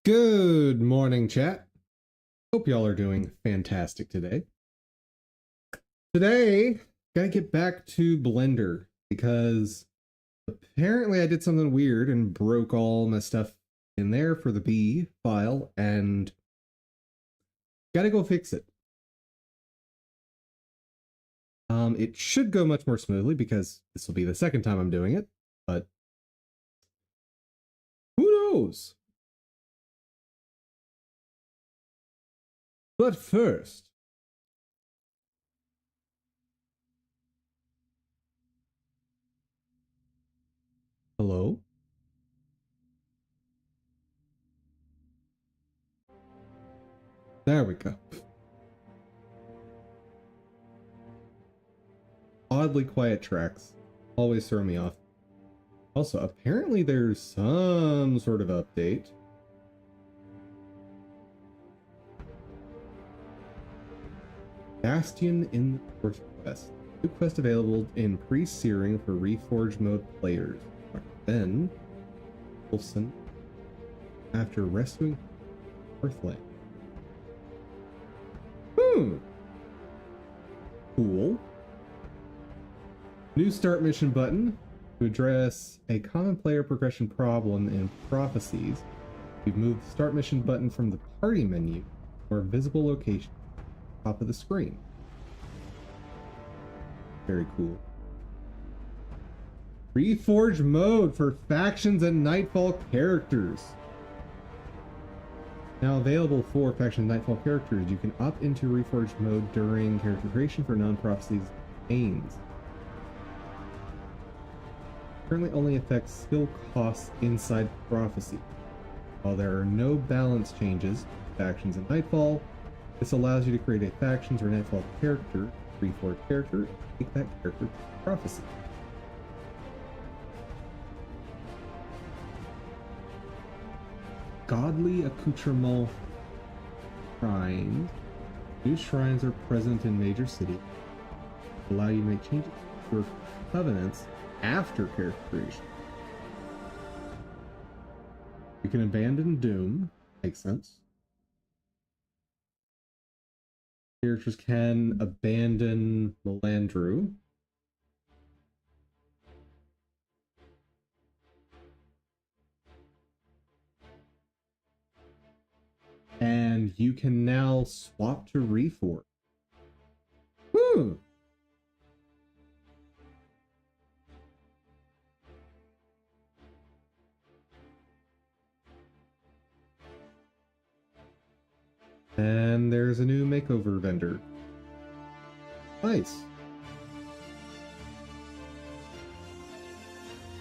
Good morning, chat. Hope y'all are doing fantastic today. Today, gotta get back to Blender because apparently I did something weird and broke all my stuff in there for the B file and gotta go fix it. It should go much more smoothly because this will be the second time I'm doing it, but who knows? But first, hello? There we go. Oddly quiet tracks always throw me off. Also, apparently there's some sort of update. Bastion in the Fourth Quest. New quest available in pre-searing for Reforged mode players. Ben Wolfson after rescuing Earthland. Cool. New start mission button to address a common player progression problem in Prophecies. We've moved the start mission button from the party menu or visible location top of the screen. Very cool. Reforged mode for factions and Nightfall characters. Now available for faction and Nightfall characters, you can opt into Reforged mode during character creation for non-Prophecies aims. Currently only affects skill costs inside Prophecy. While there are no balance changes, factions and Nightfall, this allows you to create a factions or Nightfall character, Reforged character, and take that character to Prophecy. Godly accoutrement shrines. New shrines are present in major cities. Allow you to make changes to your covenants after character creation. You can abandon Doom. Makes sense. Characters can abandon Melandru. And you can now swap to Reforged. And there's a new makeover vendor. Nice.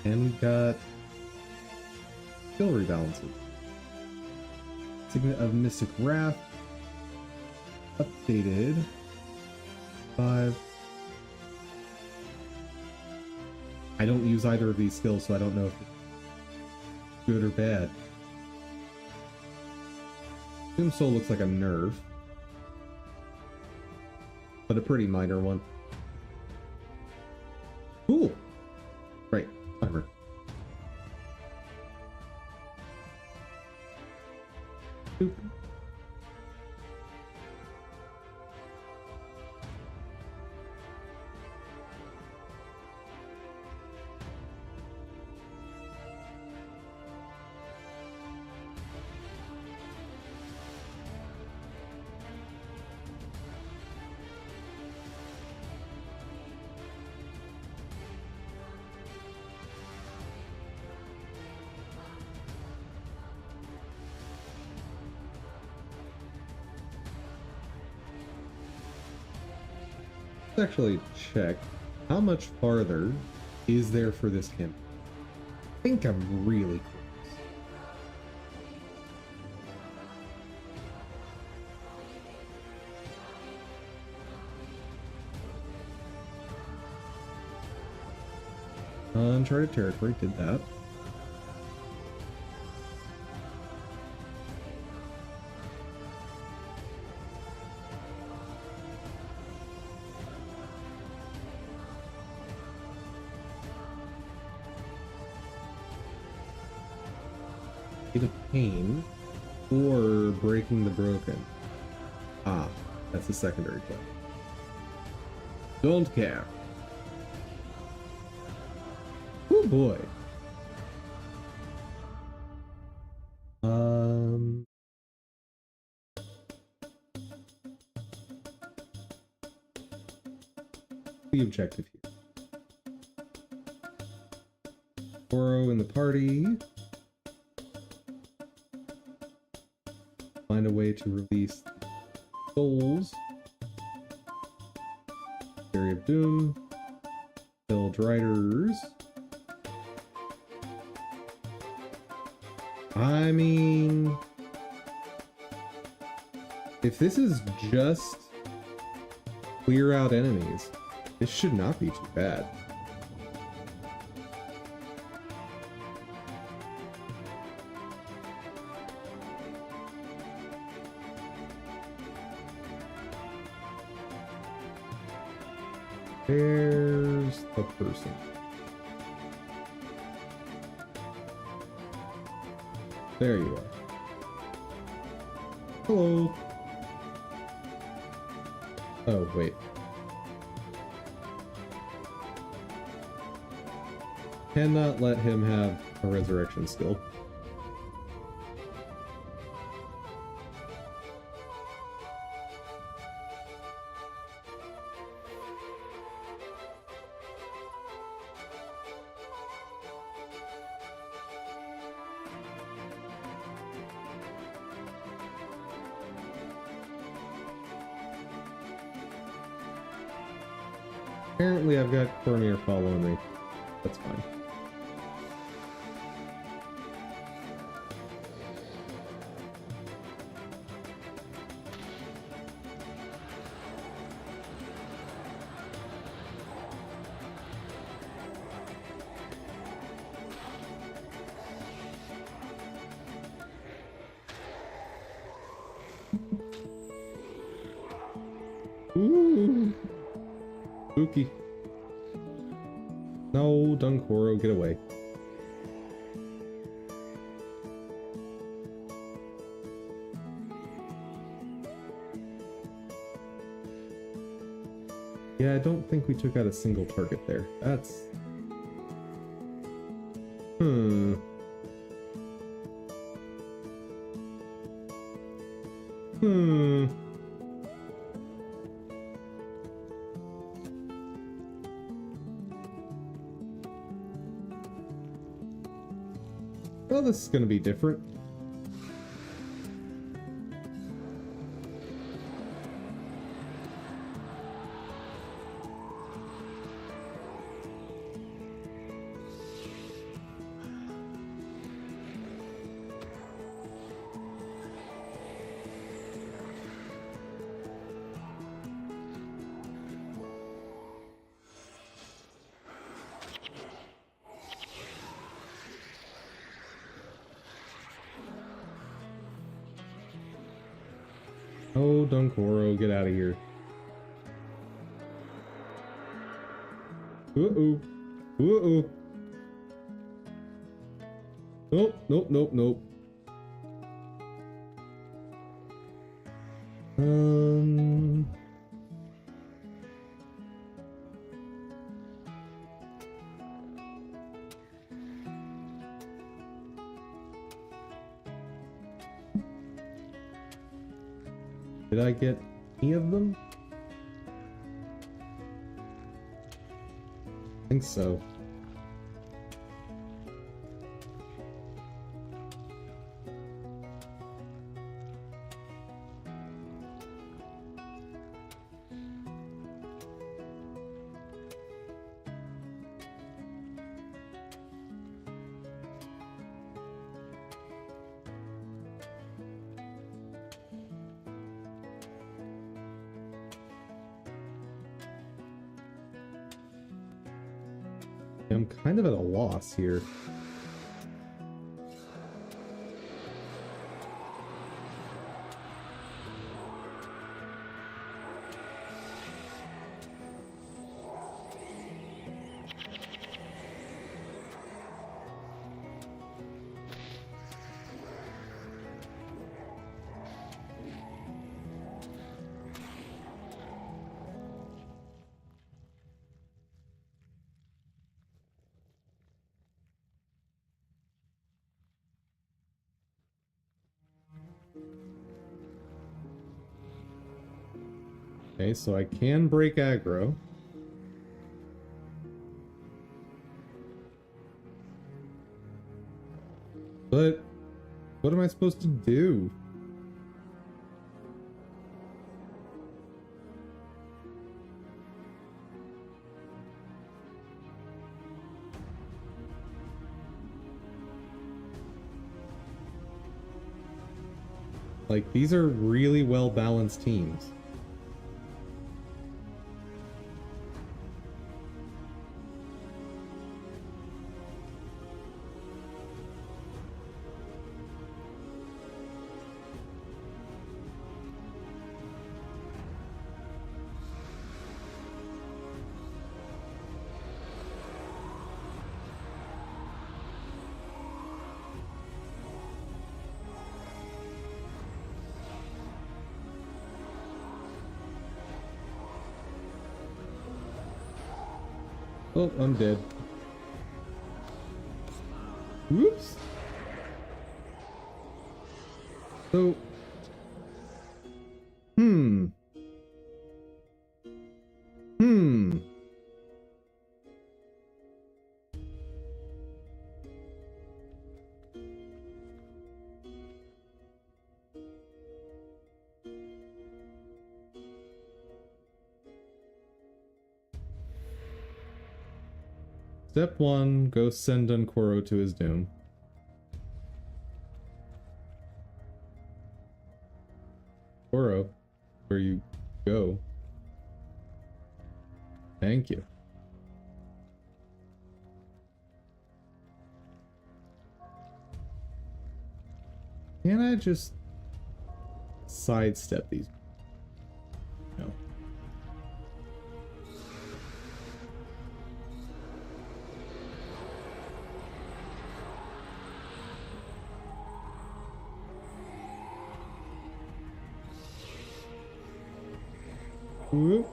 And we got skill rebalances. Signet of Mystic Wrath. Updated. 5. I don't use either of these skills, so I don't know if it's good or bad. Doom Soul looks like a nerf, but a pretty minor one. Cool. Right, timer. Boop. Let's actually check how much farther is there for this campaign. I think I'm really close. Uncharted Territory did that. Bit of Pain or breaking the broken? Ah, that's a secondary play. Don't care. Oh boy. The objective here. Goro in the party. Find a way to release souls. Fairy of Doom. Build riders. I mean, if this is just clear out enemies, this should not be too bad. There's the person. There you are. Hello. Oh, wait. Cannot let him have a resurrection skill. Apparently I've got Cormier following me. That's fine. Ooh. Spooky. No, Dunkoro, get away. Yeah, I don't think we took out a single target there. That's... Hmm. Well, this is gonna be different. Oh, Dunkoro, get out of here. Uh-oh. Uh-oh. Nope, nope, nope, nope. Did I get any of them? I think so. I'm kind of at a loss here. Okay, so I can break aggro. But what am I supposed to do? Like, these are really well balanced teams. Oh, I'm dead. Whoops. So, Hmm. Step 1, go send Dunkoro to his doom. Koro, where you go. Thank you. Can I just sidestep these? No. Whoop.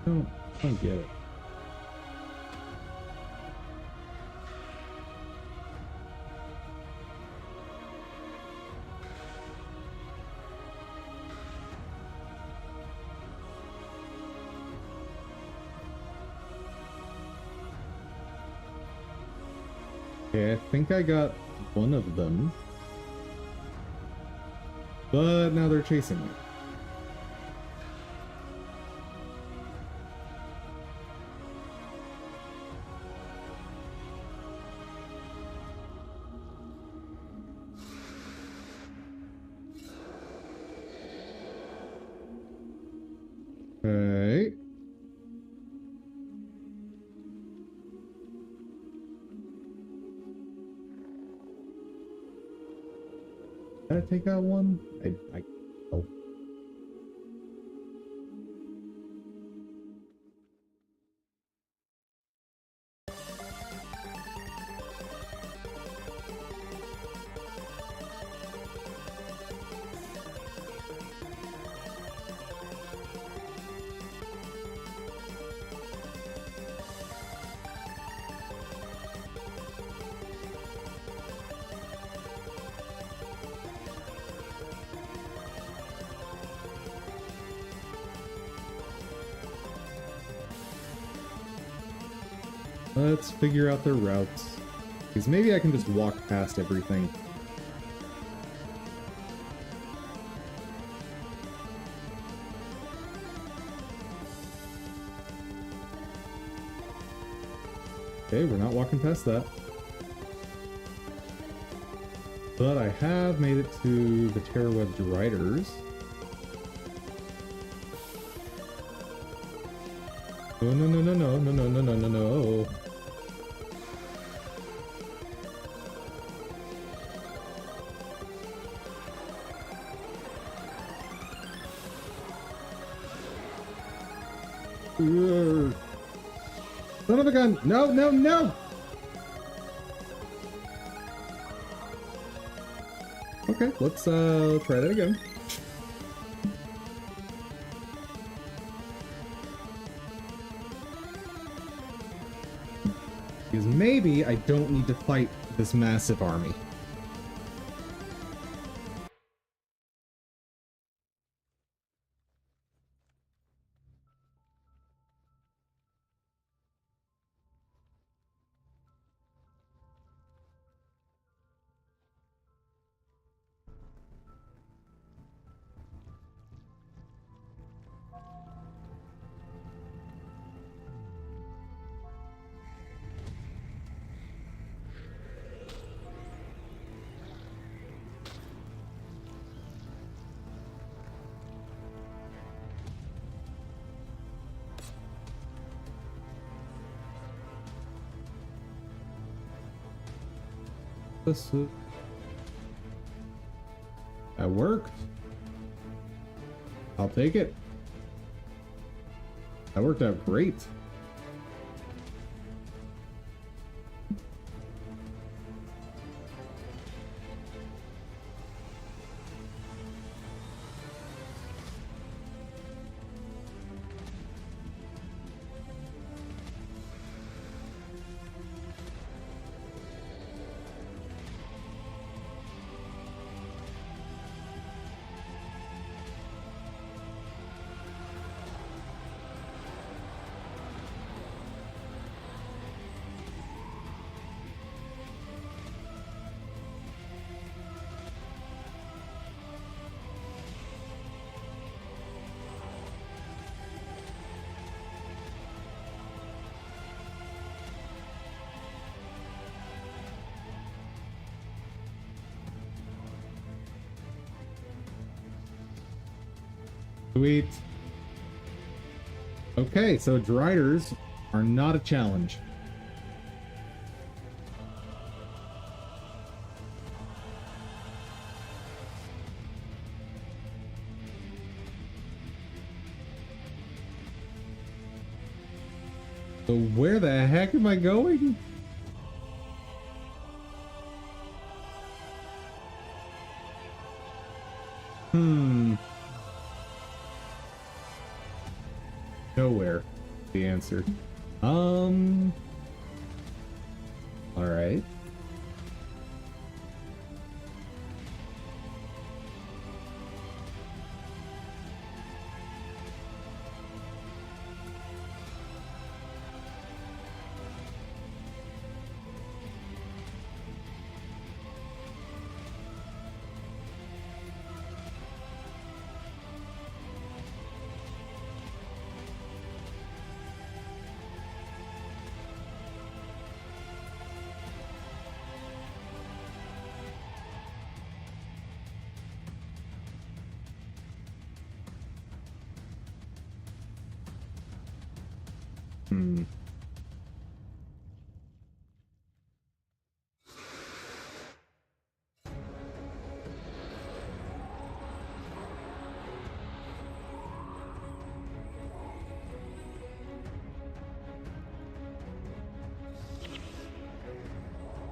I don't get it. Okay, I think I got one of them. But now they're chasing me. Okay. Did I take out one? Oh. Let's figure out their routes. Because maybe I can just walk past everything. Okay, we're not walking past that. But I have made it to the Terrorwebbed Riders. Oh, no, no, no, no, no, no, no, no, no, no. Son of a gun! No, no, no! Okay, let's try that again. Because maybe I don't need to fight this massive army. That worked. I'll take it. That worked out great. Sweet. Okay, so Driders are not a challenge. So where the heck am I going? Nowhere. The answer. All right.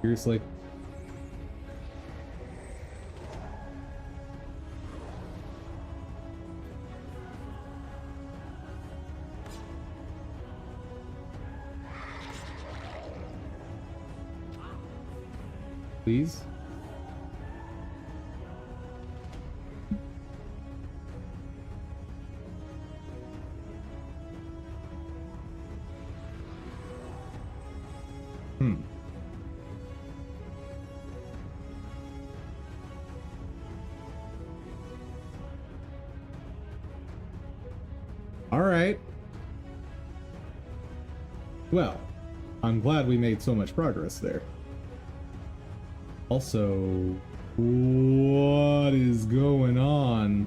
Seriously. Please. All right. Well, I'm glad we made so much progress there. Also, what is going on?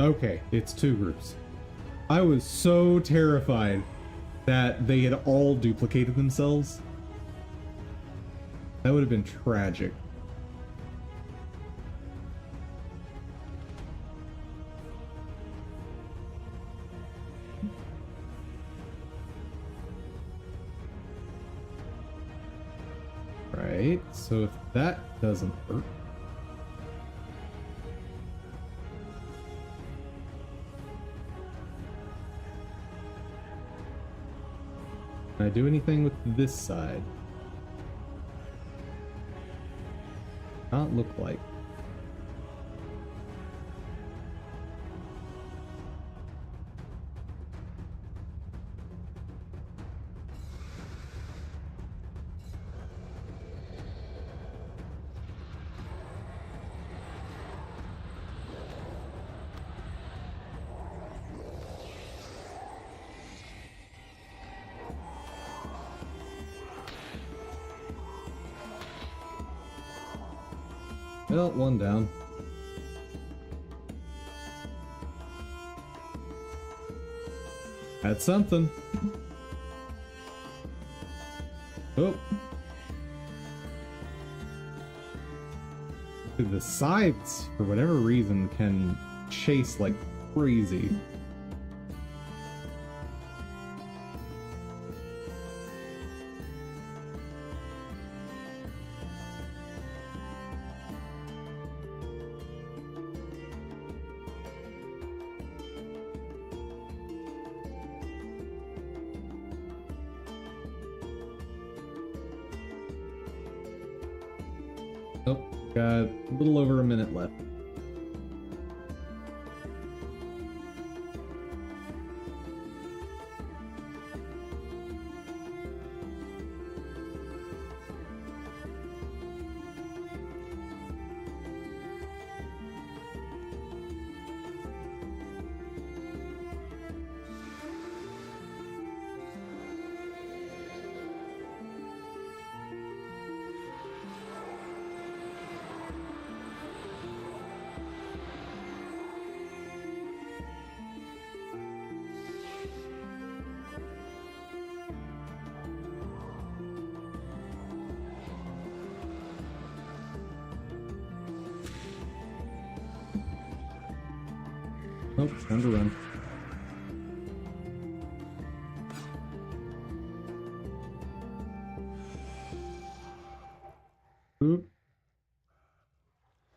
Okay, it's two groups. I was so terrified that they had all duplicated themselves. That would have been tragic. Right. Alright, so if that doesn't work... Can I do anything with this side? Not look like. Well, one down. That's something. Oh. The sides, for whatever reason, can chase like crazy. Oh, got a little over a minute left. Oh, time to run. Oop.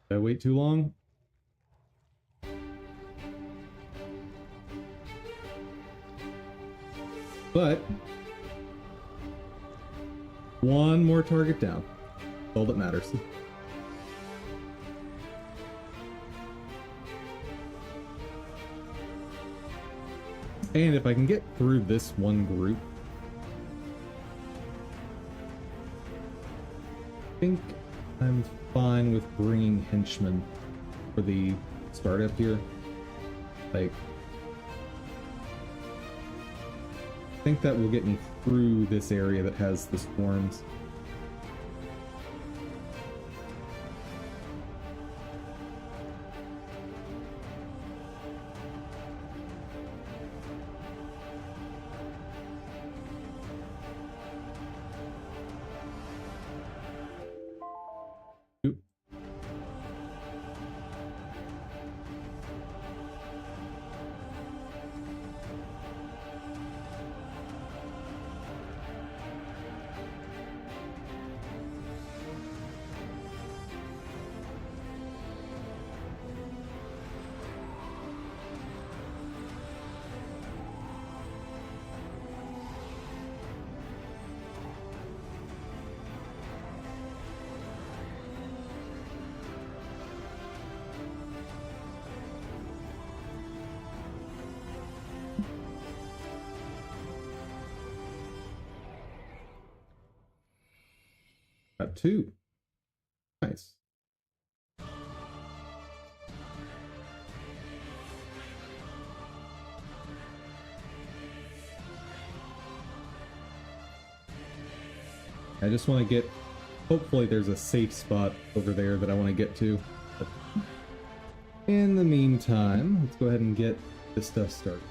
Did I wait too long? But one more target down. That's all that matters. And if I can get through this one group, I think I'm fine with bringing henchmen for the startup here. Like, I think that will get me through this area that has the swarms. Oop. Got two. Nice. I just want to get, hopefully there's a safe spot over there that I want to get to. But in the meantime, let's go ahead and get this stuff started.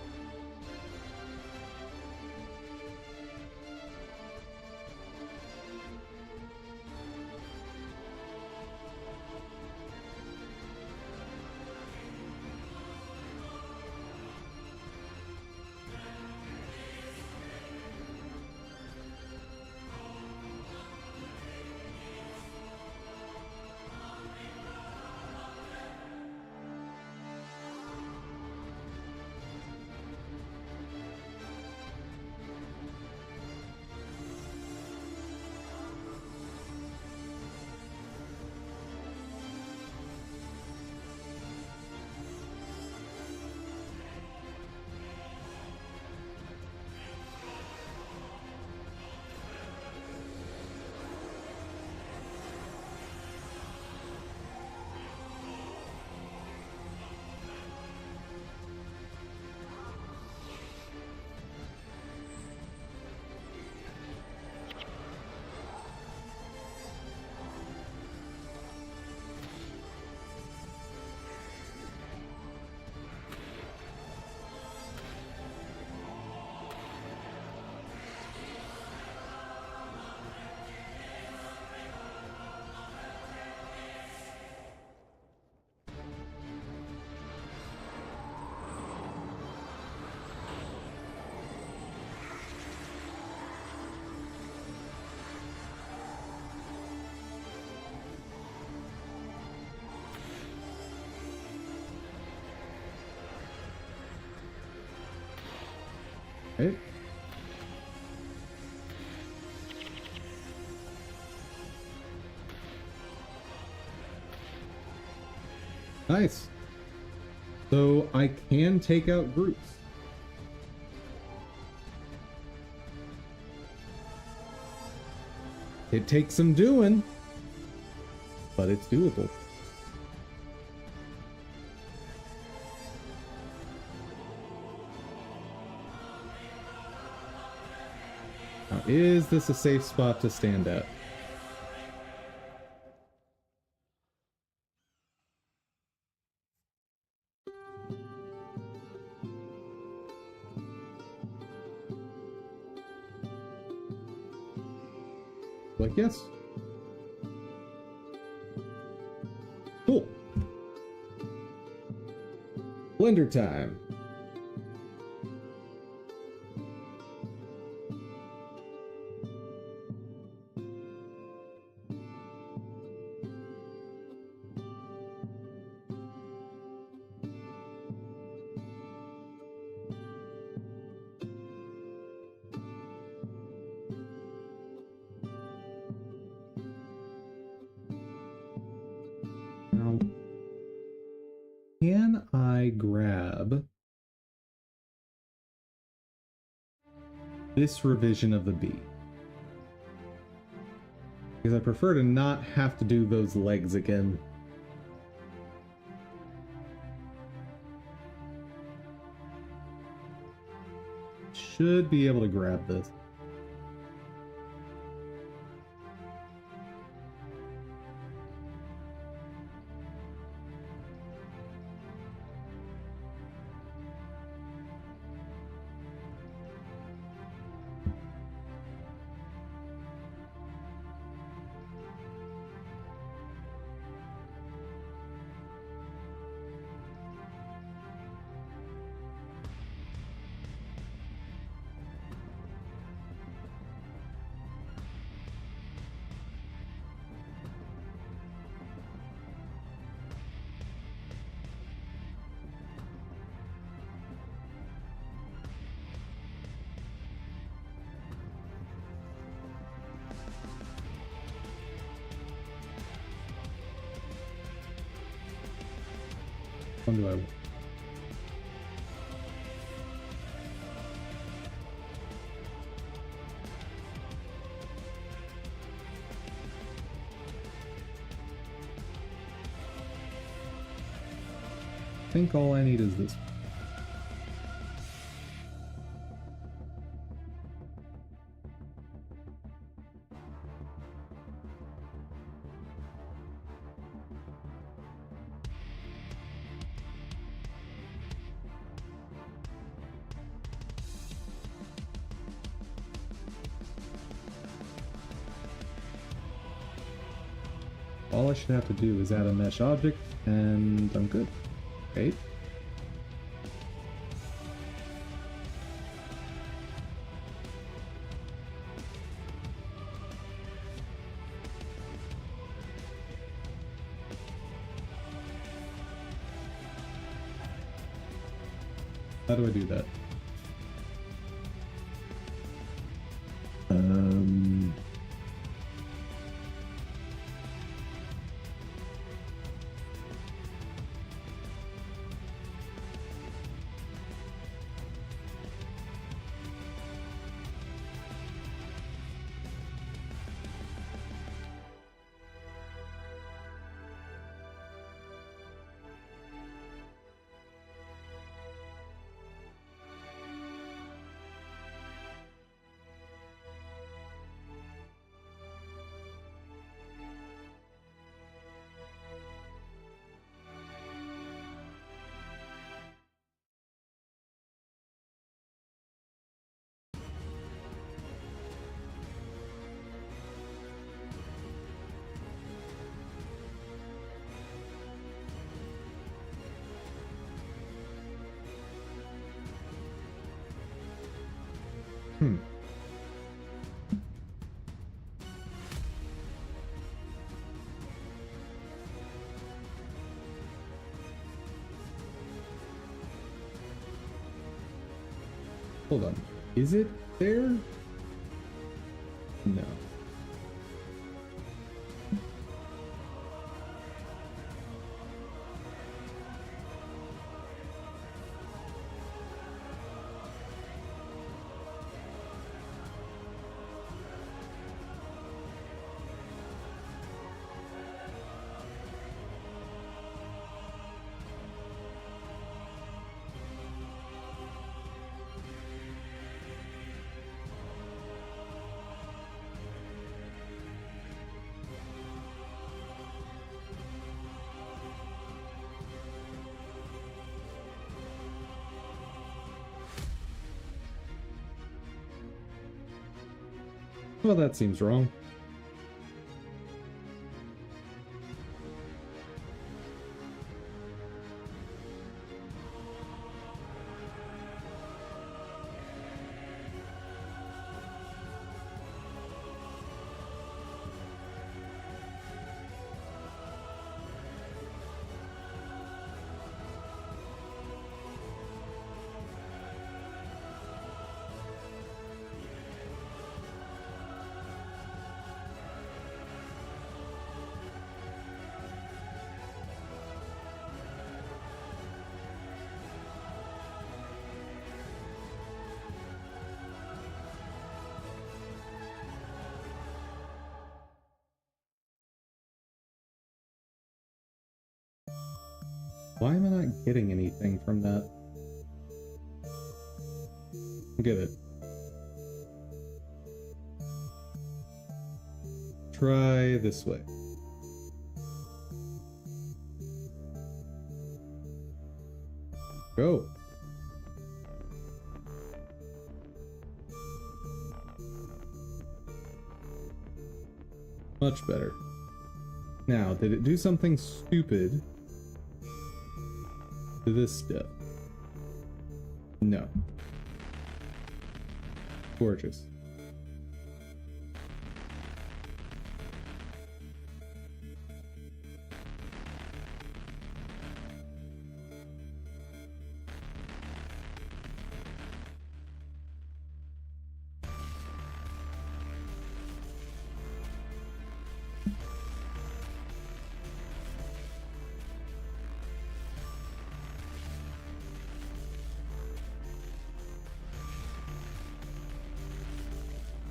Right? Nice. So I can take out groups. It takes some doing, but it's doable. Now, is this a safe spot to stand at? Like, yes. Cool. Blender time. Now, can I grab this revision of the B? Because I prefer to not have to do those legs again. Should be able to grab this. One do I want? I think all I need is this. All I should have to do is add a mesh object, and I'm good. Okay. How do I do that? Hold on. Is it there? No. Well, that seems wrong. Why am I not getting anything from that? Get it. Try this way. Go. Much better. Now, did it do something stupid to this step? No. Gorgeous.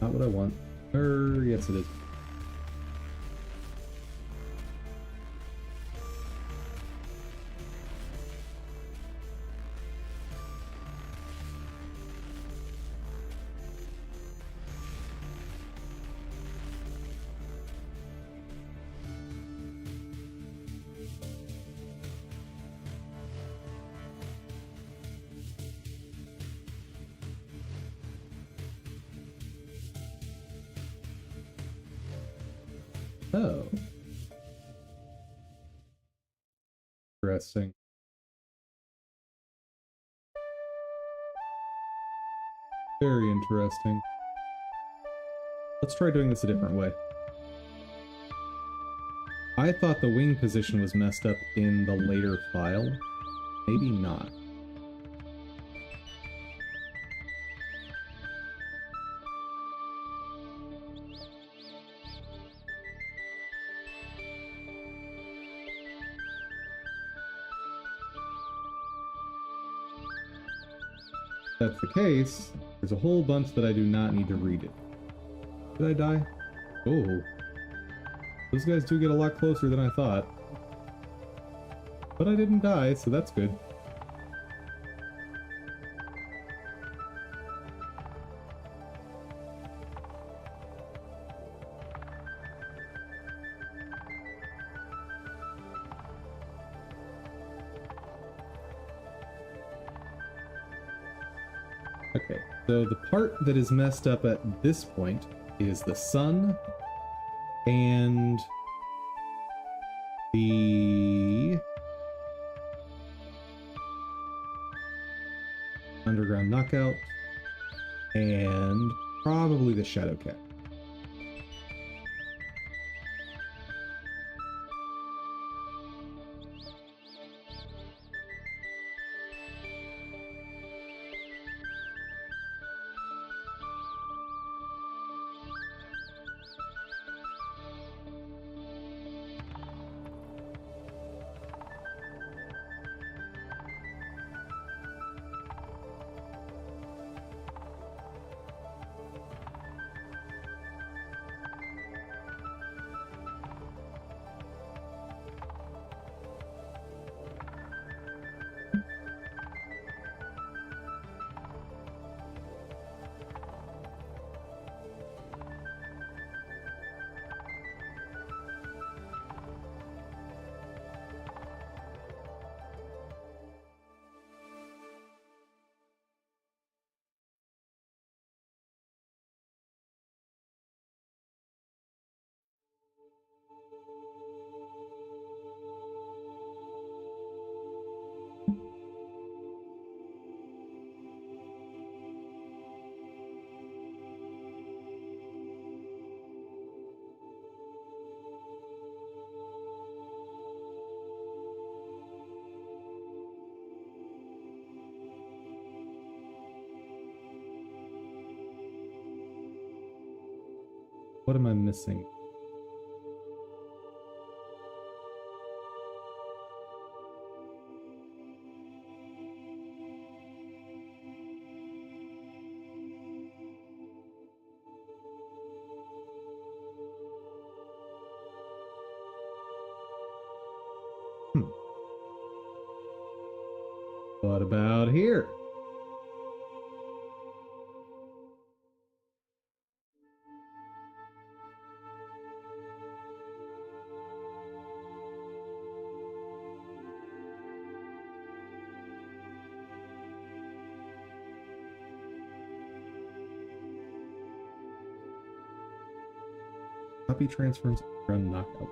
Not what I want. Yes it is. Oh. Interesting. Very interesting. Let's try doing this a different way. I thought the wing position was messed up in the later file. Maybe not. If that's the case, there's a whole bunch that I do not need to read it. Did I die? Oh. Those guys do get a lot closer than I thought. But I didn't die, so that's good. Okay, so the part that is messed up at this point is the sun and the underground knockout and probably the shadow cat. What am I missing? What about here? Copy transforms run knockout.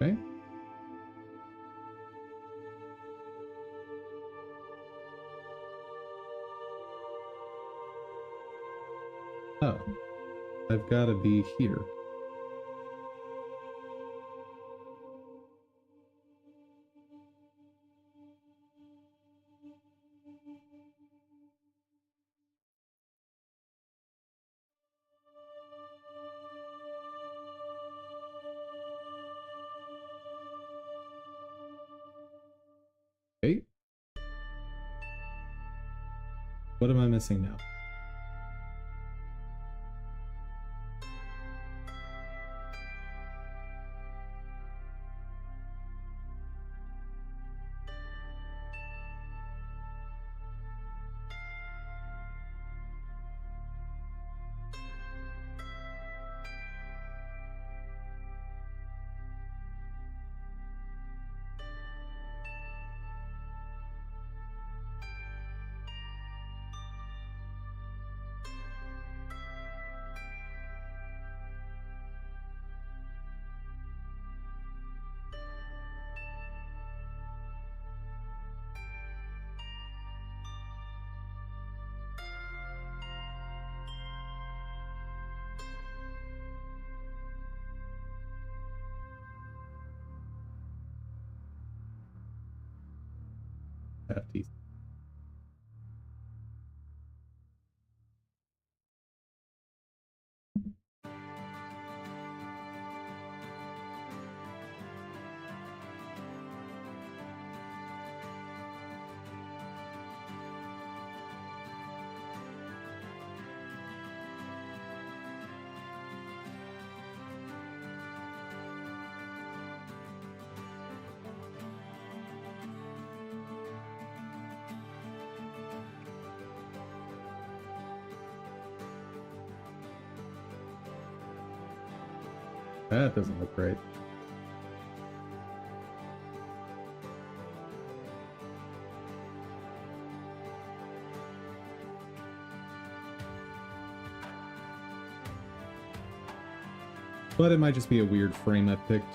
Okay. Oh, I've got to be here. Okay. What am I missing now? FTC. That doesn't look great. But it might just be a weird frame I picked.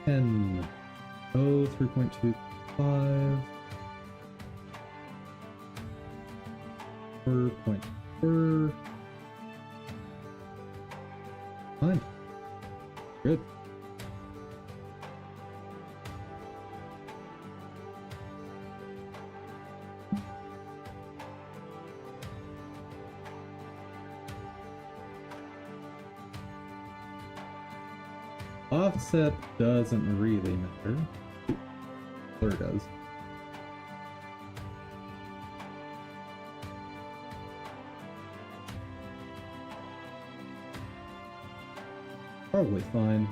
And 3.25 4.4. Fine. Good. Offset doesn't really matter. Blur does. Probably fine.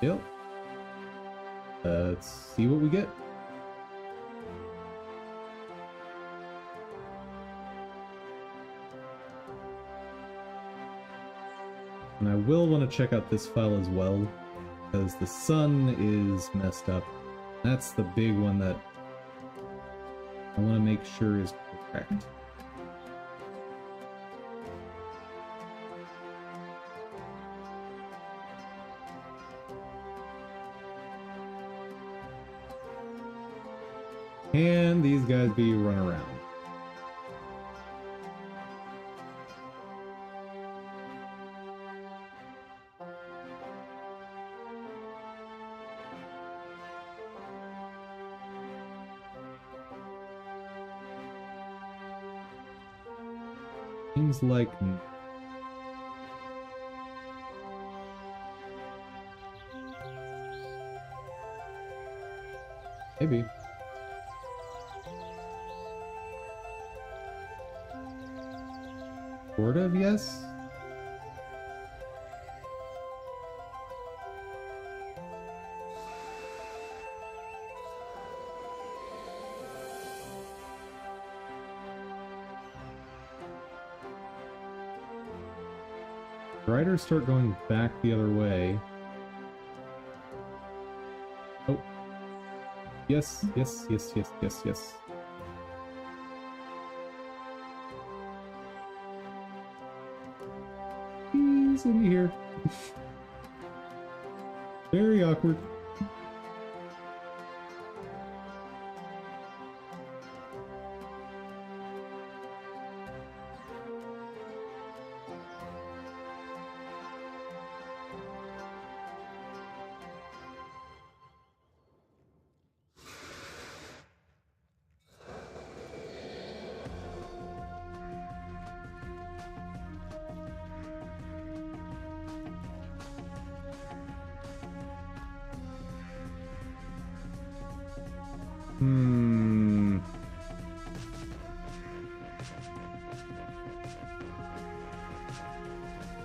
Yep. Let's see what we get. And I will want to check out this file as well, because the sun is messed up. That's the big one that I want to make sure is correct. Can these guys be run around? Seems like maybe. Sort of, yes. Riders start going back the other way. Oh. Yes, yes, yes, yes, yes, yes. Please let me here. Very awkward.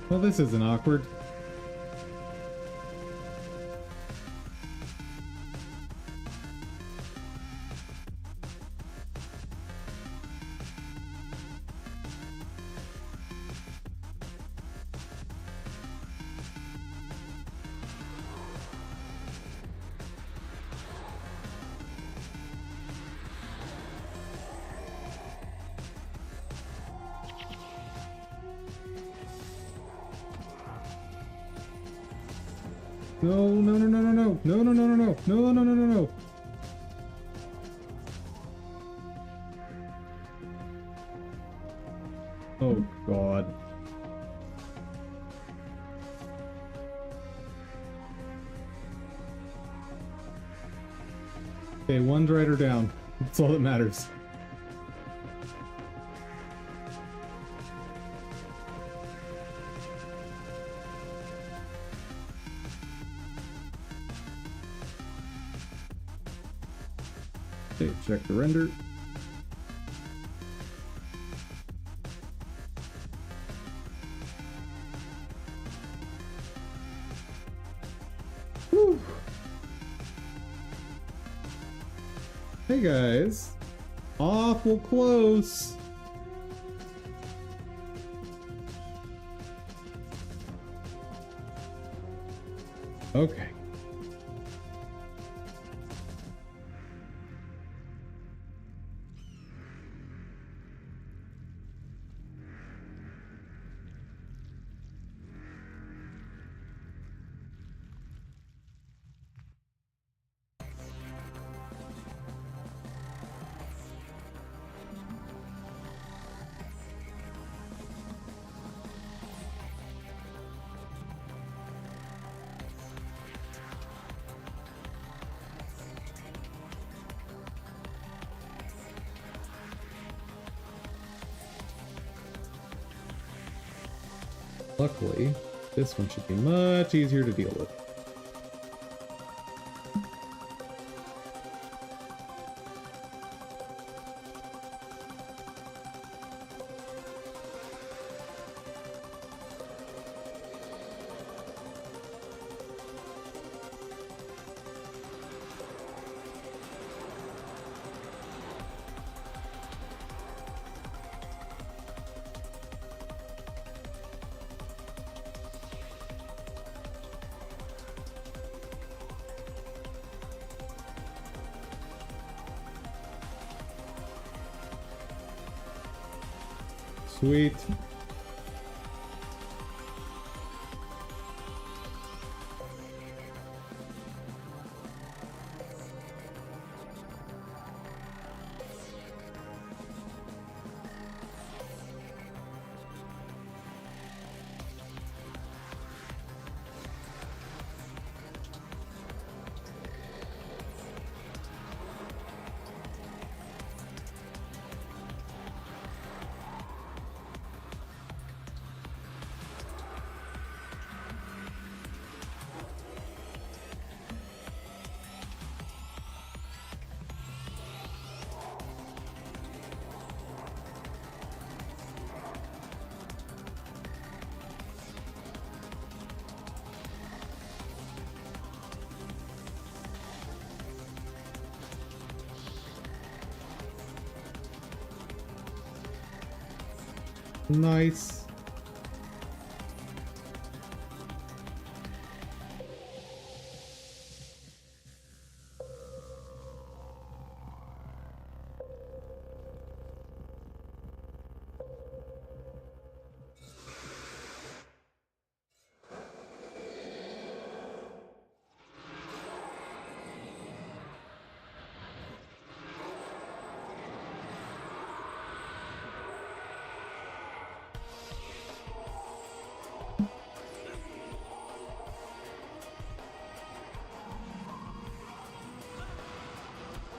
Well, this isn't awkward. No, no, no, no, no, no, no, no, no, no, no, no, no, no, no, no. Oh, God. Okay, one rider down. That's all that matters. Okay, check the render. Whew. Hey guys, awful close. Okay. Luckily, this one should be much easier to deal with. Sweet. Nice.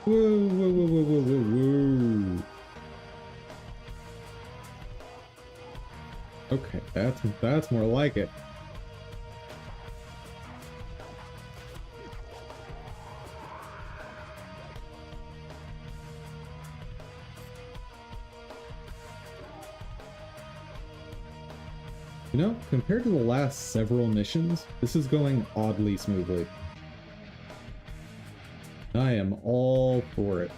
Whoa, whoa, whoa, whoa, whoa, whoa, whoa. Okay, that's more like it. You know, compared to the last several missions, this is going oddly smoothly. I am all for it.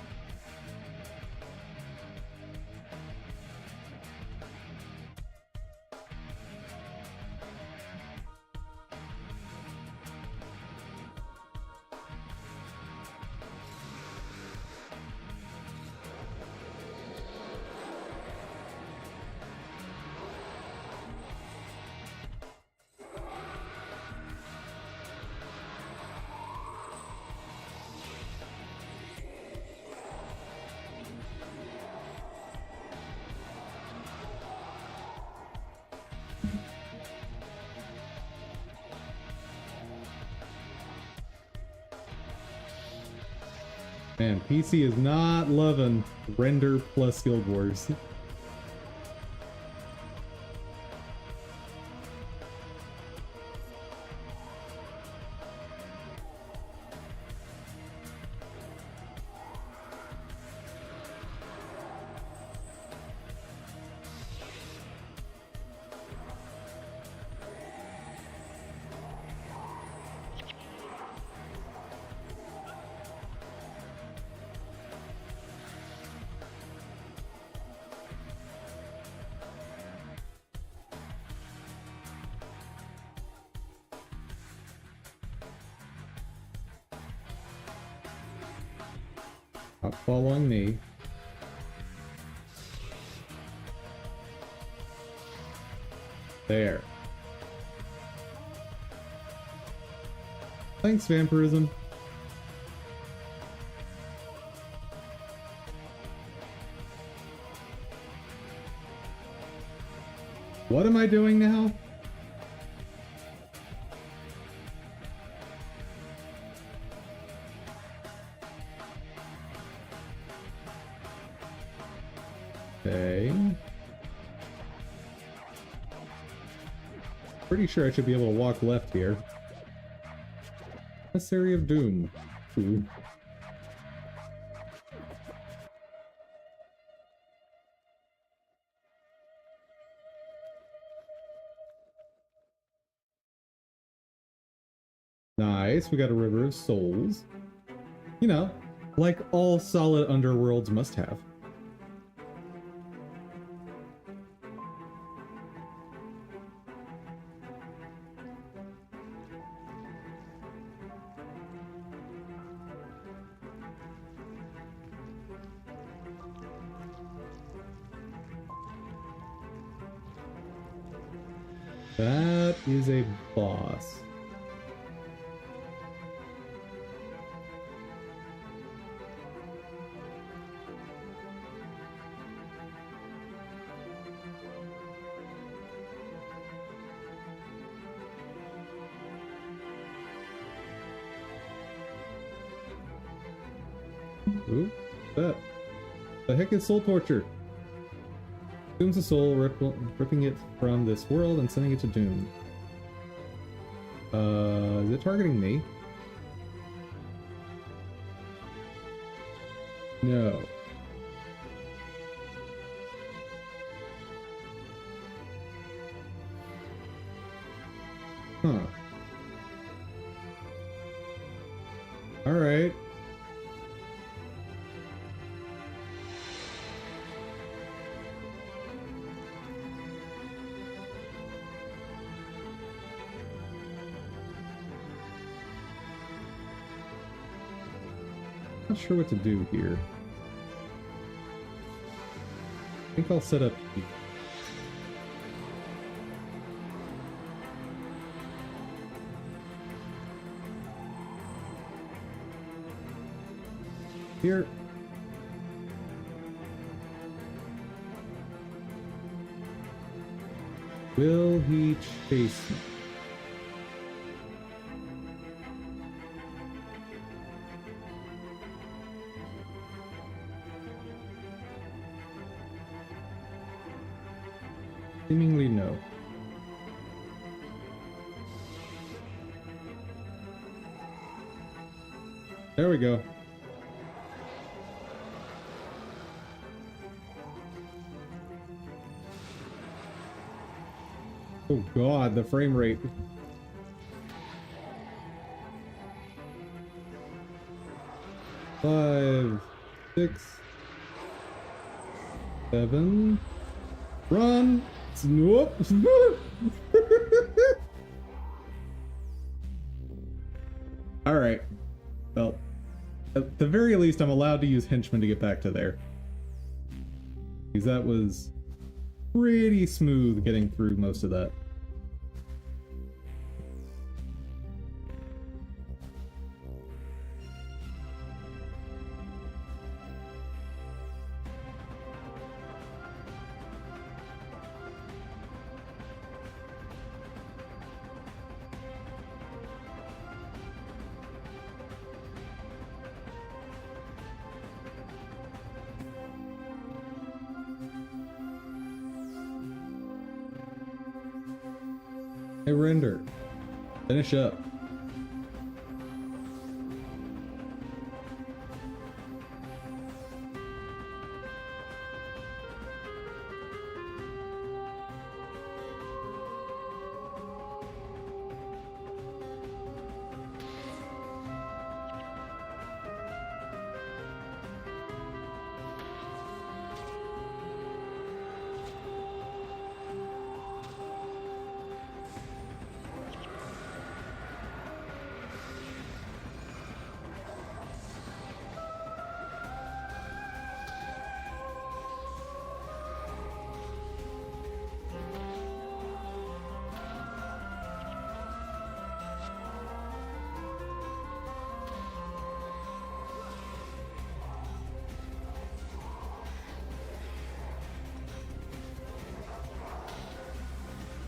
Man, PC is not loving Render plus Guild Wars. Not following me. There. Thanks, vampirism. What am I doing now? Okay. Pretty sure I should be able to walk left here. Emissary of Doom. Ooh. Nice, we got a River of Souls. You know, like all solid underworlds must have. That is a boss. Ooh, what's that? The heck is soul torture? Consumes the soul, ripping it from this world and sending it to Doom. Is it targeting me? No. Huh. Alright. Not sure what to do here. I think I'll set up. Here. Will he chase me? Seemingly no. There we go. Oh god, the frame rate. Five, 6, 7. Run! Whoop! Alright. Well, at the very least, I'm allowed to use henchmen to get back to there. Because that was pretty smooth getting through most of that. Hey, render. Finish up.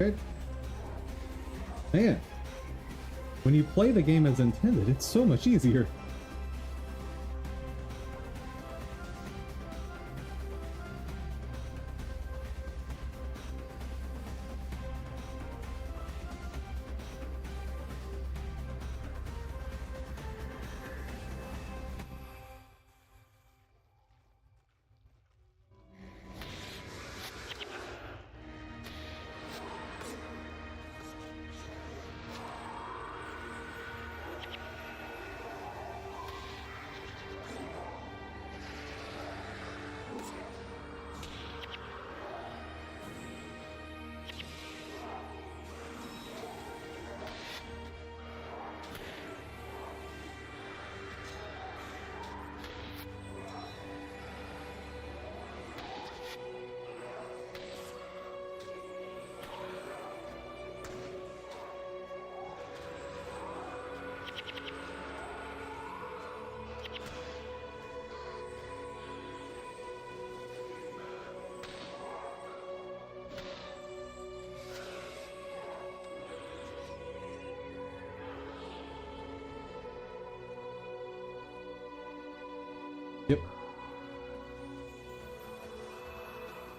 Okay. Man, when you play the game as intended, it's so much easier.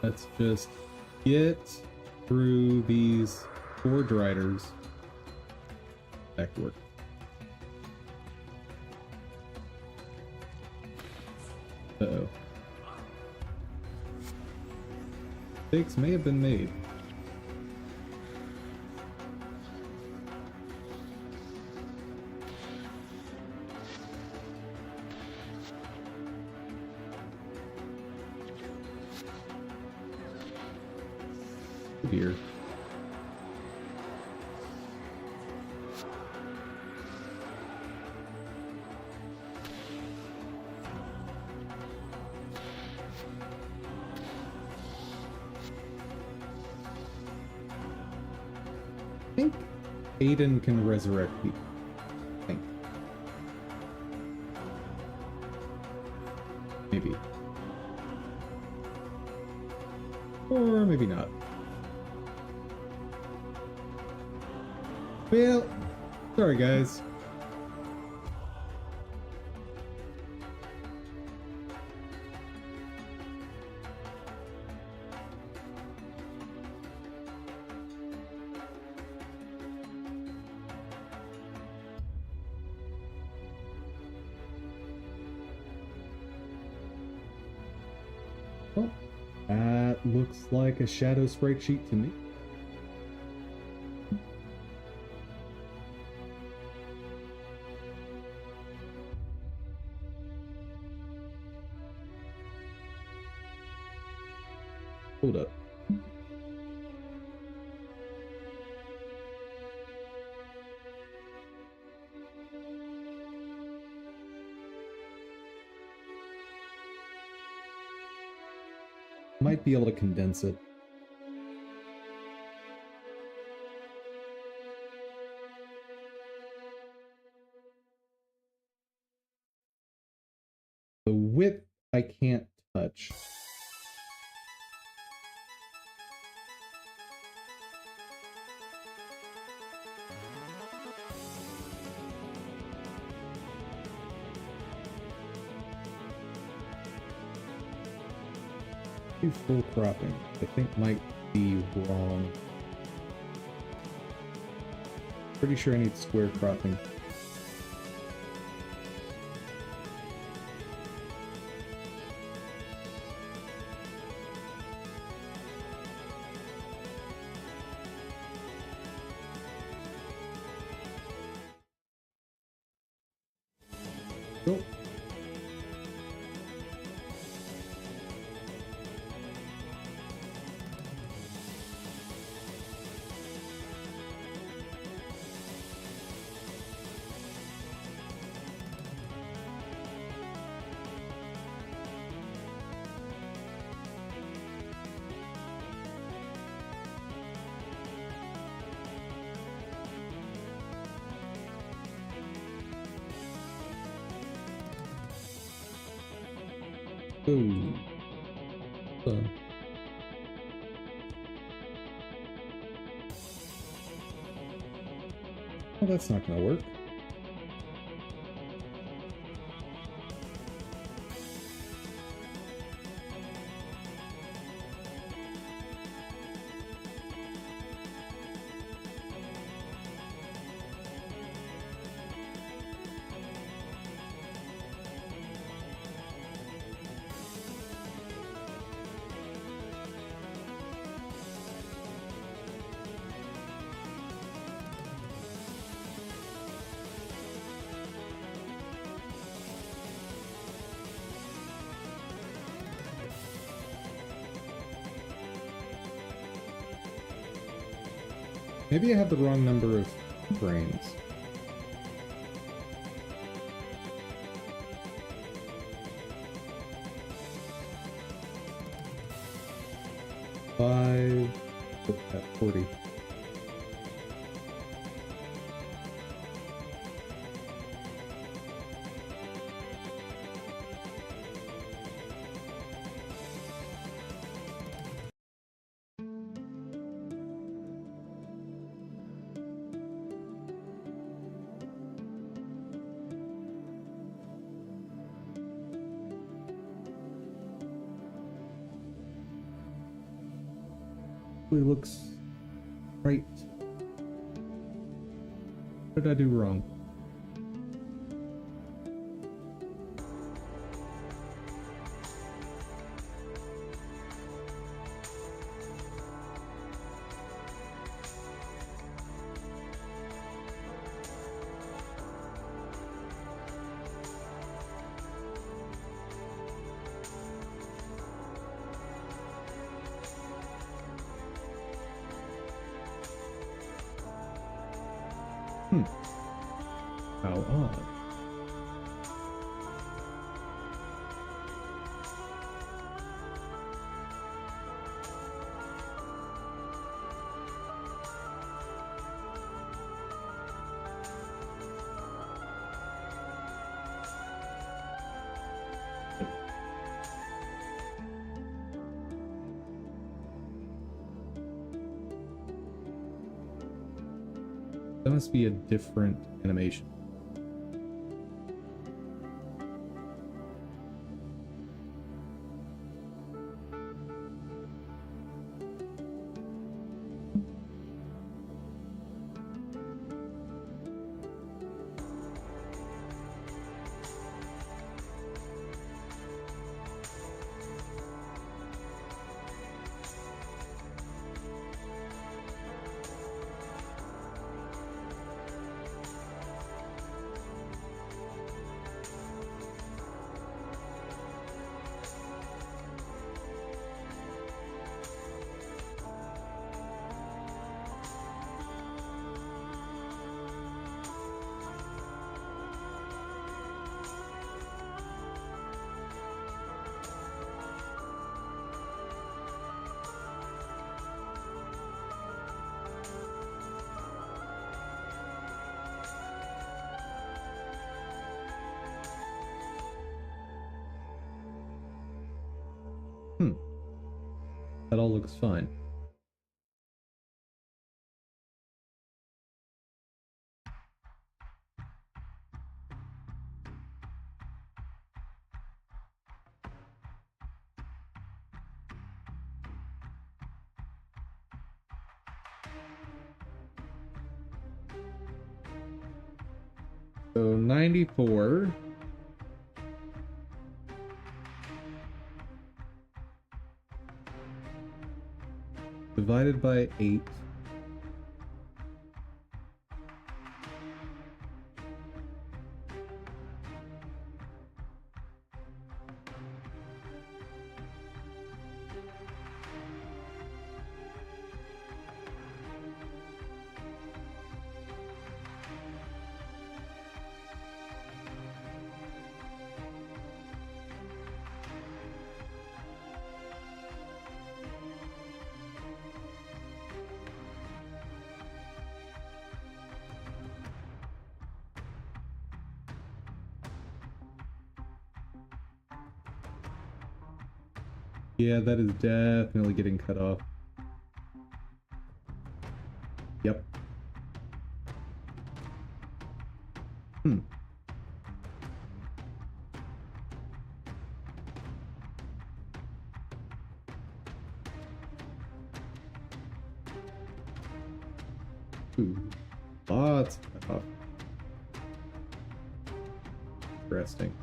Let's just get through these forge riders back to work. Uh-oh. Mistakes may have been made. Oh dear. I think Aiden can resurrect people. I think. Maybe. Or maybe not. Well, sorry guys. Well, that looks like a shadow sprite sheet to me. Hold up. Might be able to condense it. The width I can't touch. Do full cropping. I think might be wrong. Pretty sure I need square cropping. Go. Ooh. Well, that's not gonna work. Maybe I have the wrong number of brains. Five at 40. It looks right. What did I do wrong? How odd. That must be a different animation. That all looks fine. So 94 divided by 8 . Yeah, that is definitely getting cut off. Yep. Ooh, lots cut off. Interesting.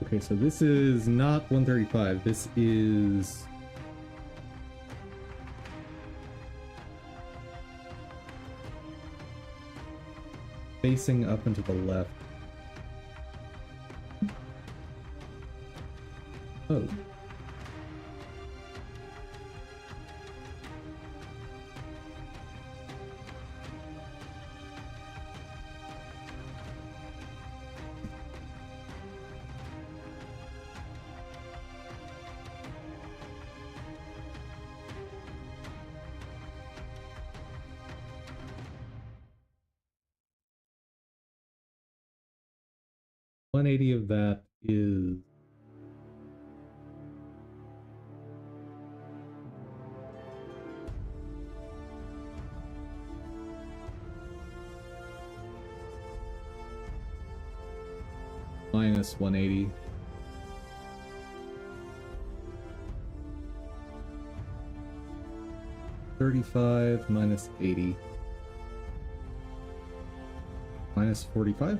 Okay, so this is not 135. This is facing up and to the left. Oh. 180 of that is minus 180. $35 minus 80. Minus 45?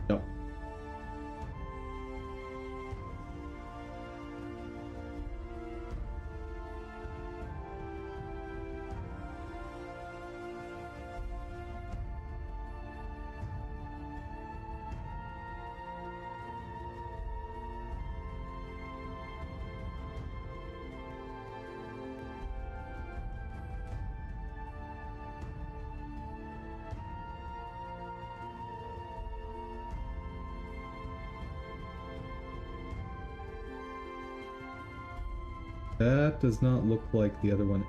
Yep. That does not look like the other one.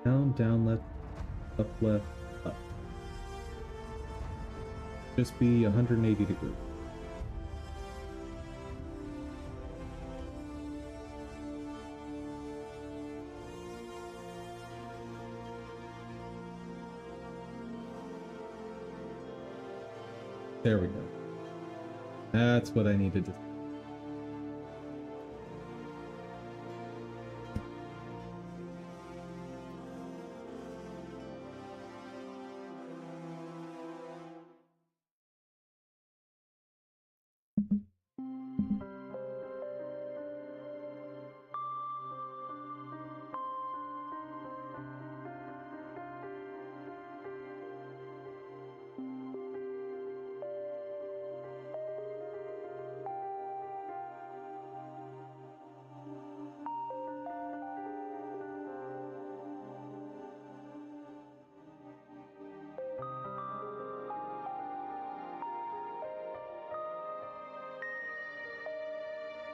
Down, down, left, up. Just be 180 degrees. There we go. That's what I needed to.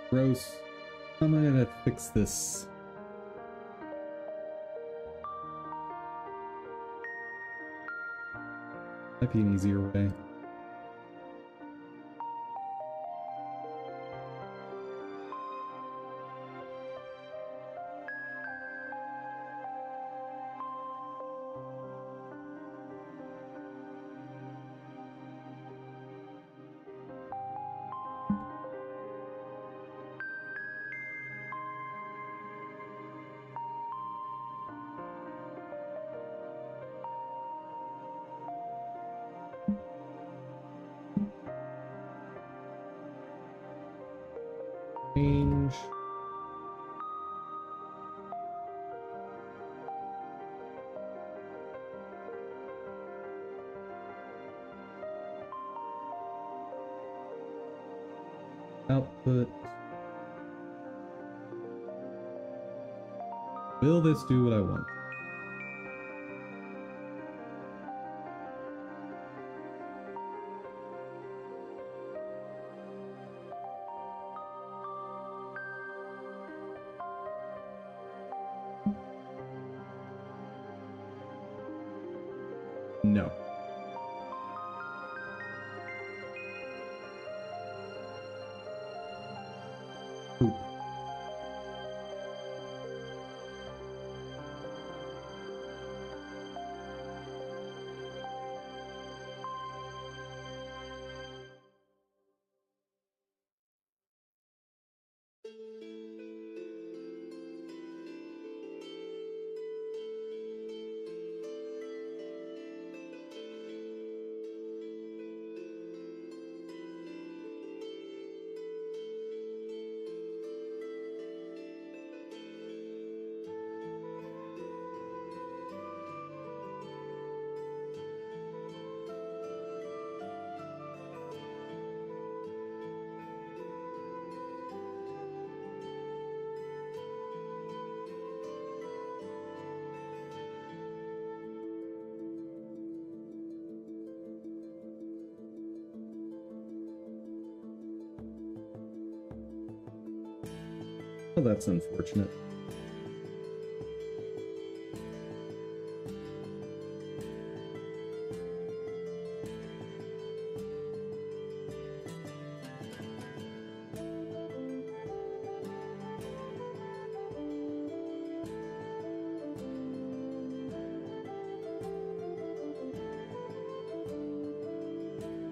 Gross. I'm gonna fix this. Might be an easier way. Change. Output. Will this do what I want? No. Poop. Oh, that's unfortunate.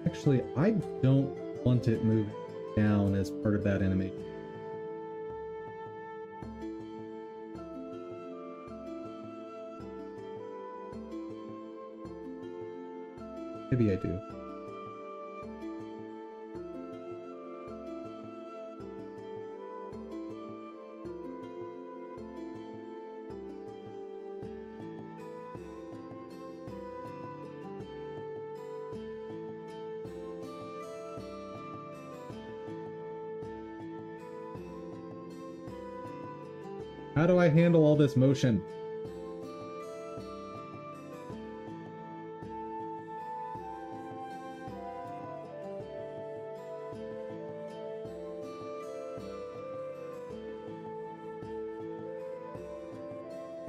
Actually, I don't want it moving down as part of that animation. Maybe I do. How do I handle all this motion?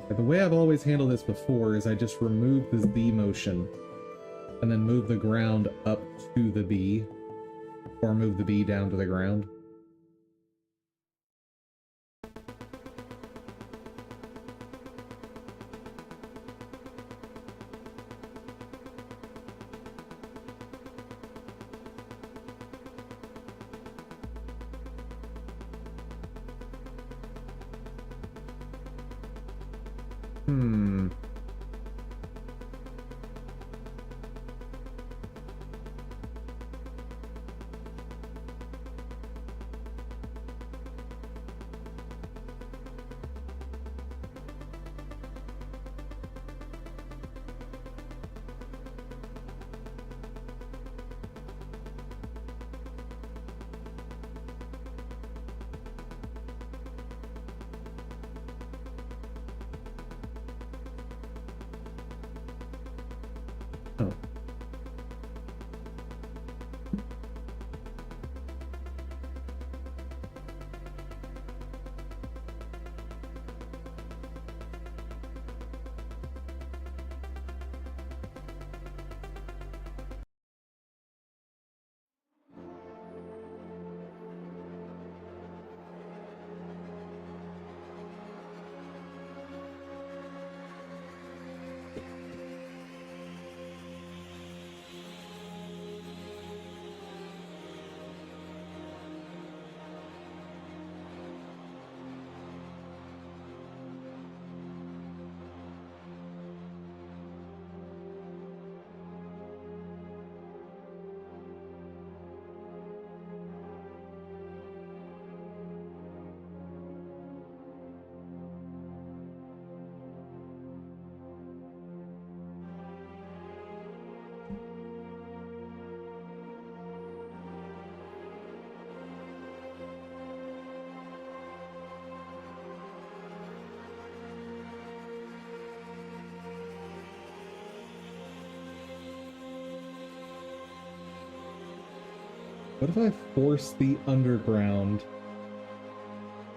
The way I've always handled this before is I just remove the Z motion and then move the ground up to the B, or move the B down to the ground. Oh. What if I force the underground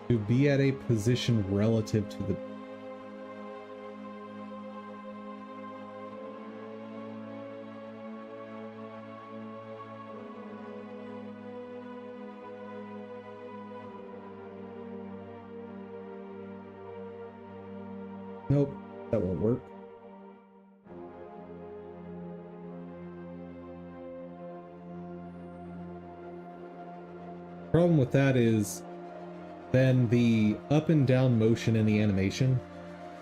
to be at a position relative to the... Nope, that won't work. Problem with that is then the up and down motion in the animation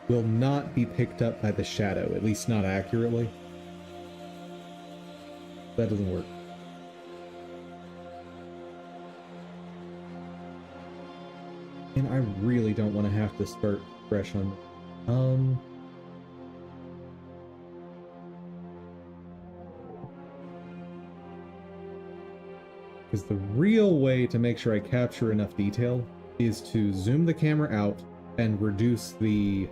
will not be picked up by the shadow, at least not accurately. That doesn't work. And I really don't want to have to start fresh on... Because the real way to make sure I capture enough detail is to zoom the camera out and reduce the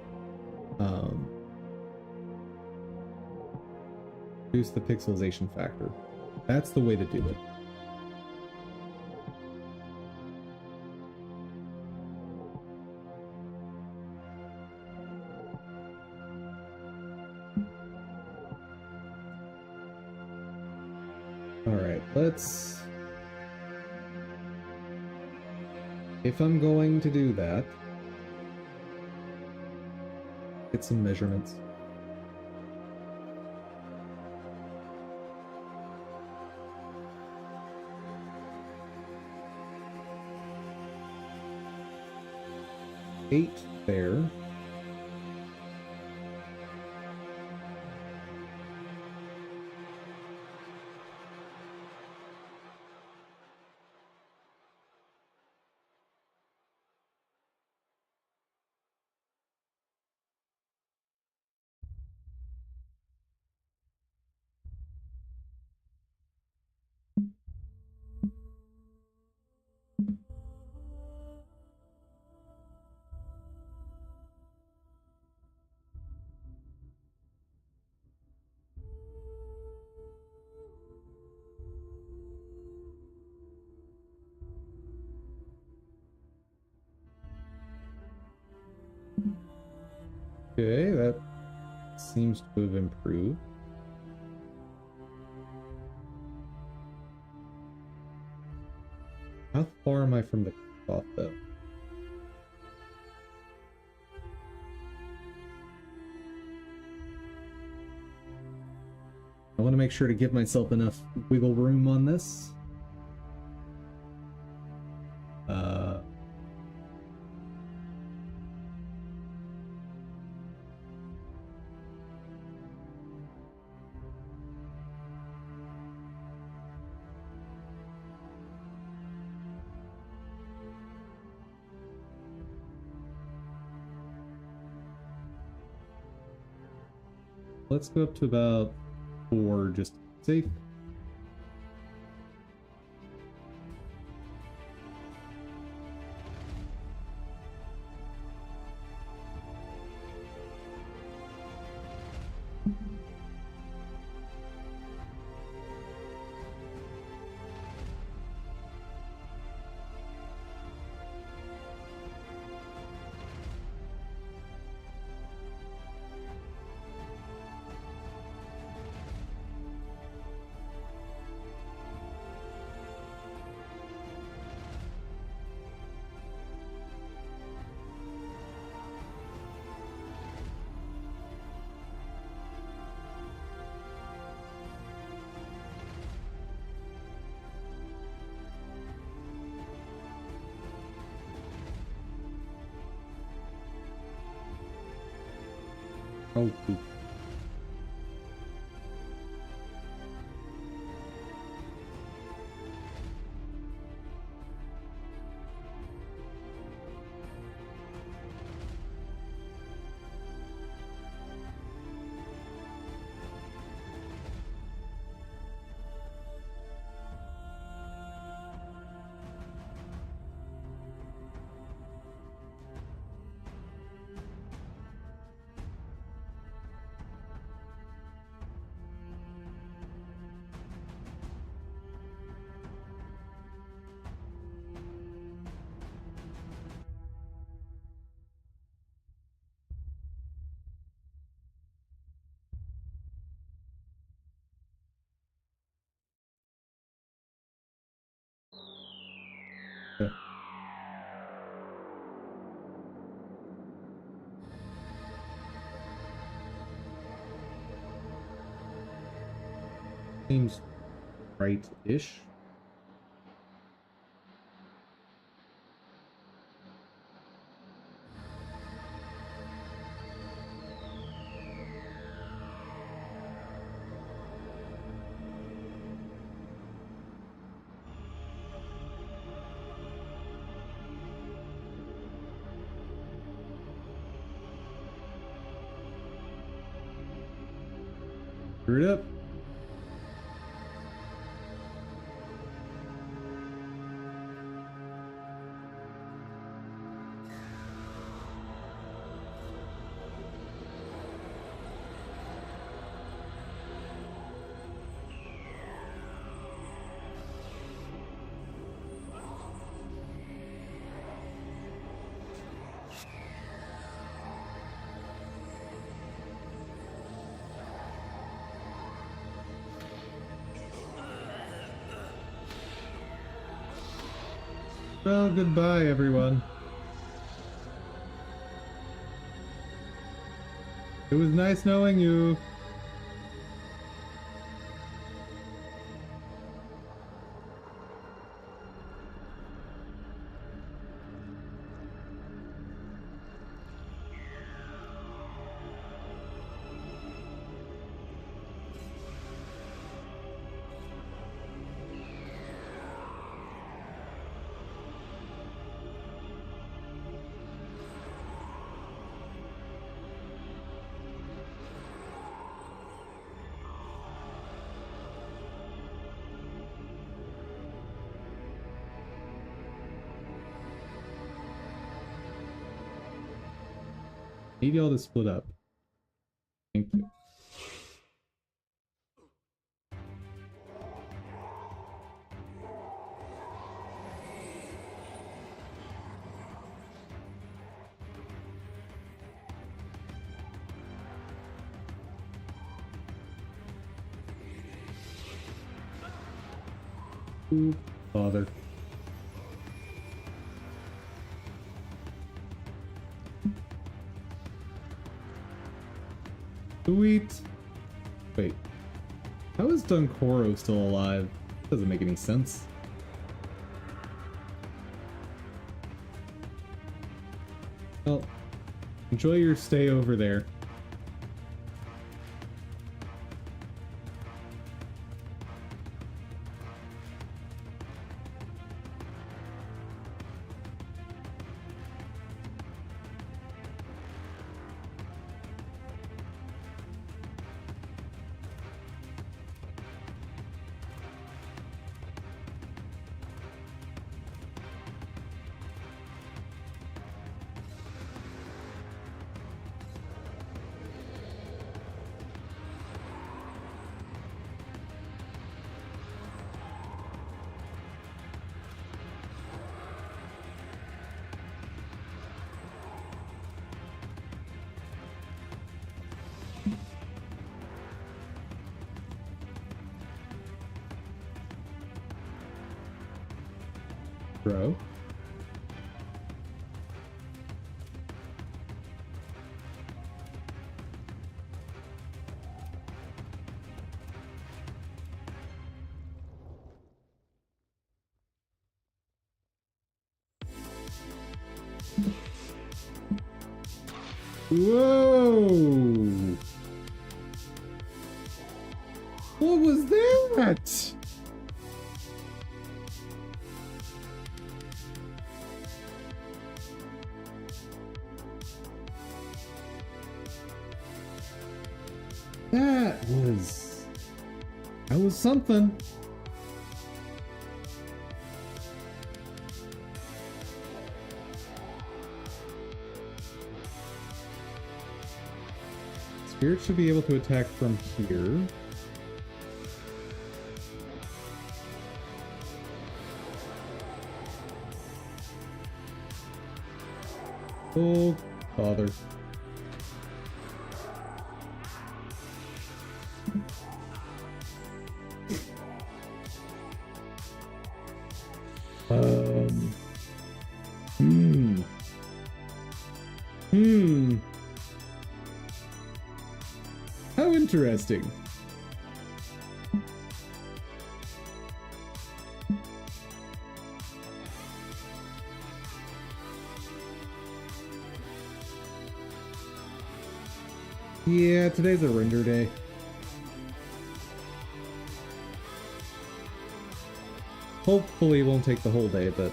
pixelization factor. That's the way to do it. Alright, let's... If I'm going to do that, get some measurements. Eight there. Okay, that seems to have improved. How far am I from the cutoff, though? I want to make sure to give myself enough wiggle room on this. Let's go up to about 4, just to be safe. Oh, poop. Yeah. Seems right-ish. Screw it up. Well, goodbye, everyone. It was nice knowing you. Need y'all to split up. Thank you. Ooh, father. Sweet. Wait. How is Dunkoro still alive? Doesn't make any sense. Well, enjoy your stay over there. Bro. Whoa! What was that? That was something. Spirit should be able to attack from here. Oh, father. How interesting. Yeah, today's a render day. Hopefully it won't take the whole day, but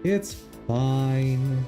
it's fine.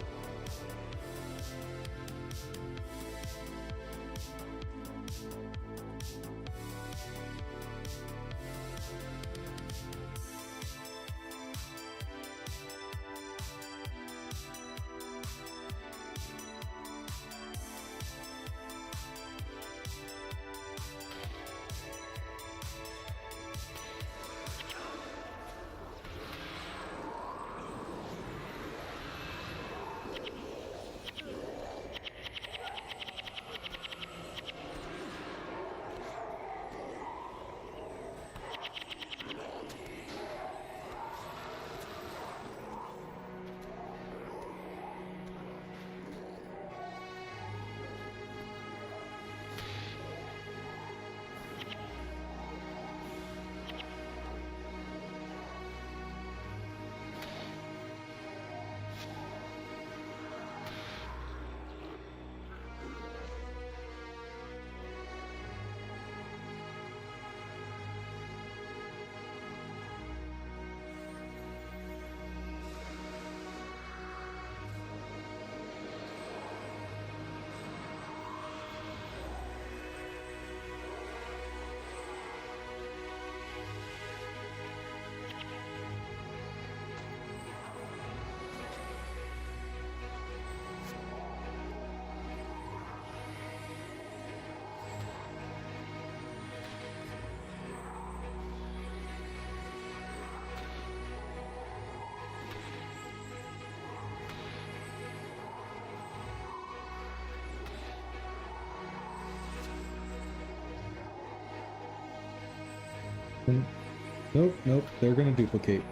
Nope, nope, they're gonna duplicate.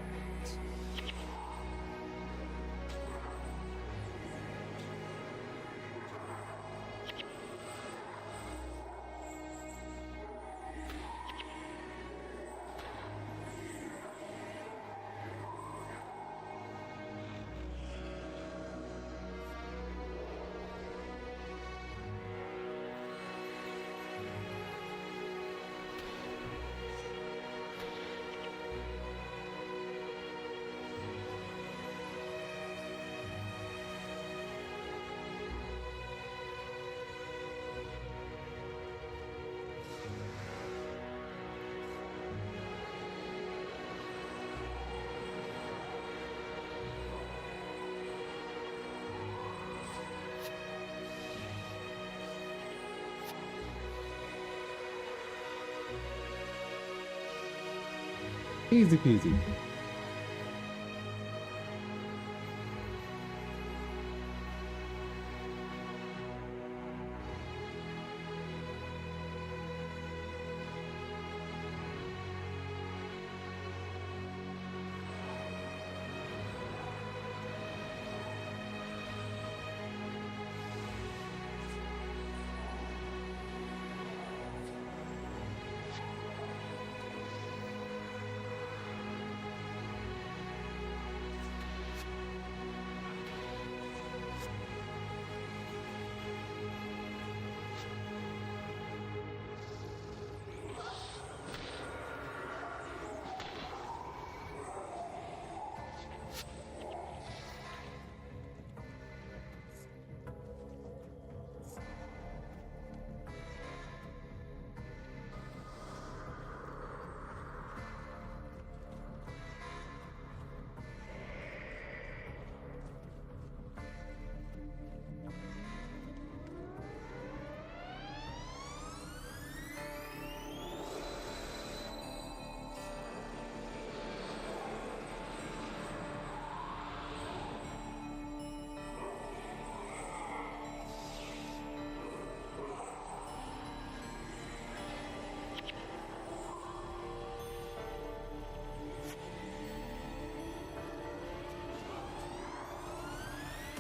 Easy peasy.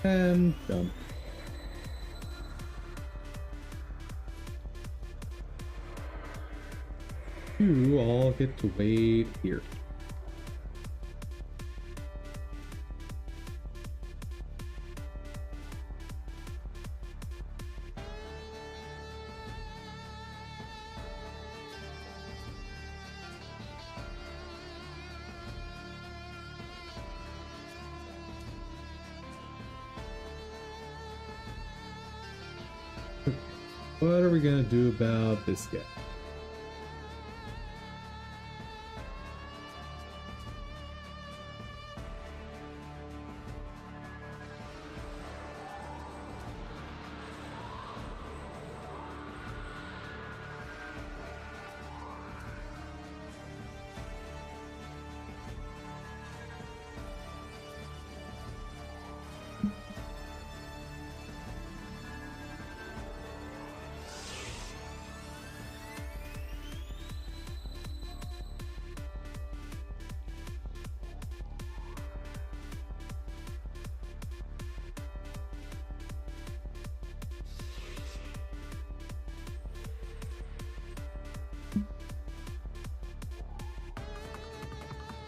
And done. You all get to wait here. What are we gonna do about this guy?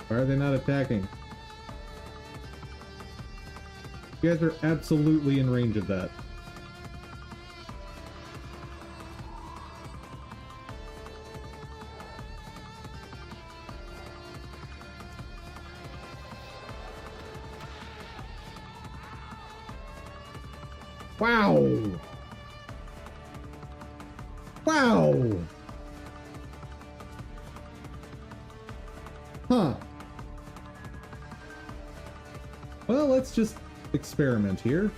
Why are they not attacking? You guys are absolutely in range of that. Wow! Wow! Huh. Well, let's just experiment here.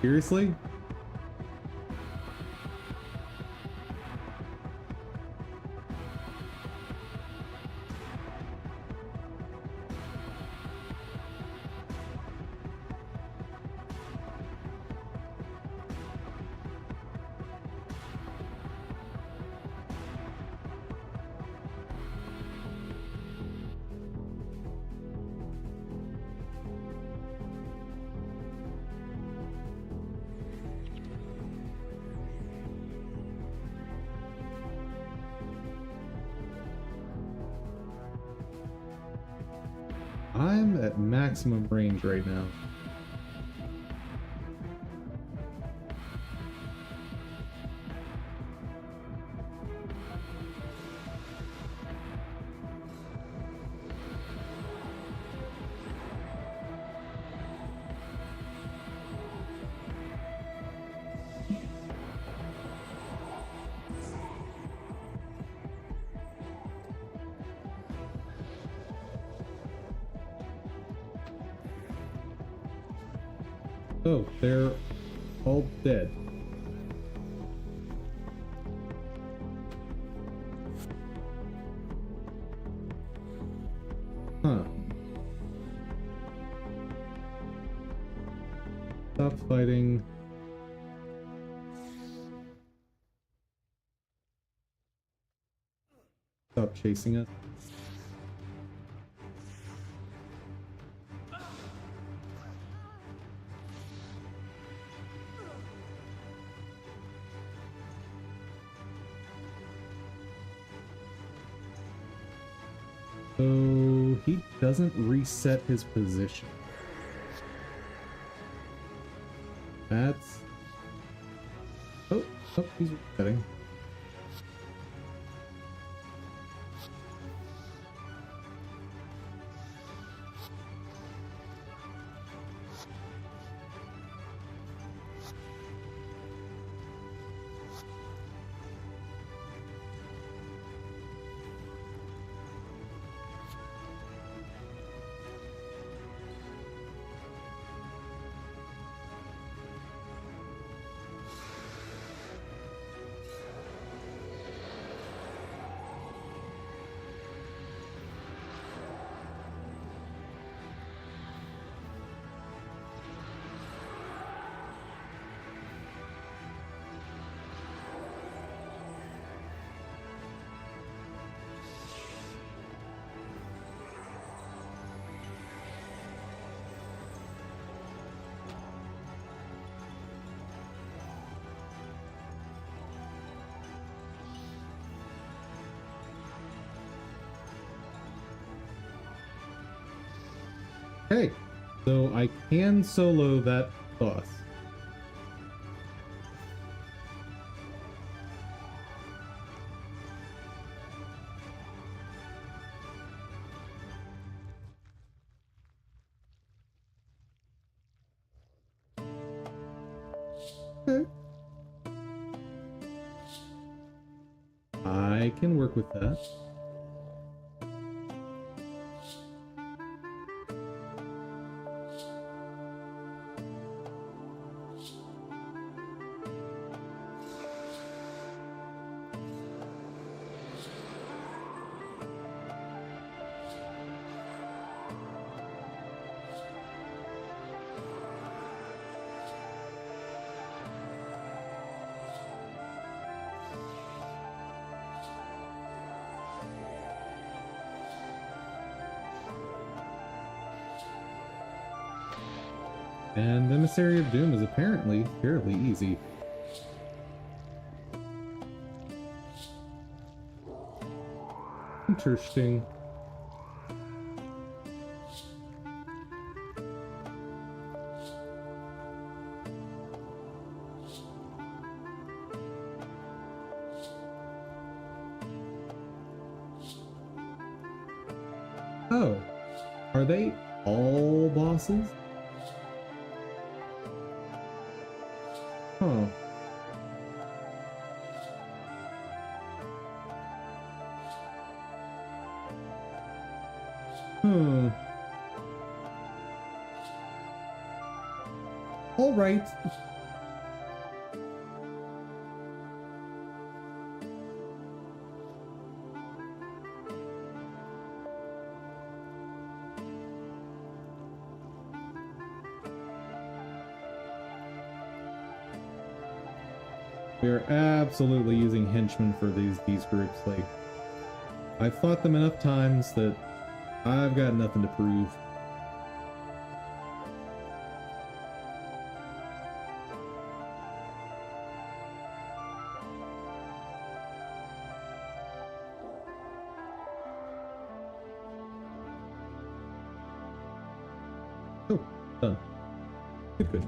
Seriously? I'm at maximum range right now. Oh, they're all dead. Huh. Stop fighting. Stop chasing us. So he doesn't reset his position. That's... Oh, he's resetting. Hey, so I can solo that boss. Okay. I can work with that. And Emissary of Doom is apparently fairly easy. Interesting. Oh, are they all bosses? Huh. All right. We're absolutely using henchmen for these groups. Like, I've fought them enough times that I've got nothing to prove. Oh, done. Good, good.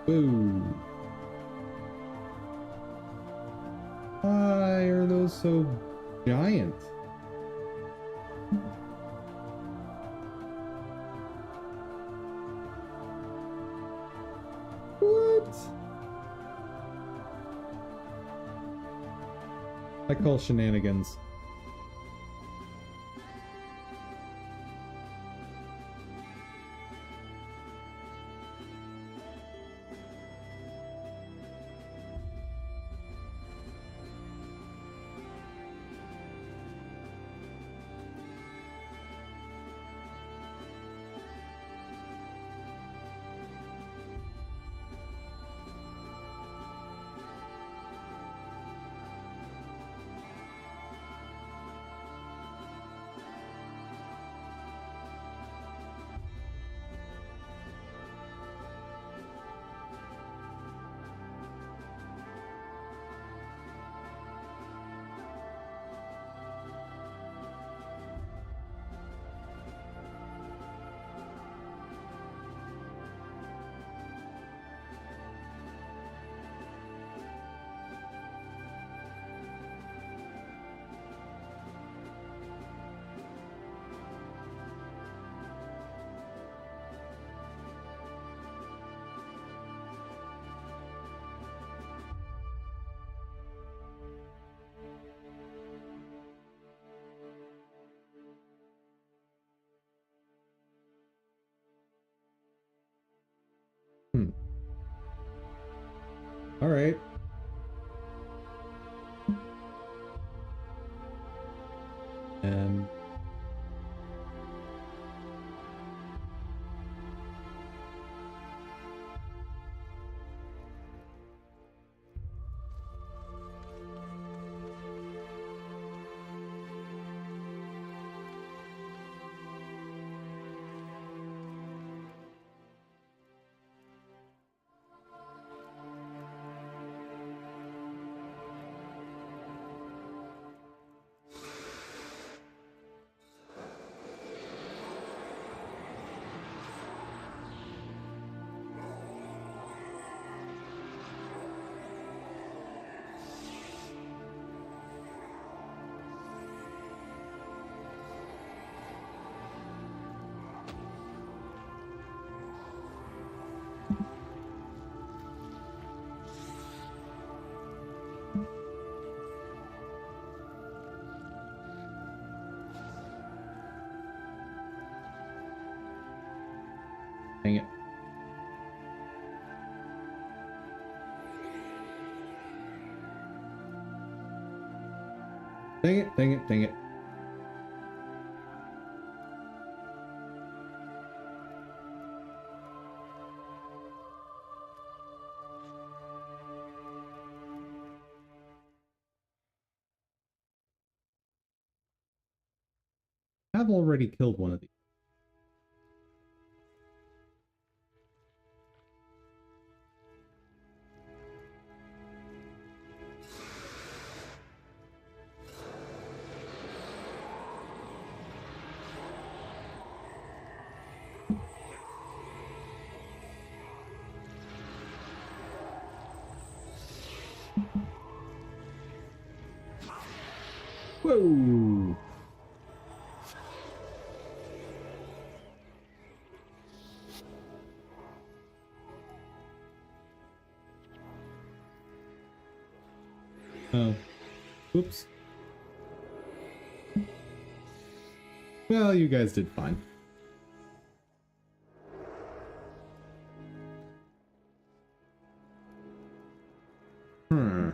Whoa. Why are those so giant? What? I call shenanigans. Hmm. All right. And dang it. Dang it, dang it, dang it. have already killed one of these. Whoa! Oh. Oops. Well, you guys did fine. Hmm.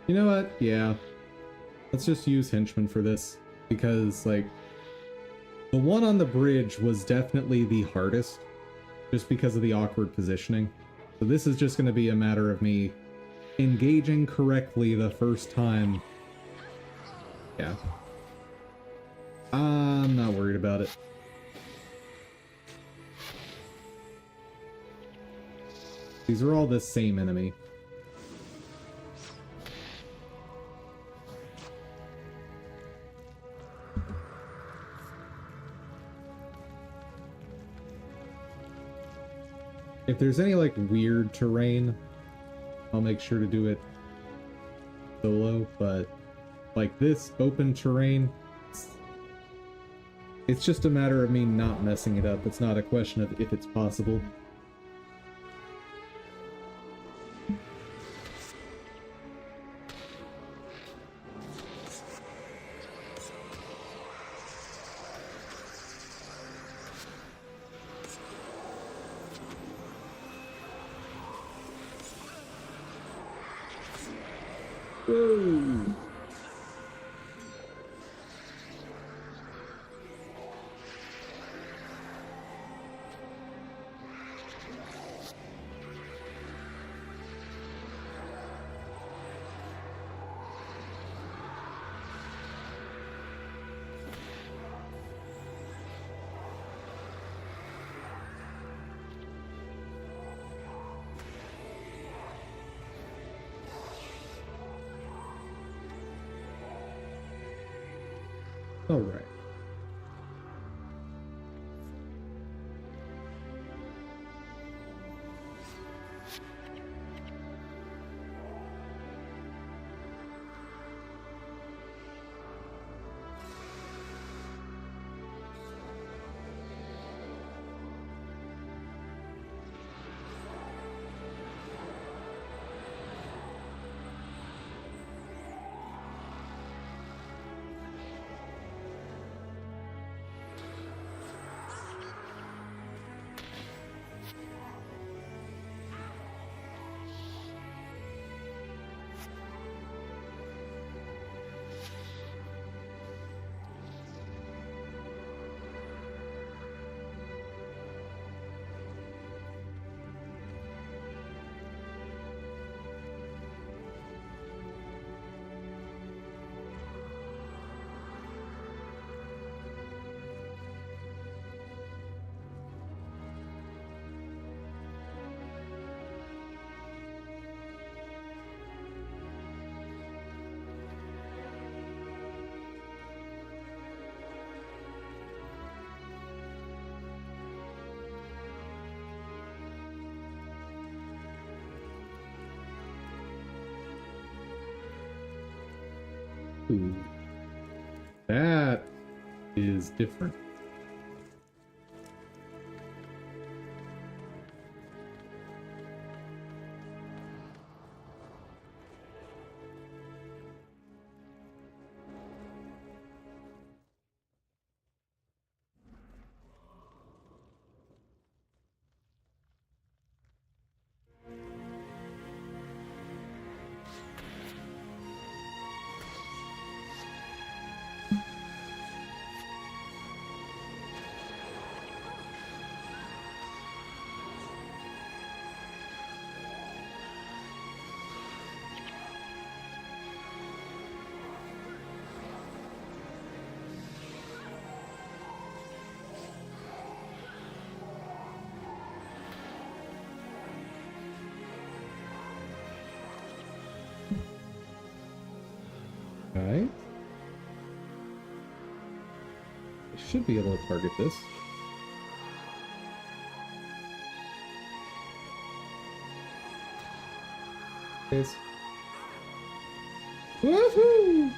You know what? Yeah. Let's just use henchmen for this. Because, like, the one on the bridge was definitely the hardest. Just because of the awkward positioning. So this is just going to be a matter of me engaging correctly the first time. Yeah. I'm not worried about it. These are all the same enemy. If there's any, like, weird terrain, I'll make sure to do it solo, but, like, this open terrain, it's just a matter of me not messing it up. It's not a question of if it's possible. Whoa! All right. Ooh. That is different. Right. I should be able to target this. Yes. Woohoo!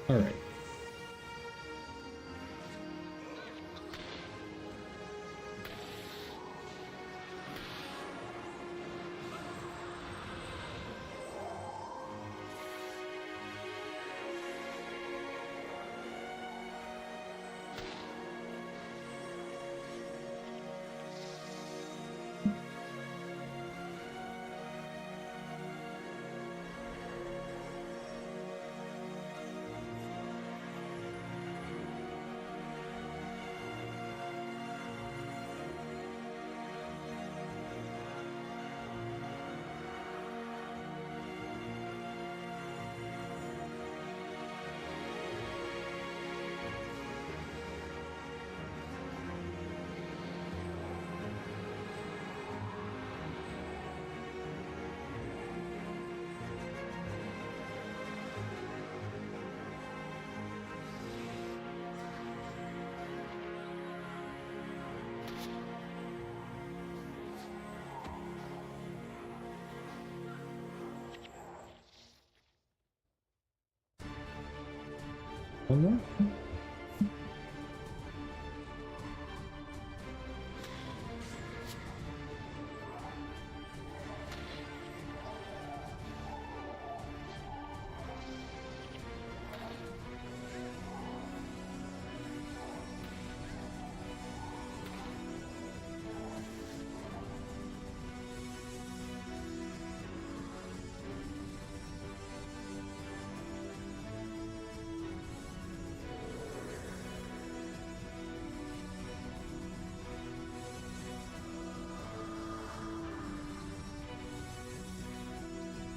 All right. One more.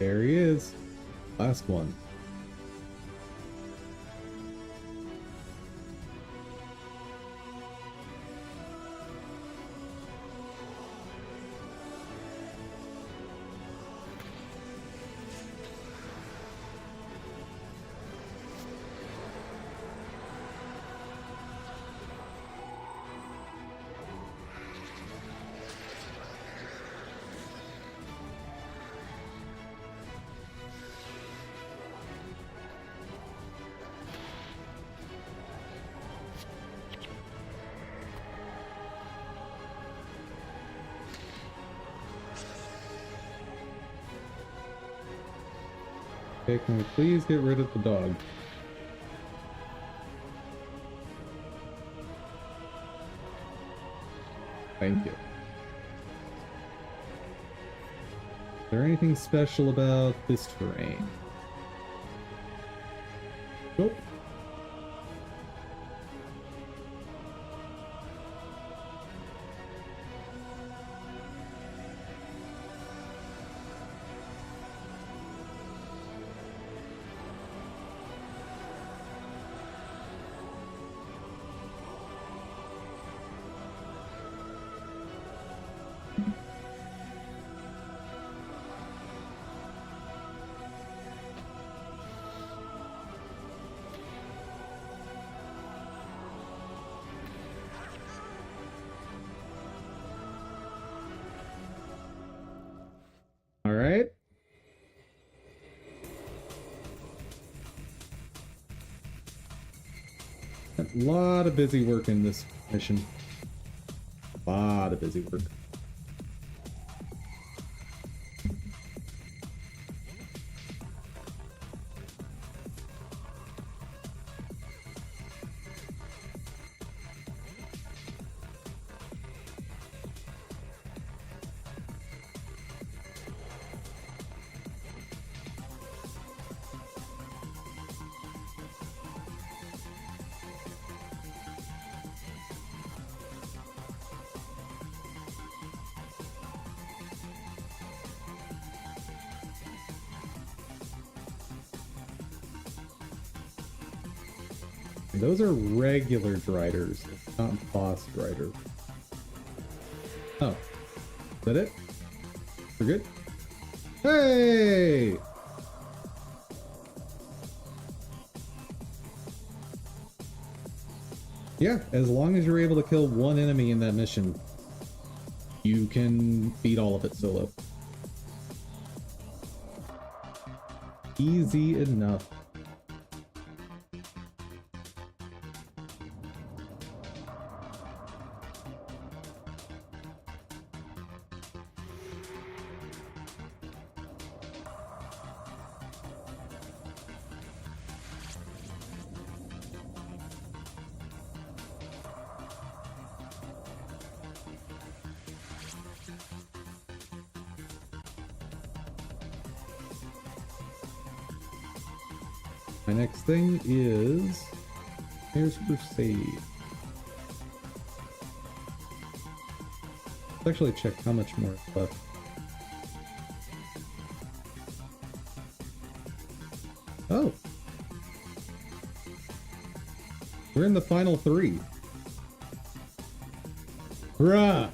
There he is. Last one. Okay, can we please get rid of the dog? Thank you. Is there anything special about this terrain? Nope. Lot of busy work in this mission. Lot of busy work. Those are regular Driders, not boss Driders. Oh. Is that it? We're good? Hey! Yeah, as long as you're able to kill one enemy in that mission, you can beat all of it solo. Easy enough. My next thing is Mayor's Crusade. Let's actually check how much more is left. Oh. We're in the final 3. Hurrah!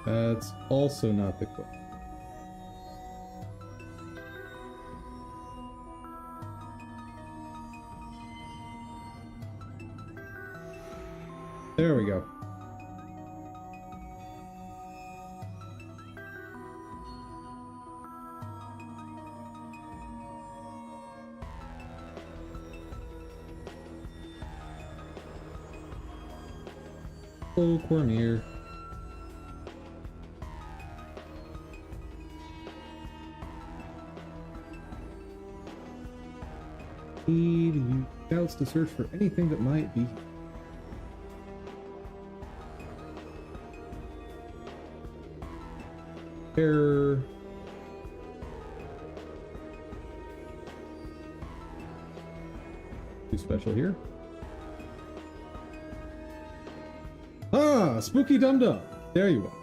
That's also not the quest. There we go. Oh, Cormier. Need you scouts to search for anything that might be. Error. Too special here. Ah, Spooky Dum Dum. There you are.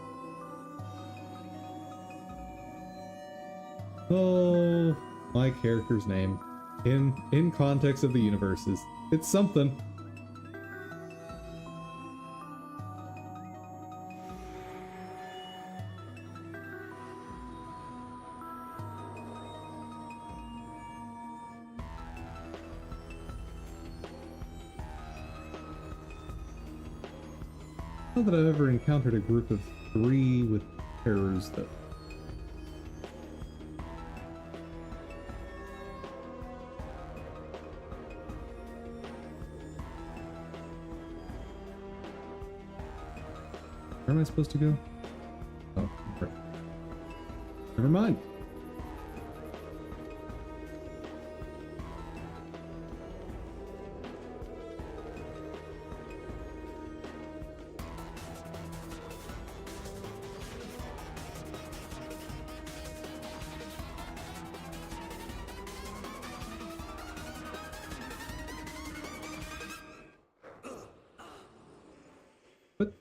Oh, my character's name. In context of the universes. It's something. Not that I've ever encountered a group of 3 with terrors though. Where am I supposed to go? Oh, right. Never mind. What?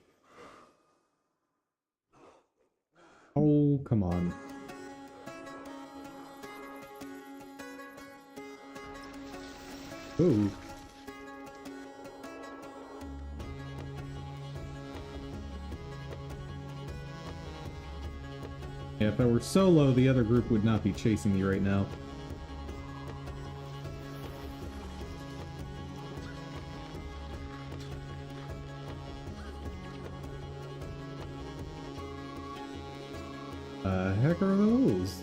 Oh, come on. Oh. Yeah, if I were solo, the other group would not be chasing me right now. heck are those?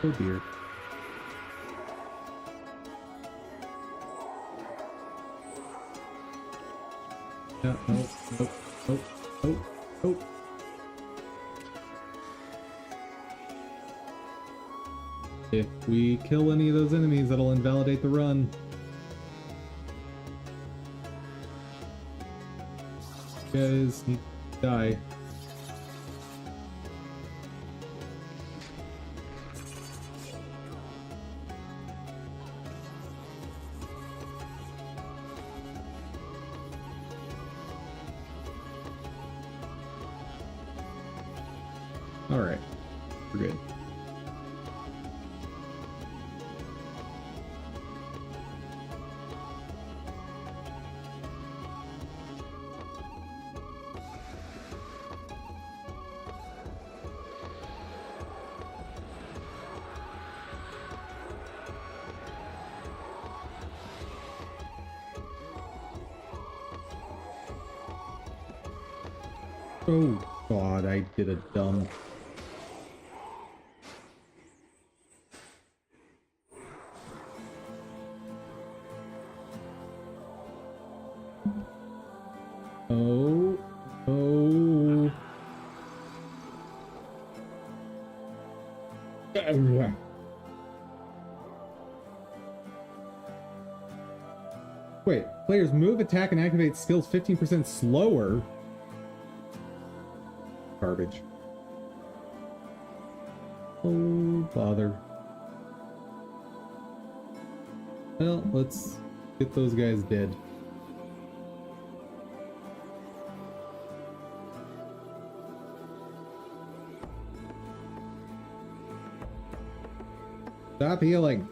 Oh dear. Yeah, nope, nope, nope, nope, nope. If we kill any of those enemies, that'll invalidate the run. You guys need to die. Alright, we're good. Oh god, I did a dumb... Oh, oh. Wait, players move, attack, and activate skills 15% slower? Garbage. Oh, bother. Well, let's get those guys dead. Stop healing.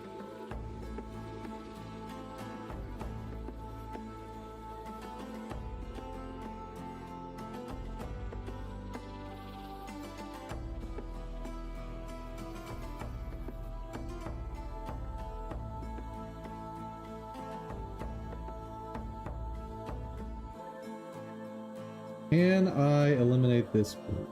Can I eliminate this one?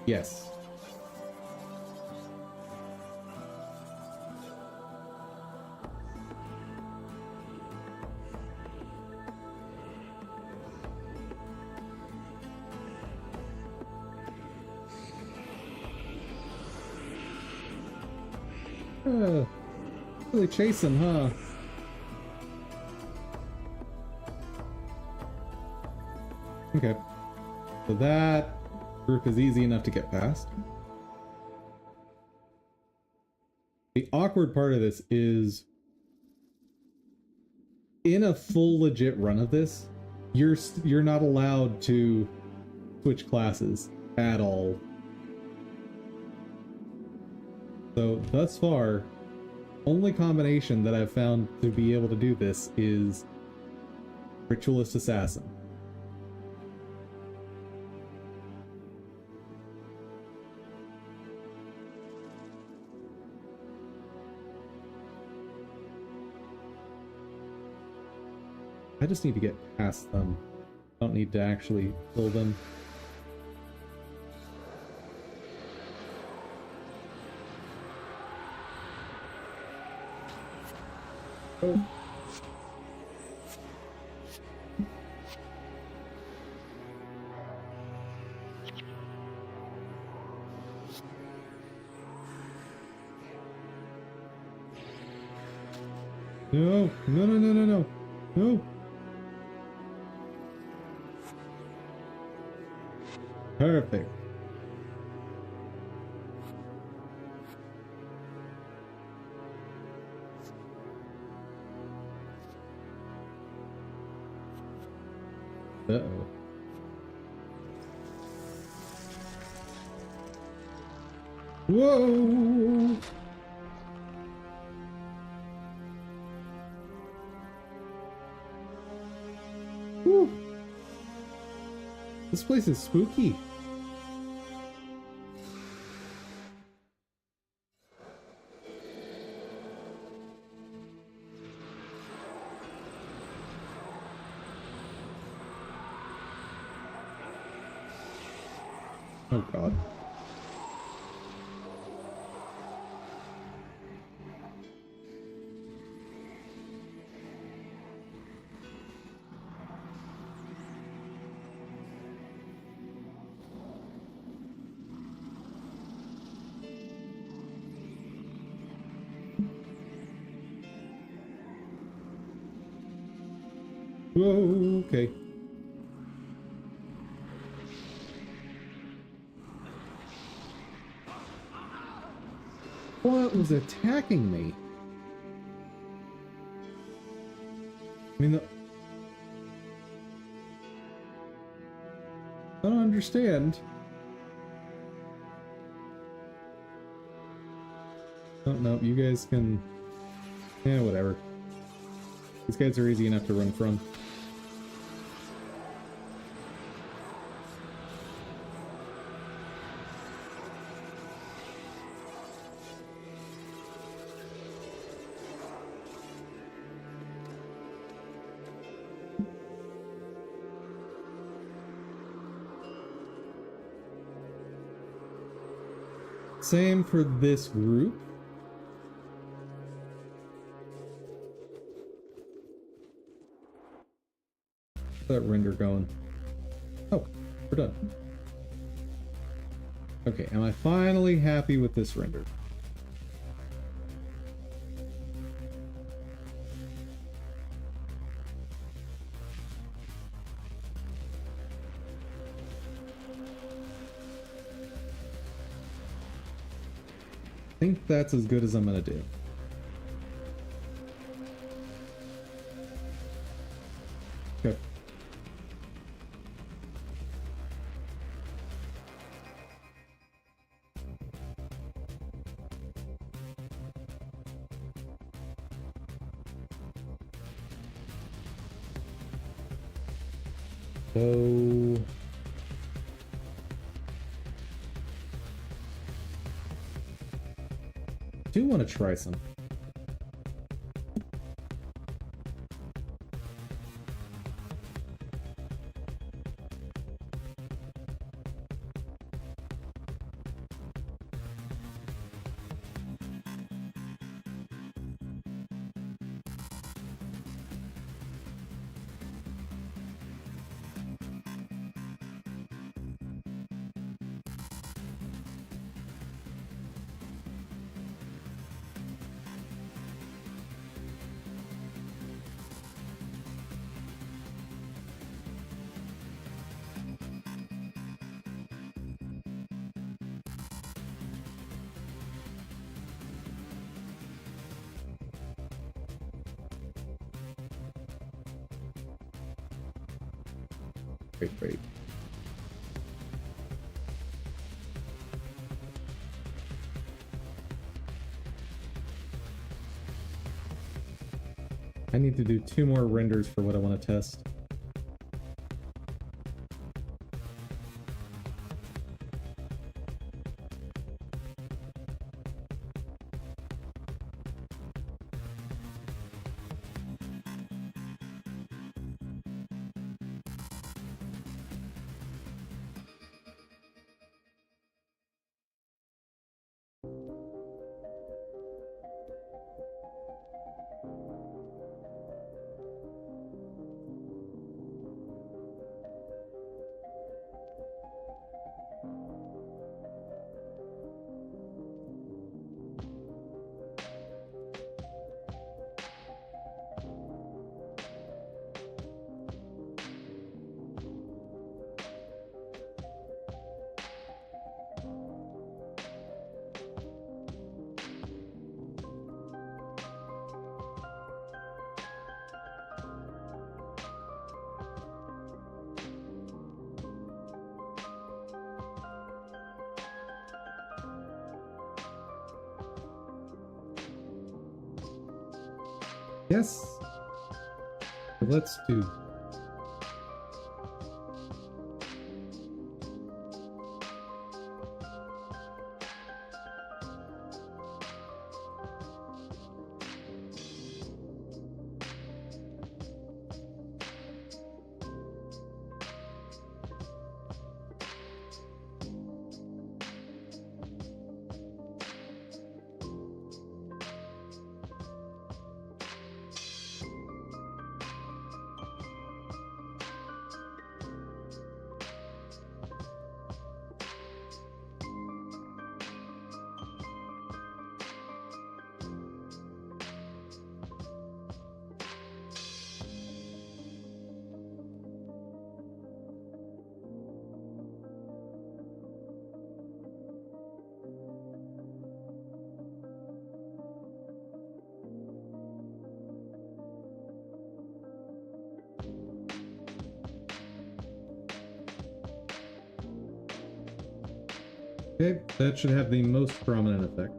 Yes. Really chase him, huh? Okay. So that group is easy enough to get past. The awkward part of this is, in a full legit run of this, you're not allowed to switch classes at all. So thus far, only combination that I've found to be able to do this is Ritualist Assassin. I just need to get past them. I don't need to actually kill them. Oh. No, no, no, no, no, no, no. Perfect. Uh-oh. Whoa! Whew. This place is spooky. Oh god. Whoa, okay. What was attacking me? I mean, I don't understand. Oh, no, you guys can... Yeah, whatever. These guys are easy enough to run from. Same for this group. That render going. Oh, we're done. Okay, am I finally happy with this render? I think that's as good as I'm gonna do. Okay. So... I do want to try some. Great. I need to do 2 more renders for what I want to test. Yes. Let's do. Okay, that should have the most prominent effect.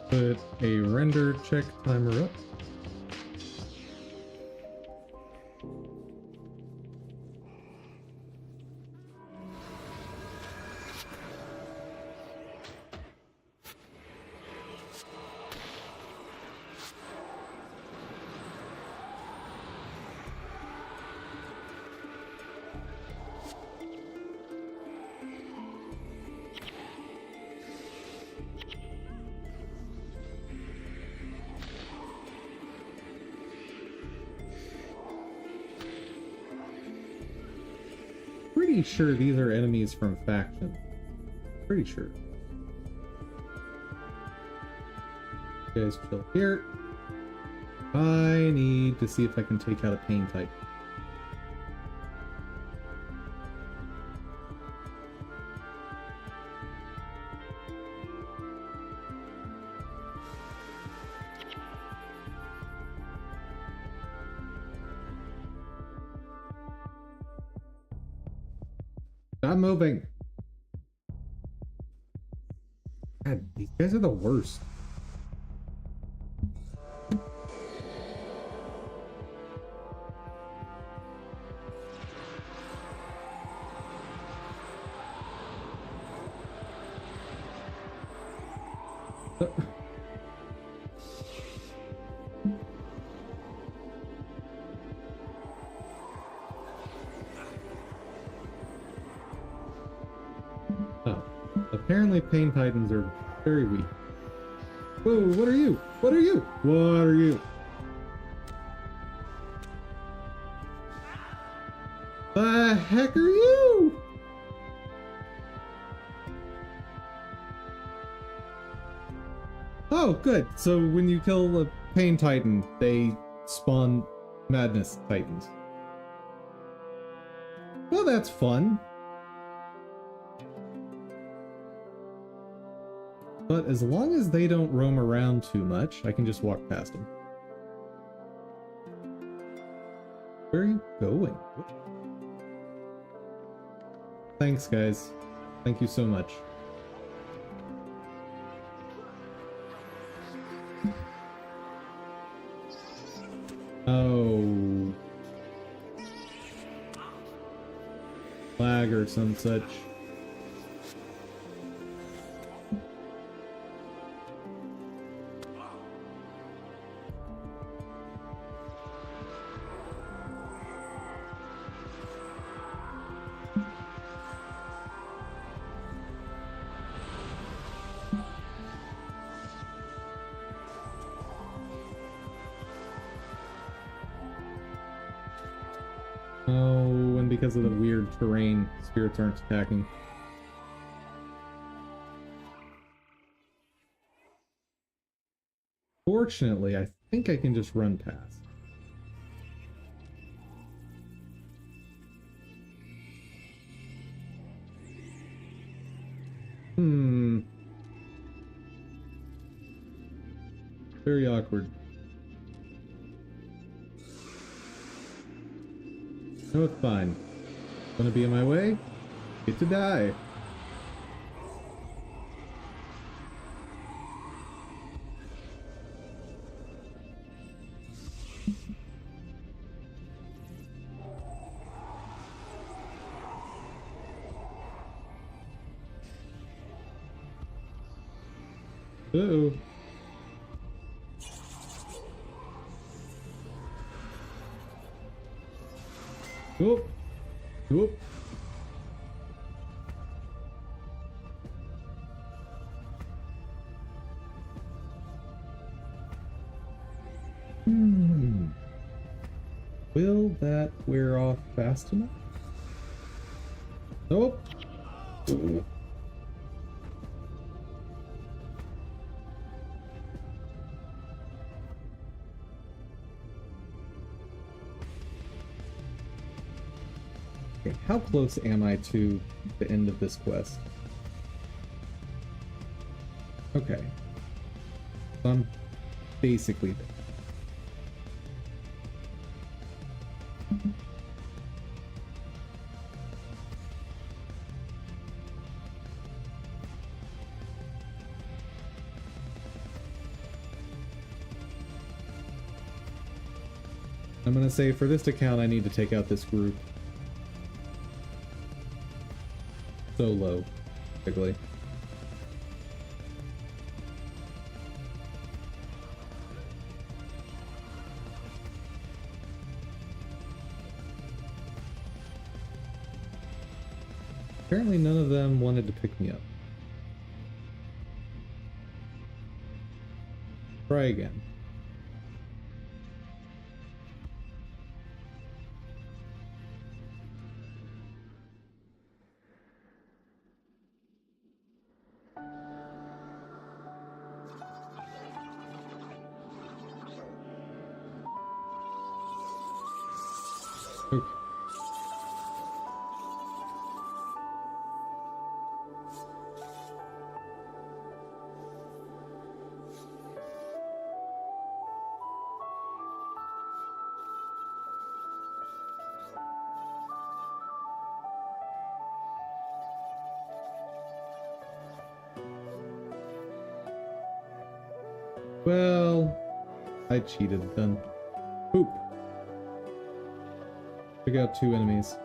Put a render check timer up. Pretty sure these are enemies from faction. Pretty sure. You guys chill here. I need to see if I can take out a pain type. Stop moving. God, these guys are the worst. Oh, apparently Pain Titans are very weak. Whoa, what are you? What are you? What are you? The heck are you? Oh, good. So when you kill a Pain Titan, they spawn Madness Titans. Well, that's fun. But as long as they don't roam around too much, I can just walk past them. Where are you going? Thanks, guys. Thank you so much. Oh. Flag or some such. Oh, and because of the weird terrain, spirits aren't attacking. Fortunately, I think I can just run past. Very awkward. No, it's fine. Wanna be in my way? Get to die. Uh-oh. Whoop. Whoop. Will that wear off fast enough? Nope. Okay, how close am I to the end of this quest? Okay. So I'm basically there. I'm gonna say for this to count, I need to take out this group. Solo, basically. Apparently none of them wanted to pick me up. Try again. Okay. Well, I cheated then. Poop. Took out 2 enemies.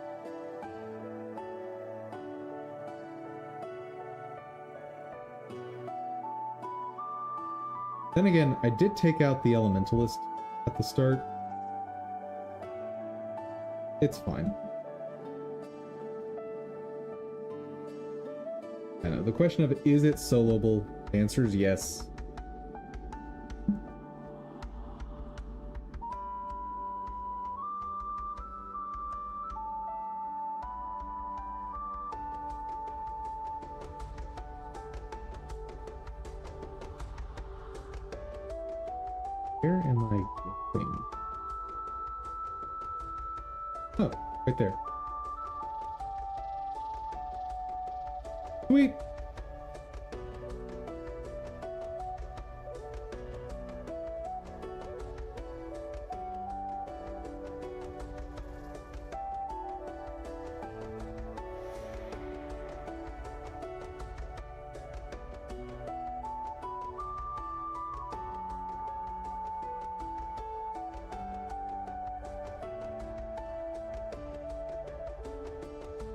Then again, I did take out the Elementalist at the start. It's fine. I know, the question of is it soloable? The answer is yes. Where am I going? Oh, right there. Sweet!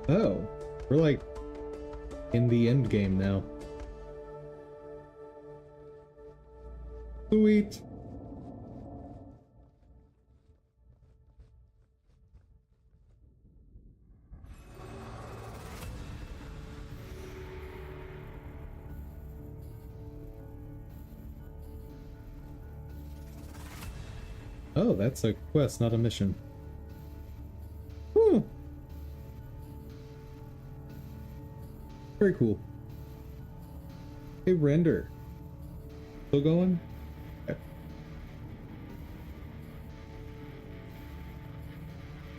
Oh, we're like in the end game now. Sweet. Oh, that's a quest, not a mission. Whew. Very cool. Hey, render. Still going? Okay.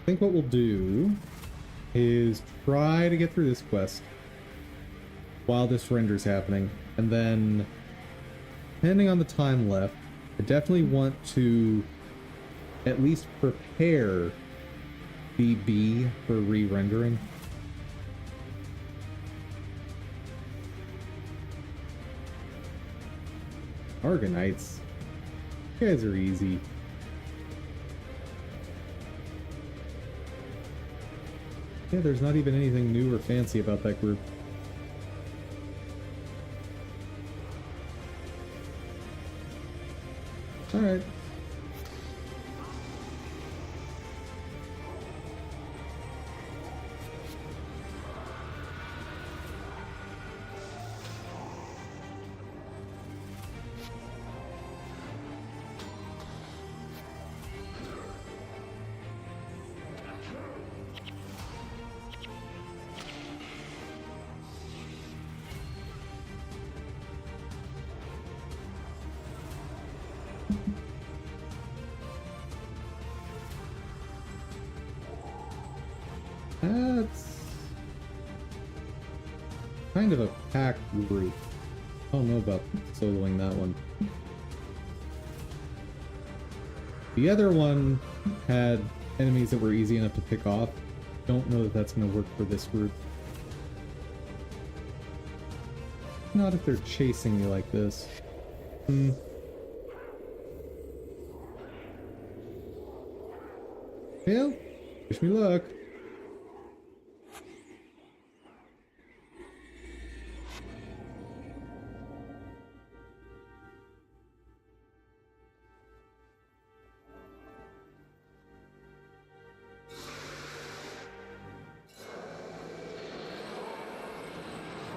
I think what we'll do is try to get through this quest while this render's happening, and then depending on the time left, I definitely want to at least prepare BB for re-rendering. Argonites. You guys are easy. Yeah, there's not even anything new or fancy about that group. Alright. That's kind of a packed group. I don't know about soloing that one. The other one had enemies that were easy enough to pick off. Don't know that that's going to work for this group. Not if they're chasing me like this. Well, wish me luck.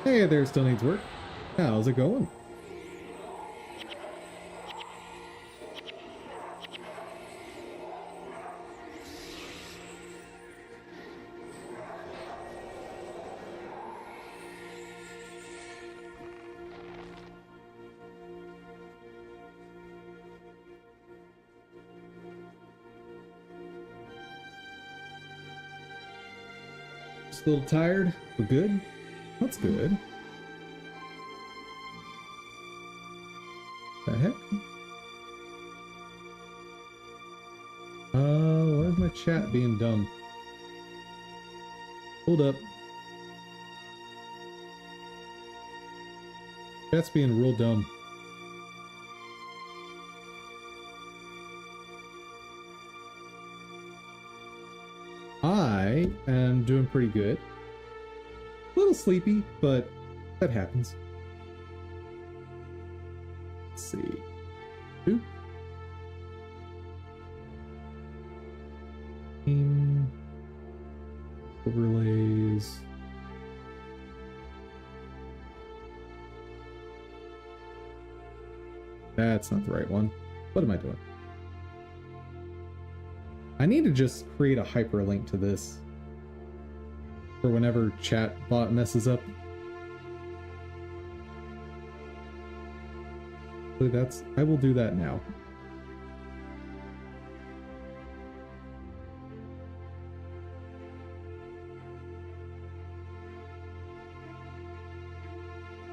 Hey there, still needs work. How's it going? Just a little tired, but good. That's good. The heck? Why is my chat being dumb? Hold up. Chat's being real dumb. I am doing pretty good. A little sleepy, but that happens. Let's see. Oop. Overlays. That's not the right one. What am I doing? I need to just create a hyperlink to this for whenever chat bot messes up. I will do that now.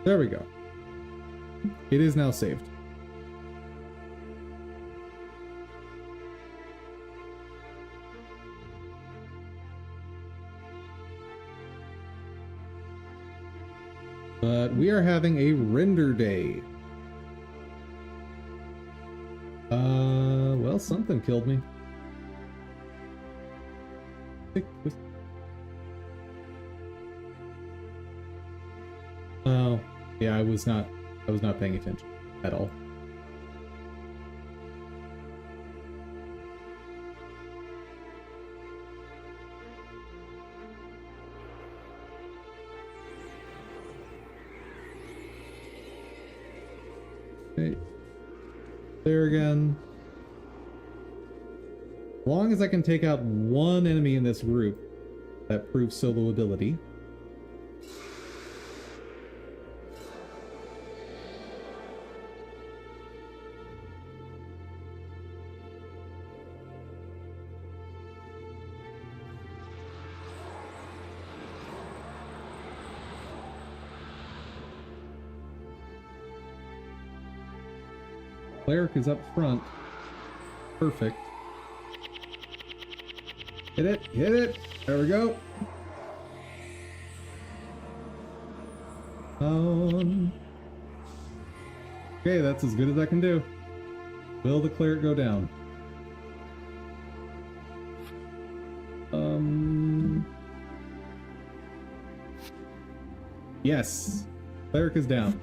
There we go. It is now saved. But we are having a render day. Well, something killed me. Oh, yeah, I was not paying attention at all. Okay. There again. As long as I can take out one enemy in this group that proves solo ability. Cleric is up front. Perfect. Hit it, hit it. There we go. Okay, that's as good as I can do. Will the cleric go down? Yes. Cleric is down.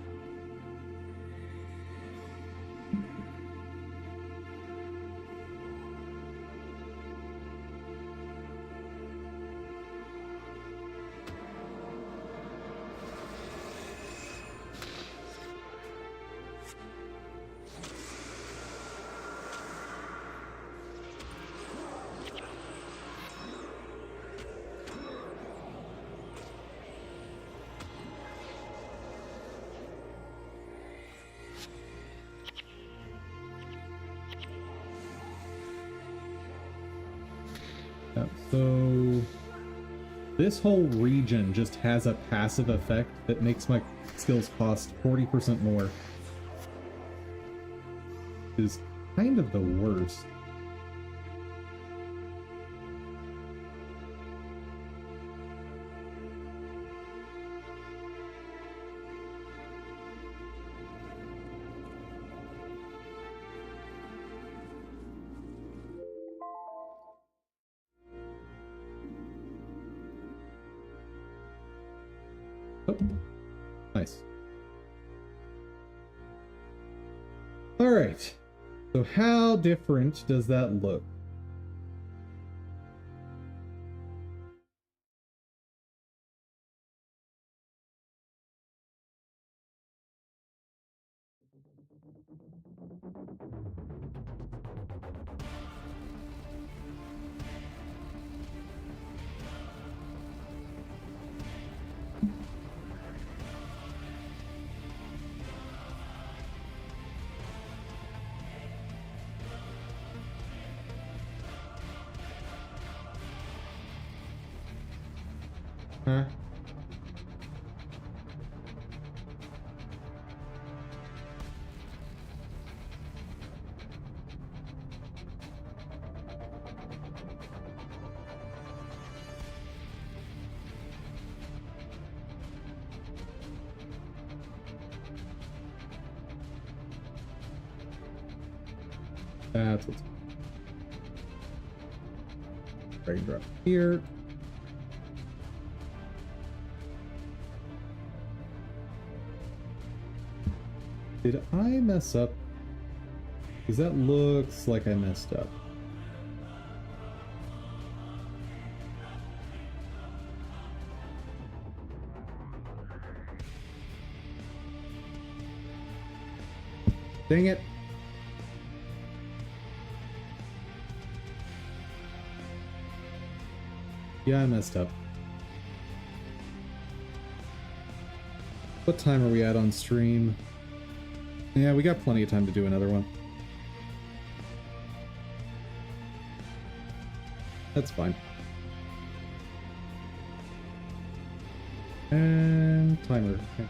Yeah, so this whole region just has a passive effect that makes my skills cost 40% more. Is kind of the worst. Oh, nice. All right. So how different does that look? Huh? That's what's drag and drop here. Did I mess up? Because that looks like I messed up. Dang it. Yeah, I messed up. What time are we at on stream? Yeah, we got plenty of time to do another one. That's fine. And timer. Okay.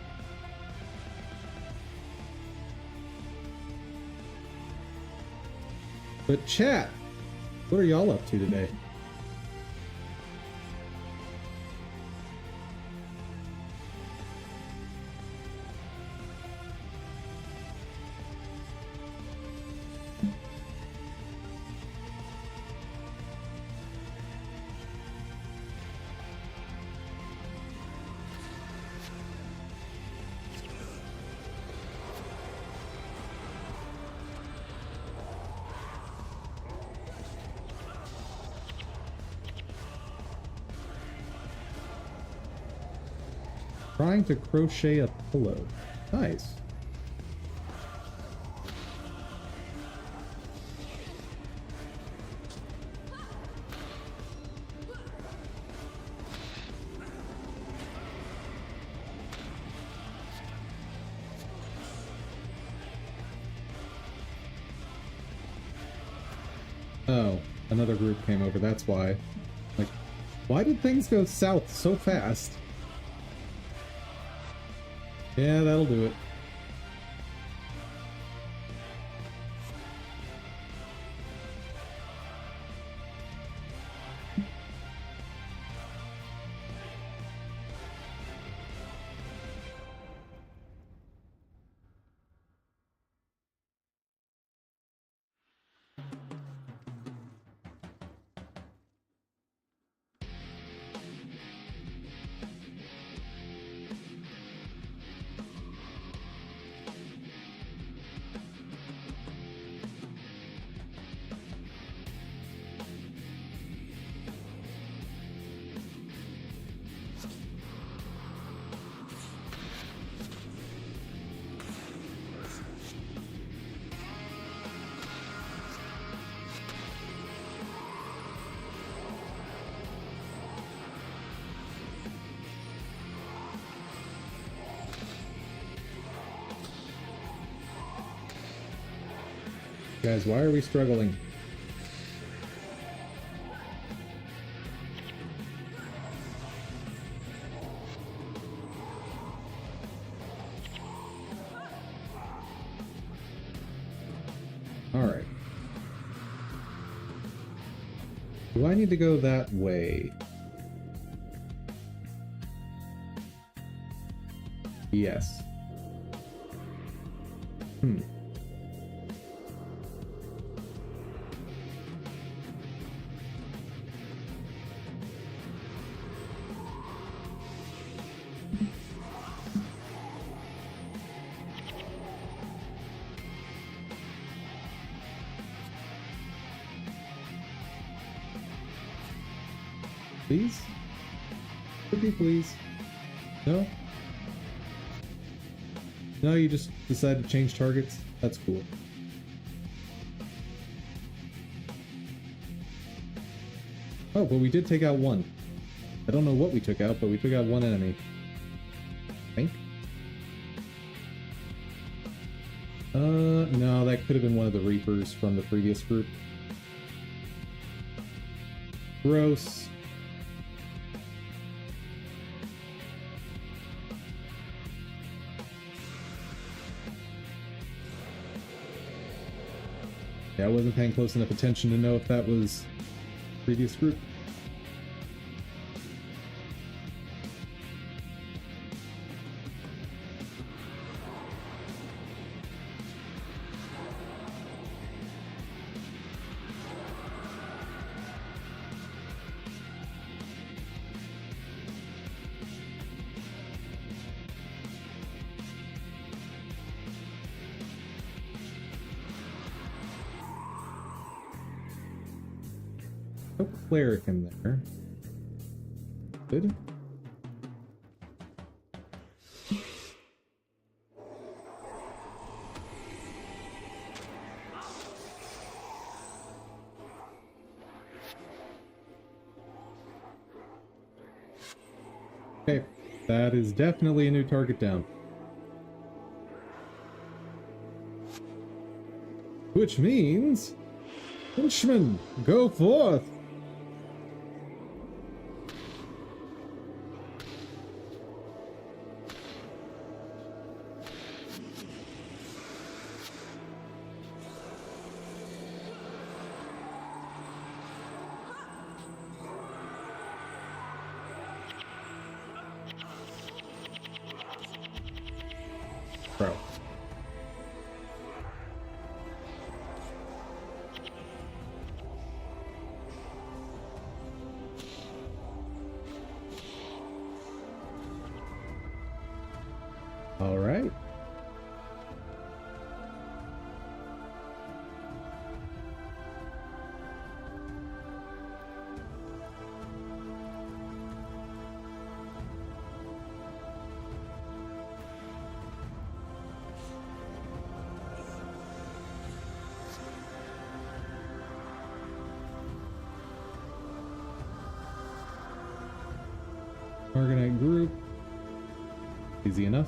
But chat, what are y'all up to today? Trying to crochet a pillow. Nice. Oh, another group came over, that's why. Like, why did things go south so fast? Yeah, that'll do it. Guys, why are we struggling? Alright. Do I need to go that way? Yes. Please? Pretty please? No? No, you just decided to change targets? That's cool. Oh, but we did take out one. I don't know what we took out, but we took out one enemy. I think? No, that could have been one of the Reapers from the previous group. Gross. Yeah, I wasn't paying close enough attention to know if that was previous group. No cleric in there. Good. Okay, that is definitely a new target down. Which means... Henchman, go forth! Bro. All right. Argonite group. Easy enough.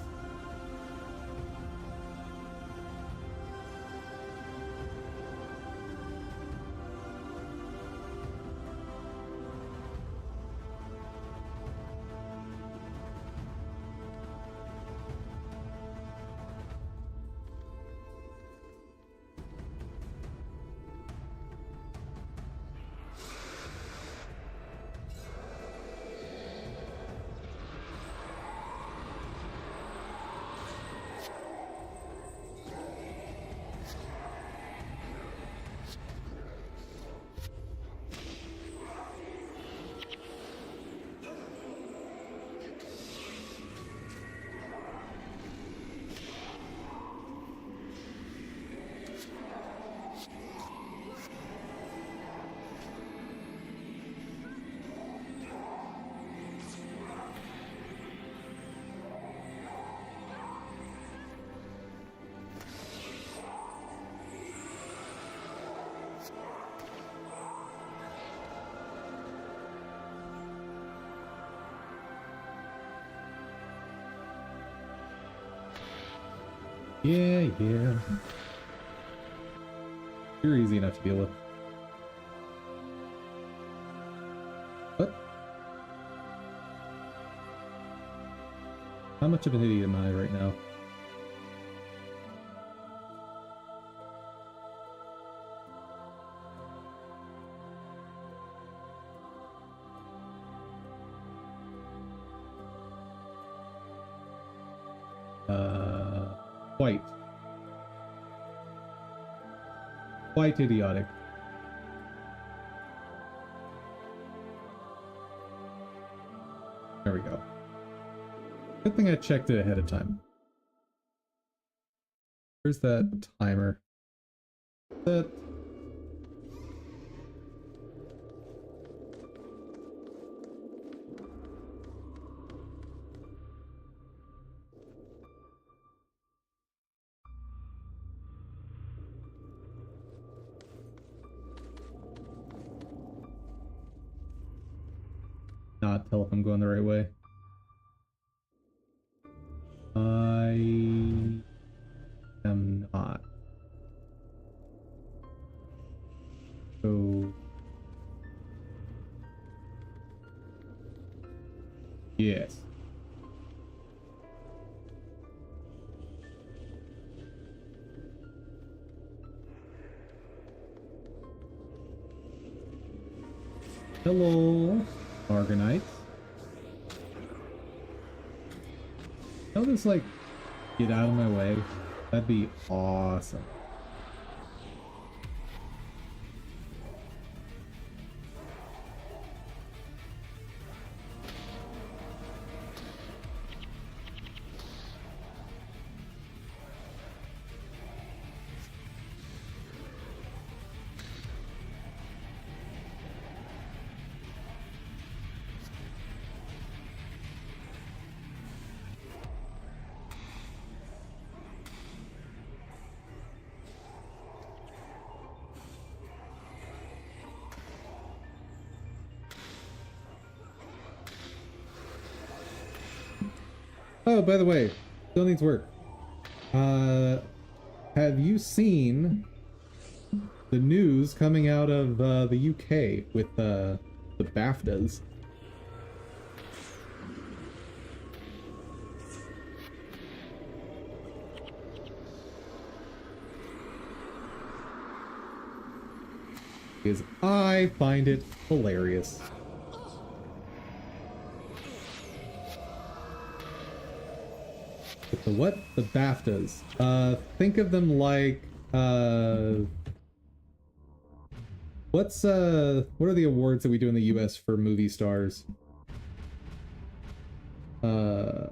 Yeah, yeah. You're easy enough to deal with. What? How much of an idiot am I right now? Quite. Quite idiotic. There we go. Good thing I checked it ahead of time. Where's that timer? That. Not tell if I'm going the right way. I am not. So yes. Hello, Argonite. I'll just like get out of my way. That'd be awesome. Oh, by the way, still needs work. Have you seen the news coming out of the UK with the BAFTAs? Because I find it hilarious. The what? The BAFTAs. Think of them like, what are the awards that we do in the US for movie stars? Awards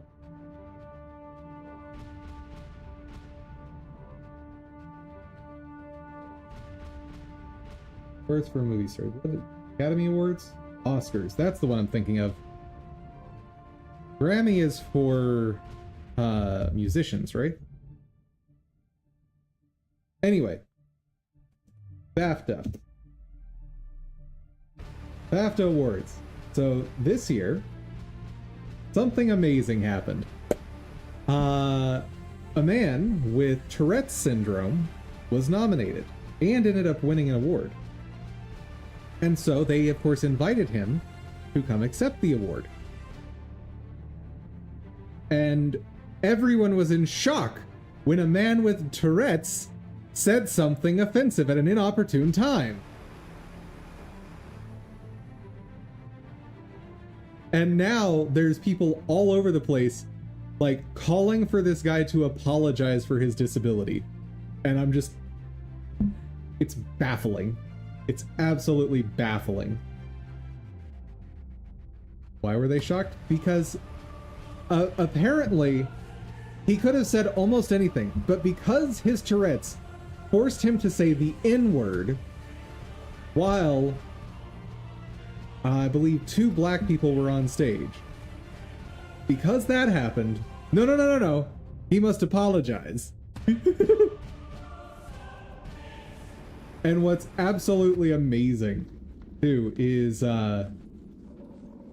for movie stars. What are the Academy Awards? Oscars. That's the one I'm thinking of. Grammy is for musicians, right? Anyway, BAFTA Awards. So this year, something amazing happened. A man with Tourette's syndrome was nominated and ended up winning an award. And so they, of course, invited him to come accept the award. And everyone was in shock when a man with Tourette's said something offensive at an inopportune time. And now there's people all over the place, like, calling for this guy to apologize for his disability. And I'm just... it's baffling. It's absolutely baffling. Why were they shocked? Because apparently he could have said almost anything, but because his Tourette's forced him to say the N-word while I believe 2 black people were on stage. Because that happened, no, he must apologize. And what's absolutely amazing, too, is the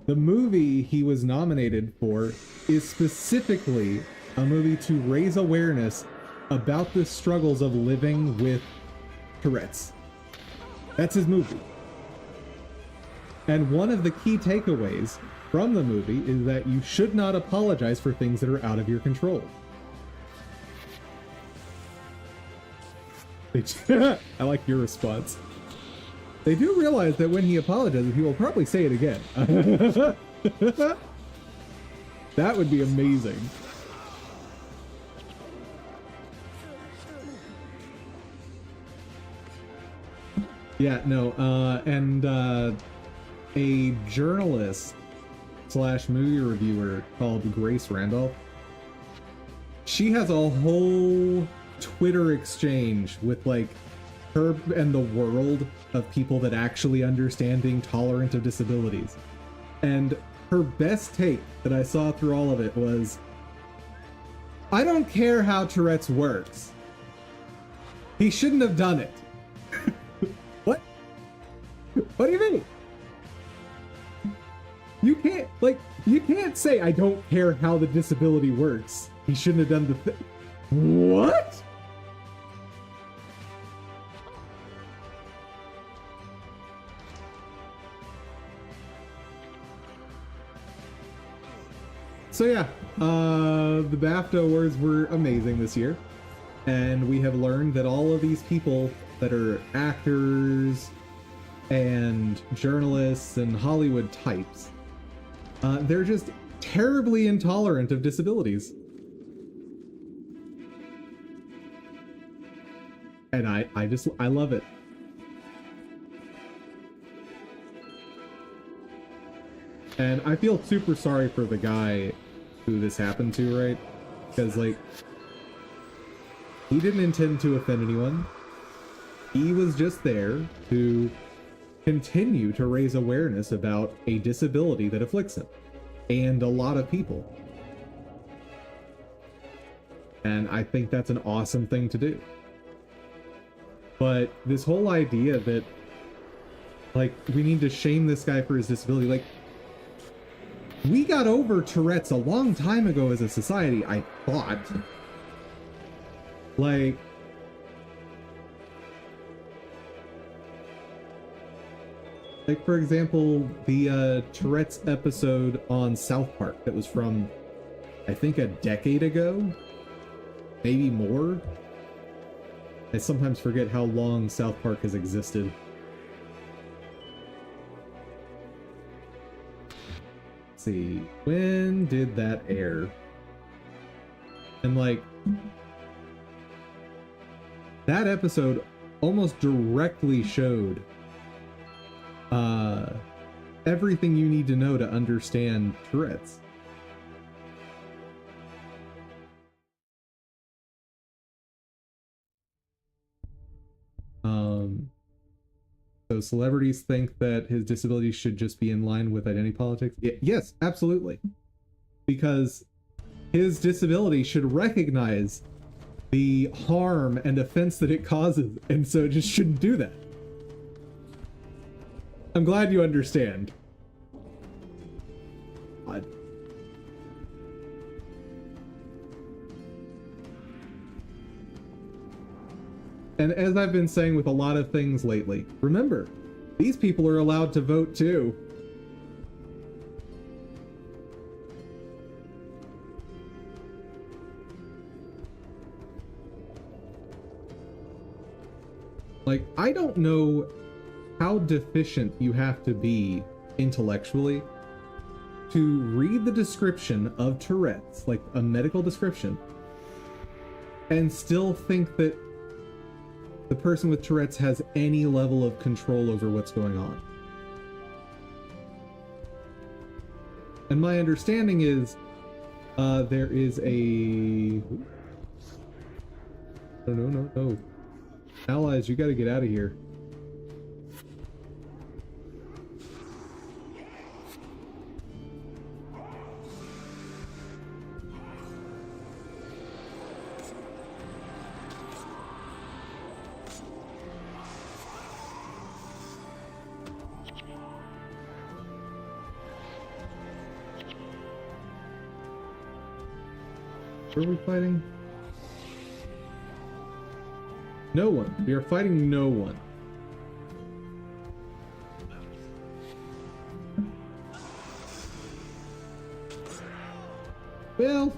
movie he was nominated for is specifically a movie to raise awareness about the struggles of living with Tourette's. That's his movie. And one of the key takeaways from the movie is that you should not apologize for things that are out of your control. I like your response. They do realize that when he apologizes, he will probably say it again. That would be amazing. Yeah, no, and a journalist slash movie reviewer called Grace Randolph, she has a whole Twitter exchange with like her and the world of people that actually understand being tolerant of disabilities. And her best take that I saw through all of it was, I don't care how Tourette's works. He shouldn't have done it. What? What do you mean? You can't say, I don't care how the disability works. He shouldn't have done the thing. What? So yeah, the BAFTA awards were amazing this year. And we have learned that all of these people that are actors and journalists and Hollywood types, they're just terribly intolerant of disabilities. And I love it. And I feel super sorry for the guy who this happened to, right? Because, like, he didn't intend to offend anyone. He was just there to continue to raise awareness about a disability that afflicts him and a lot of people. And I think that's an awesome thing to do. But this whole idea that, like, we need to shame this guy for his disability, like, we got over Tourette's a long time ago as a society, I thought. Like, for example, the Tourette's episode on South Park that was from, I think, a decade ago? Maybe more? I sometimes forget how long South Park has existed. Let's see, when did that air? And like, that episode almost directly showed everything you need to know to understand Tourette's. So celebrities think that his disability should just be in line with identity politics? Yes, absolutely. Because his disability should recognize the harm and offense that it causes, and so it just shouldn't do that. I'm glad you understand. God. And as I've been saying with a lot of things lately, remember, these people are allowed to vote too. Like, I don't know how deficient you have to be intellectually to read the description of Tourette's, like a medical description, and still think that the person with Tourette's has any level of control over what's going on. And my understanding is there is a... No. Allies, you gotta get out of here. Where are we fighting? No one. We are fighting no one. Well,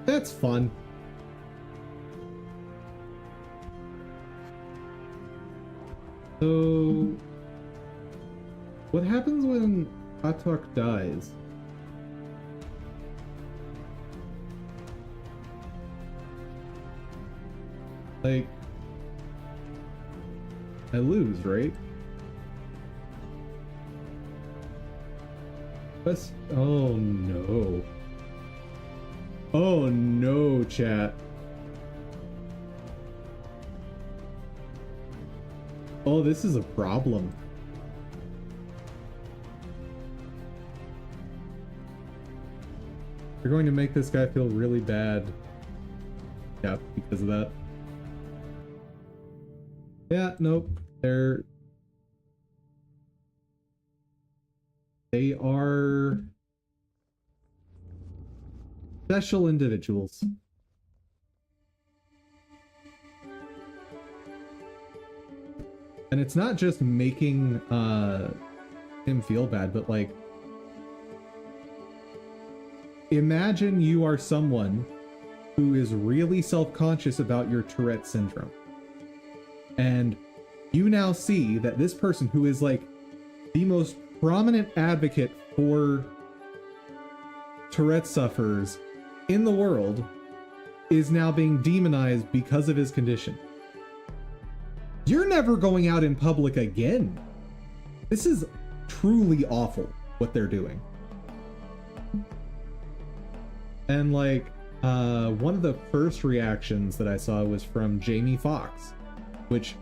that's fun. So, what happens when Atok dies? Like, I lose, right? What's... Oh no. Oh no, chat. Oh, this is a problem. You're going to make this guy feel really bad. Yeah, because of that. Yeah, nope. They are special individuals. And it's not just making him feel bad, but like, imagine you are someone who is really self-conscious about your Tourette syndrome. And you now see that this person who is like the most prominent advocate for Tourette sufferers in the world is now being demonized because of his condition. You're never going out in public again. This is truly awful what they're doing. And like, one of the first reactions that I saw was from Jamie Foxx, which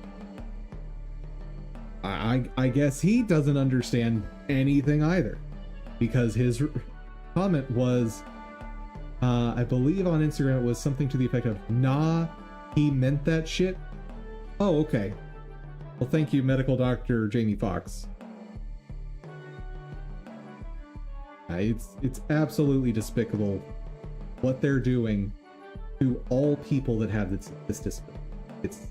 I guess he doesn't understand anything either, because his comment was, I believe on Instagram it was something to the effect of, nah, he meant that shit. Oh, okay. Well, thank you, medical doctor Jamie Foxx. It's absolutely despicable what they're doing to all people that have this disability.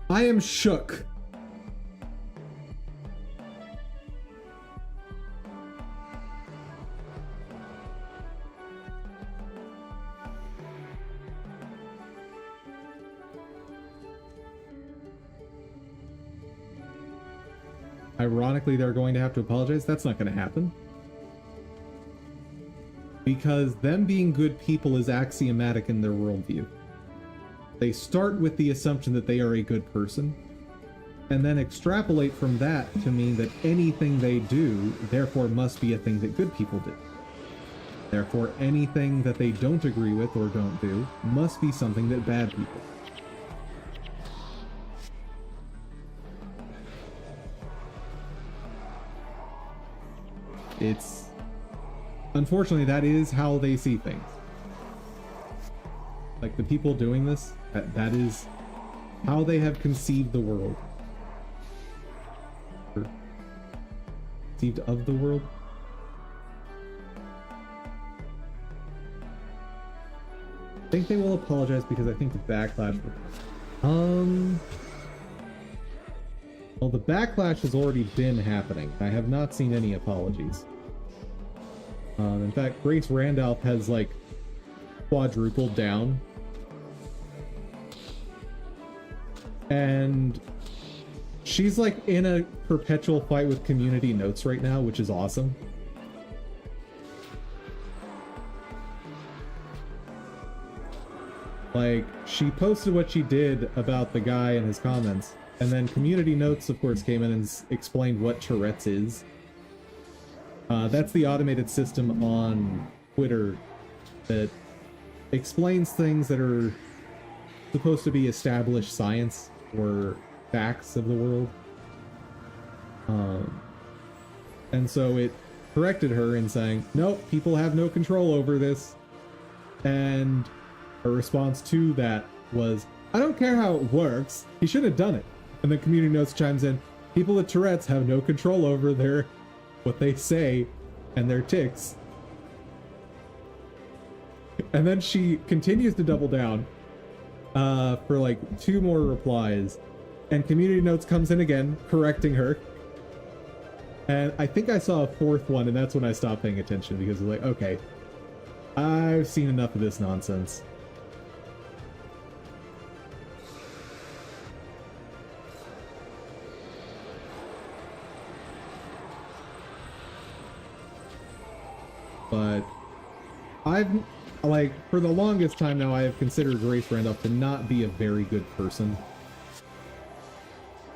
I am shook. Ironically, they're going to have to apologize. That's not going to happen. Because them being good people is axiomatic in their worldview. They start with the assumption that they are a good person, and then extrapolate from that to mean that anything they do, therefore, must be a thing that good people do. Therefore, anything that they don't agree with or don't do must be something that bad people do. Unfortunately, that is how they see things. Like, the people doing this, that is how they have conceived the world. Or conceived of the world. I think they will apologize because I think the backlash will... Well, the backlash has already been happening. I have not seen any apologies. In fact, Grace Randolph has, like, quadrupled down. And she's, like, in a perpetual fight with community notes right now, which is awesome. Like, she posted what she did about the guy and his comments, and then community notes, of course, came in and explained what Tourette's is. That's the automated system on Twitter that explains things that are supposed to be established science or facts of the world. And so it corrected her in saying, nope, people have no control over this. And her response to that was, I don't care how it works, he should have done it. And then community notes chimes in, people with Tourette's have no control over what they say and their tics. And then she continues to double down for like 2 more replies. And community notes comes in again, correcting her. And I think I saw a 4th one, and that's when I stopped paying attention because I was like, okay, I've seen enough of this nonsense. But I've, like, for the longest time now, I have considered Grace Randolph to not be a very good person.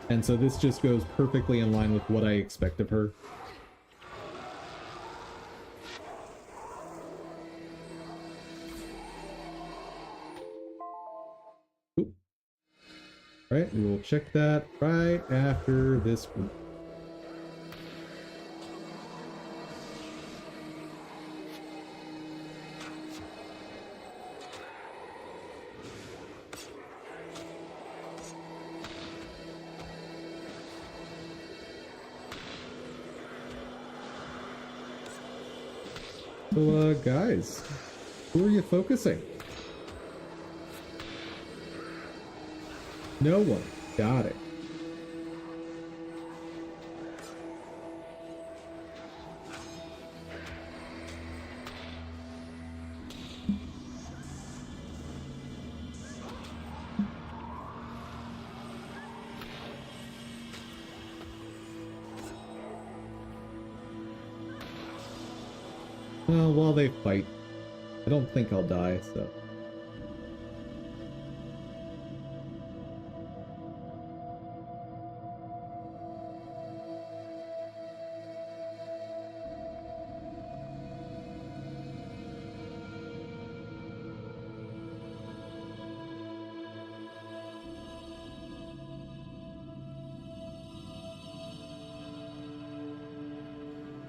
And so this just goes perfectly in line with what I expect of her. Oop. Right, we will check that right after this group. So, guys, who are you focusing? No one. Got it. Well, while they fight, I don't think I'll die, so...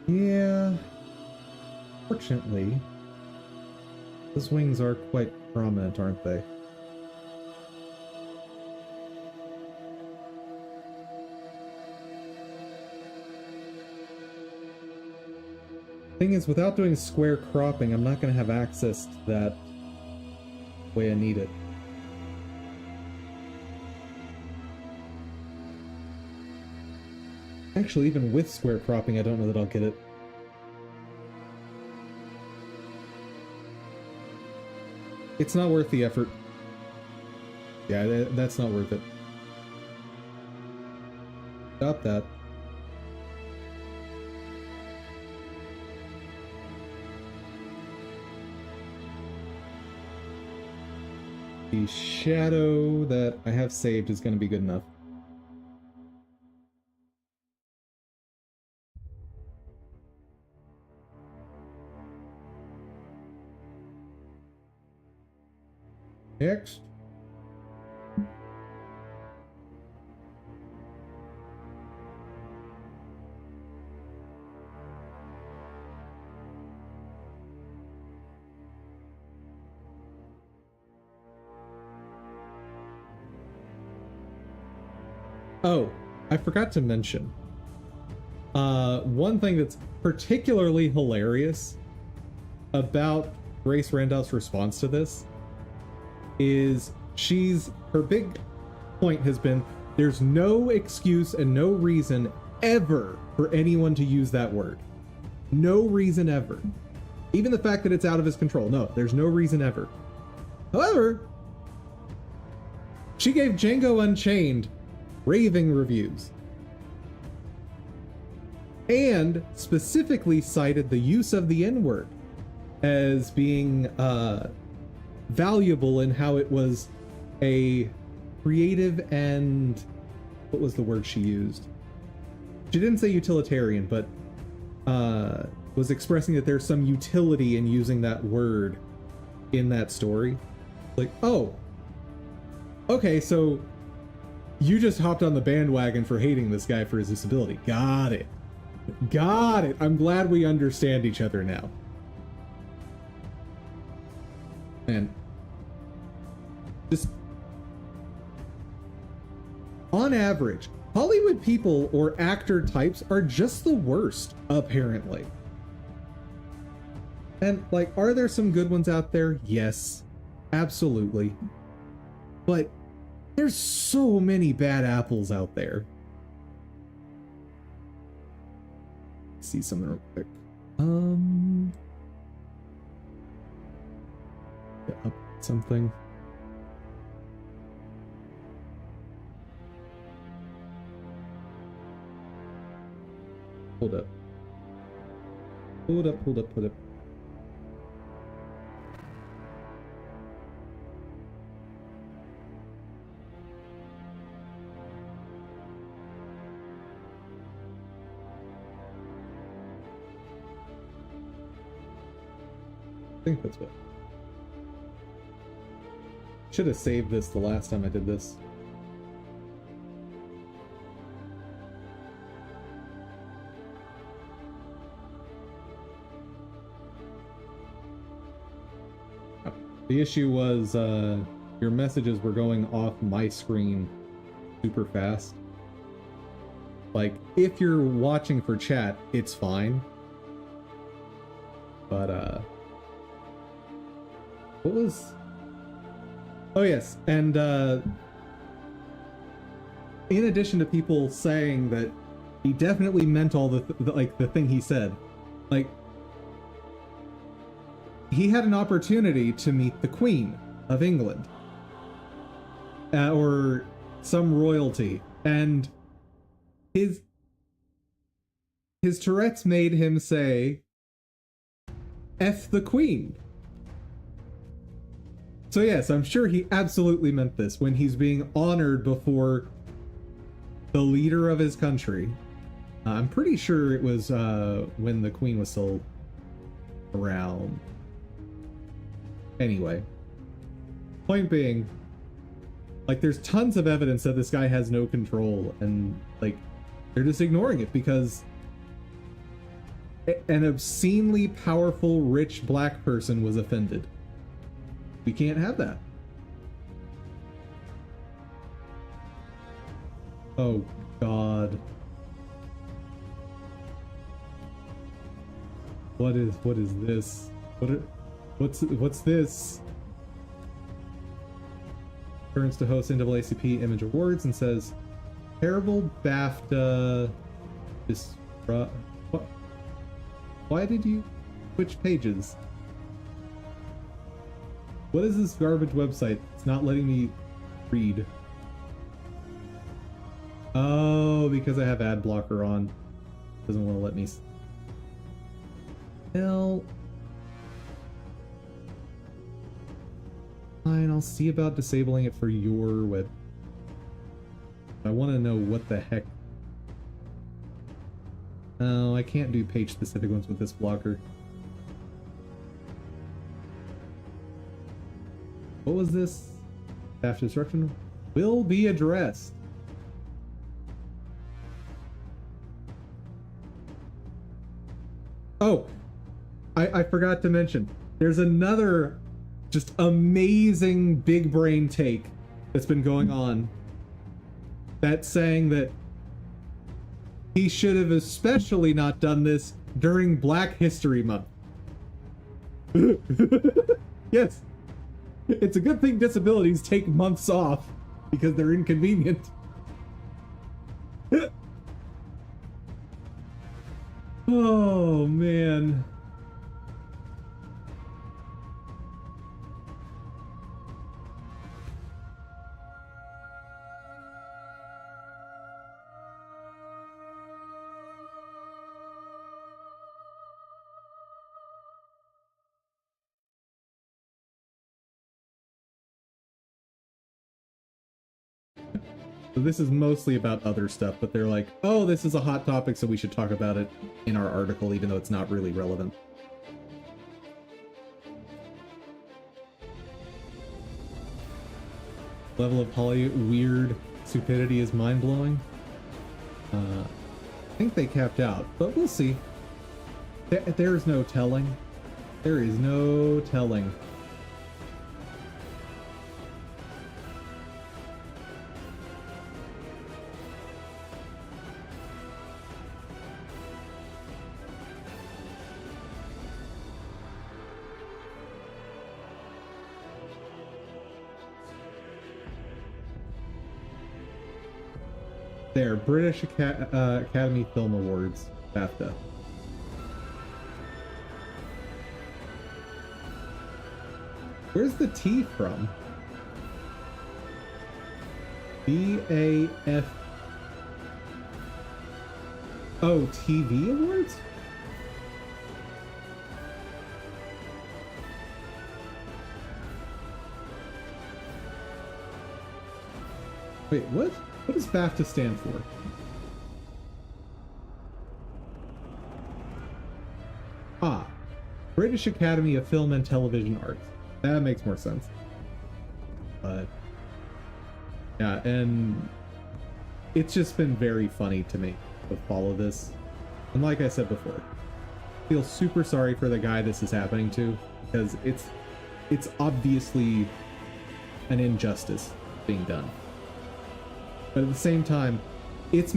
Yeah... Fortunately, those wings are quite prominent, aren't they? Thing is, without doing square cropping, I'm not going to have access to that way I need it. Actually, even with square cropping, I don't know that I'll get it. It's not worth the effort. Yeah, that's not worth it. Stop that. The shadow that I have saved is going to be good enough. Next. Oh, I forgot to mention. One thing that's particularly hilarious about Grace Randolph's response to this is her big point has been there's no excuse and no reason ever for anyone to use that word. No reason ever. Even the fact that it's out of his control. No, there's no reason ever. However, she gave Django Unchained raving reviews and specifically cited the use of the N-word as being valuable in how it was a creative and what was the word she used? She didn't say utilitarian, but was expressing that there's some utility in using that word in that story. Like, oh, okay, so you just hopped on the bandwagon for hating this guy for his disability. Got it. Got it. I'm glad we understand each other now. And just on average, Hollywood people or actor types are just the worst, apparently. And, like, are there some good ones out there? Yes, absolutely. But there's so many bad apples out there. Let's see something real quick. Get up something. Hold up. Hold up, hold up, hold up. I think that's what. Should have saved this the last time I did this. The issue was your messages were going off my screen super fast. Like, if you're watching for chat, it's fine. But, what was... Oh, yes, and, in addition to people saying that he definitely meant all the thing he said, like, he had an opportunity to meet the Queen of England. Or some royalty, and his Tourette's made him say, F the Queen. So yes, I'm sure he absolutely meant this when he's being honored before the leader of his country. I'm pretty sure it was when the Queen was still around. Anyway, point being, like, there's tons of evidence that this guy has no control, and, like, they're just ignoring it because an obscenely powerful, rich black person was offended. We can't have that. Oh, God. What is this? What's this? Turns to host NAACP Image Awards and says, terrible BAFTA what? Why did you switch pages? What is this garbage website? It's not letting me read. Oh, because I have ad blocker on. Doesn't want to let me. Well, fine, I'll see about disabling it for your web. I want to know what the heck. No, I can't do page specific ones with this blocker. What was this? After instruction will be addressed. Oh, I forgot to mention, there's another just amazing big brain take that's been going on that's saying that he should have especially not done this during Black History Month. Yes. It's a good thing disabilities take months off because they're inconvenient. Oh, man. So this is mostly about other stuff, but they're like, oh, this is a hot topic, so we should talk about it in our article, even though it's not really relevant. Level of weird stupidity is mind-blowing. I think they capped out, but we'll see. There's no telling. There is no telling. There, British Academy Film Awards, BAFTA. Where's the T from? BAF. Oh, TV awards? Wait, what? What does BAFTA stand for? Ah, British Academy of Film and Television Arts. That makes more sense. But yeah, and it's just been very funny to me to follow this. And like I said before, I feel super sorry for the guy this is happening to, because it's obviously an injustice being done. But at the same time, it's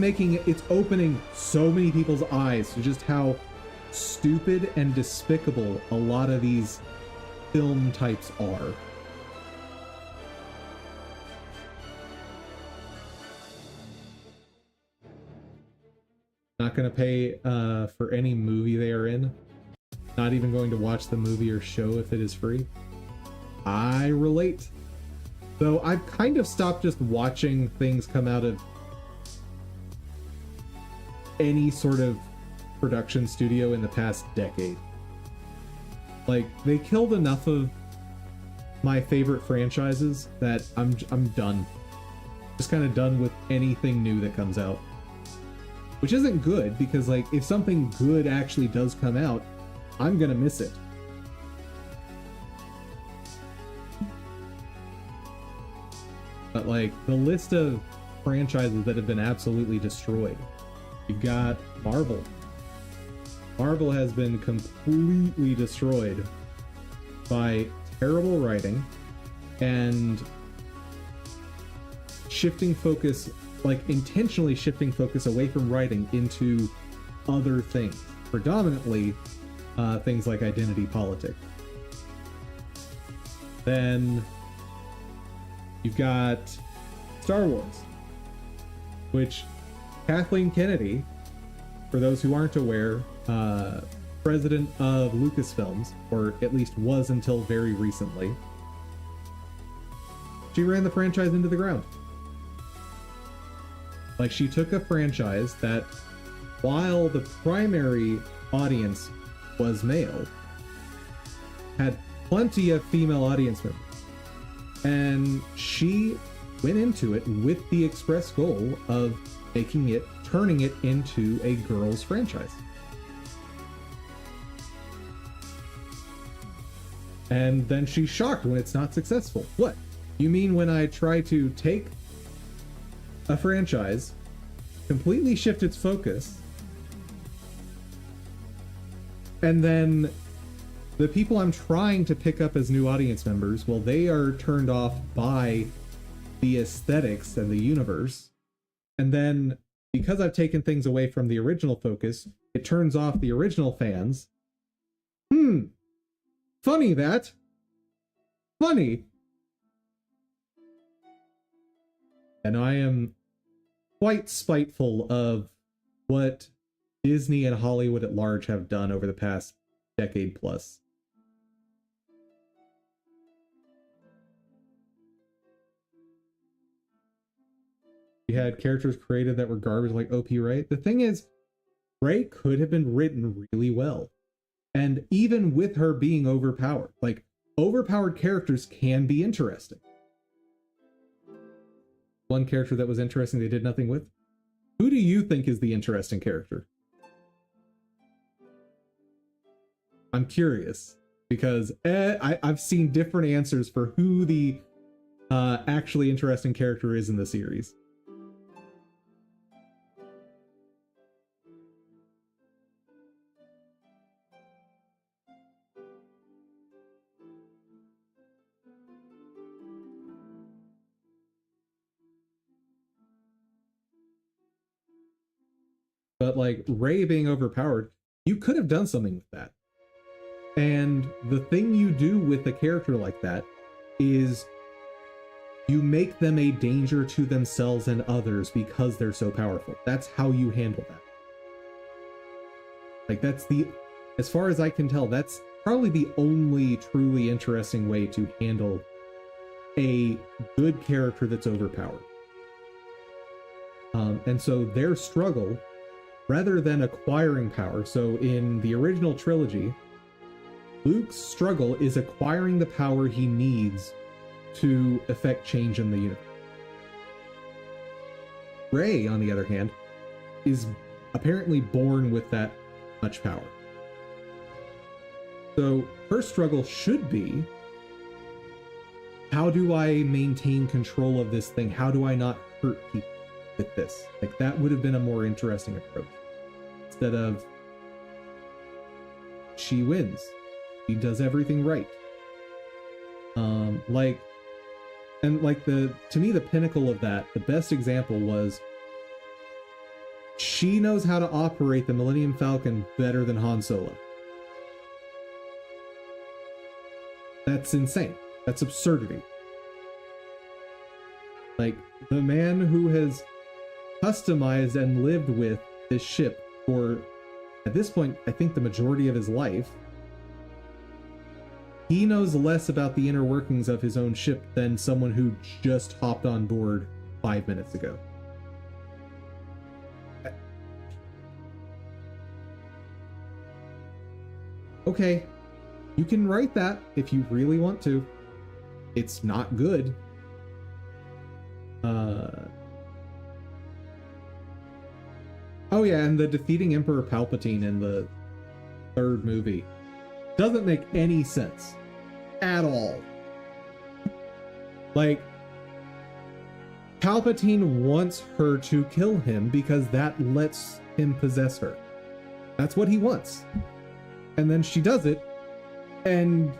opening so many people's eyes to just how stupid and despicable a lot of these film types are. Not gonna pay for any movie they are in. Not even going to watch the movie or show if it is free. I relate. Though I've kind of stopped just watching things come out of any sort of production studio in the past decade. Like, they killed enough of my favorite franchises that I'm done. Just kind of done with anything new that comes out. Which isn't good, because like, if something good actually does come out, I'm gonna miss it. But like, the list of franchises that have been absolutely destroyed. You've got Marvel. Marvel has been completely destroyed by terrible writing and shifting focus, like intentionally shifting focus away from writing into other things. Predominantly things like identity politics. Then you've got Star Wars, which Kathleen Kennedy, for those who aren't aware, president of Lucasfilms, or at least was until very recently, she ran the franchise into the ground. Like, she took a franchise that, while the primary audience was male, had plenty of female audience members. And she went into it with the express goal of turning it into a girls' franchise. And then she's shocked when it's not successful. What? You mean when I try to take a franchise, completely shift its focus, and then the people I'm trying to pick up as new audience members, well, they are turned off by the aesthetics and the universe. And then because I've taken things away from the original focus, it turns off the original fans. Funny that. Funny. And I am quite spiteful of what Disney and Hollywood at large have done over the past decade plus. You had characters created that were garbage like OP Ray. The thing is, Ray could have been written really well. And even with her being overpowered, like, overpowered characters can be interesting. One character that was interesting they did nothing with. Who do you think is the interesting character? I'm curious, because I've seen different answers for who the actually interesting character is in the series. But like, Ray being overpowered, you could have done something with that. And the thing you do with a character like that is You make them a danger to themselves and others because they're so powerful. That's how you handle that. Like, that's the, as far as I can tell, that's probably the only truly interesting way to handle a good character that's overpowered. And so their struggle, rather than acquiring power, so in the original trilogy, Luke's struggle is acquiring the power he needs to effect change in the universe. Rey, on the other hand, is apparently born with that much power. So her struggle should be, how do I maintain control of this thing? How do I not hurt people with this? Like, that would have been a more interesting approach. Instead of, she wins. She does everything right. To me, the pinnacle of that, the best example was, she knows how to operate the Millennium Falcon better than Han Solo. That's insane. That's absurdity. Like, the man who has customized and lived with this ship for, at this point, I think the majority of his life, he knows less about the inner workings of his own ship than someone who just hopped on board 5 minutes ago. Okay, you can write that if you really want to. It's not good. Oh yeah, and the defeating Emperor Palpatine in the third movie doesn't make any sense at all. Like, Palpatine wants her to kill him because that lets him possess her. That's what he wants. And then she does it, and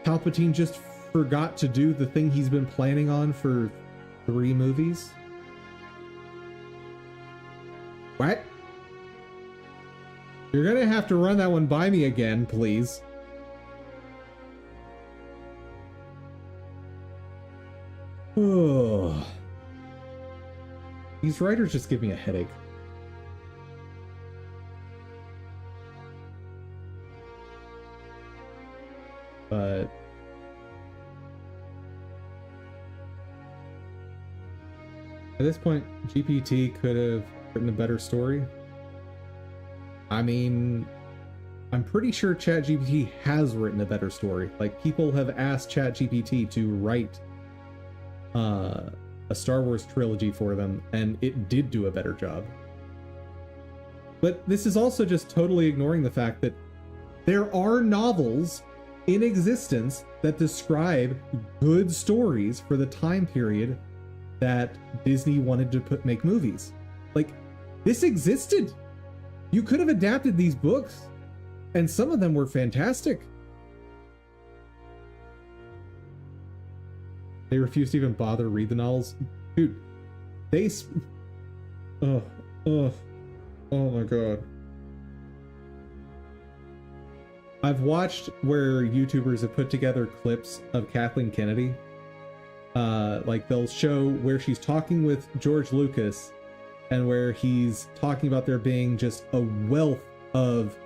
Palpatine just forgot to do the thing he's been planning on for 3 movies. What? You're gonna have to run that one by me again, please. Oh. These writers just give me a headache. But at this point, GPT could have written a better story. I mean, I'm pretty sure ChatGPT has written a better story. Like, people have asked ChatGPT to write a Star Wars trilogy for them, and it did do a better job. But this is also just totally ignoring the fact that there are novels in existence that describe good stories for the time period that Disney wanted to make movies. Like, this existed. You could have adapted these books, and some of them were fantastic. They refused to even bother read the novels. Dude, they oh my god. I've watched where YouTubers have put together clips of Kathleen Kennedy. Like, they'll show where she's talking with George Lucas and where he's talking about there being just a wealth of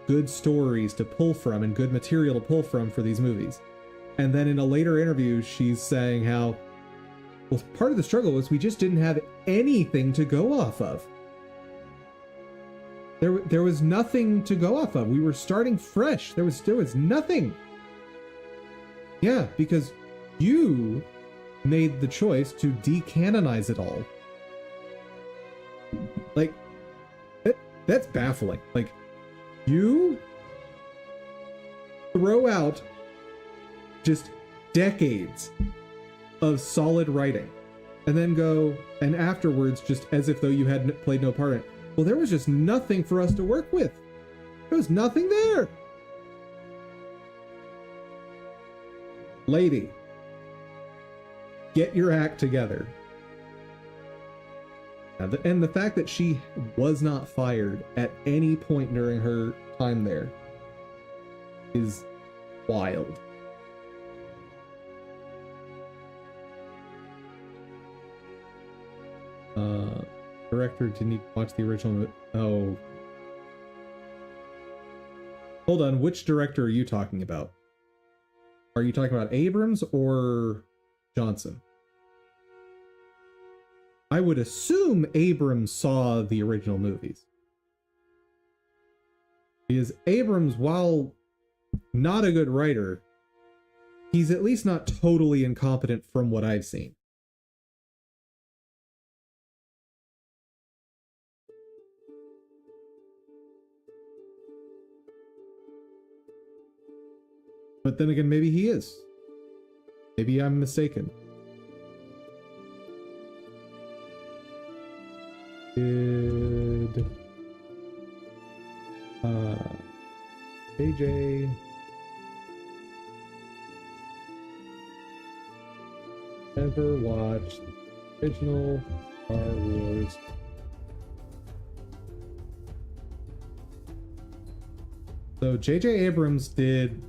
good stories to pull from and good material to pull from for these movies. And then in a later interview, she's saying how, well, part of the struggle was we just didn't have anything to go off of. There was nothing to go off of. We were starting fresh. There was nothing. Yeah, because you made the choice to decanonize it all. Like, that's baffling. Like, you throw out just decades of solid writing and then go, and afterwards, just as if though you had played no part in it, well, there was just nothing for us to work with. There was nothing there. Lady, get your act together. And the fact that she was not fired at any point during her time there is wild. Director didn't even watch the original. Oh. Hold on, which director are you talking about? Are you talking about Abrams or Johnson? I would assume Abrams saw the original movies. Because Abrams, while not a good writer, he's at least not totally incompetent from what I've seen. But then again, maybe he is. Maybe I'm mistaken. Did JJ ever watched the original Star Wars? So J.J. Abrams did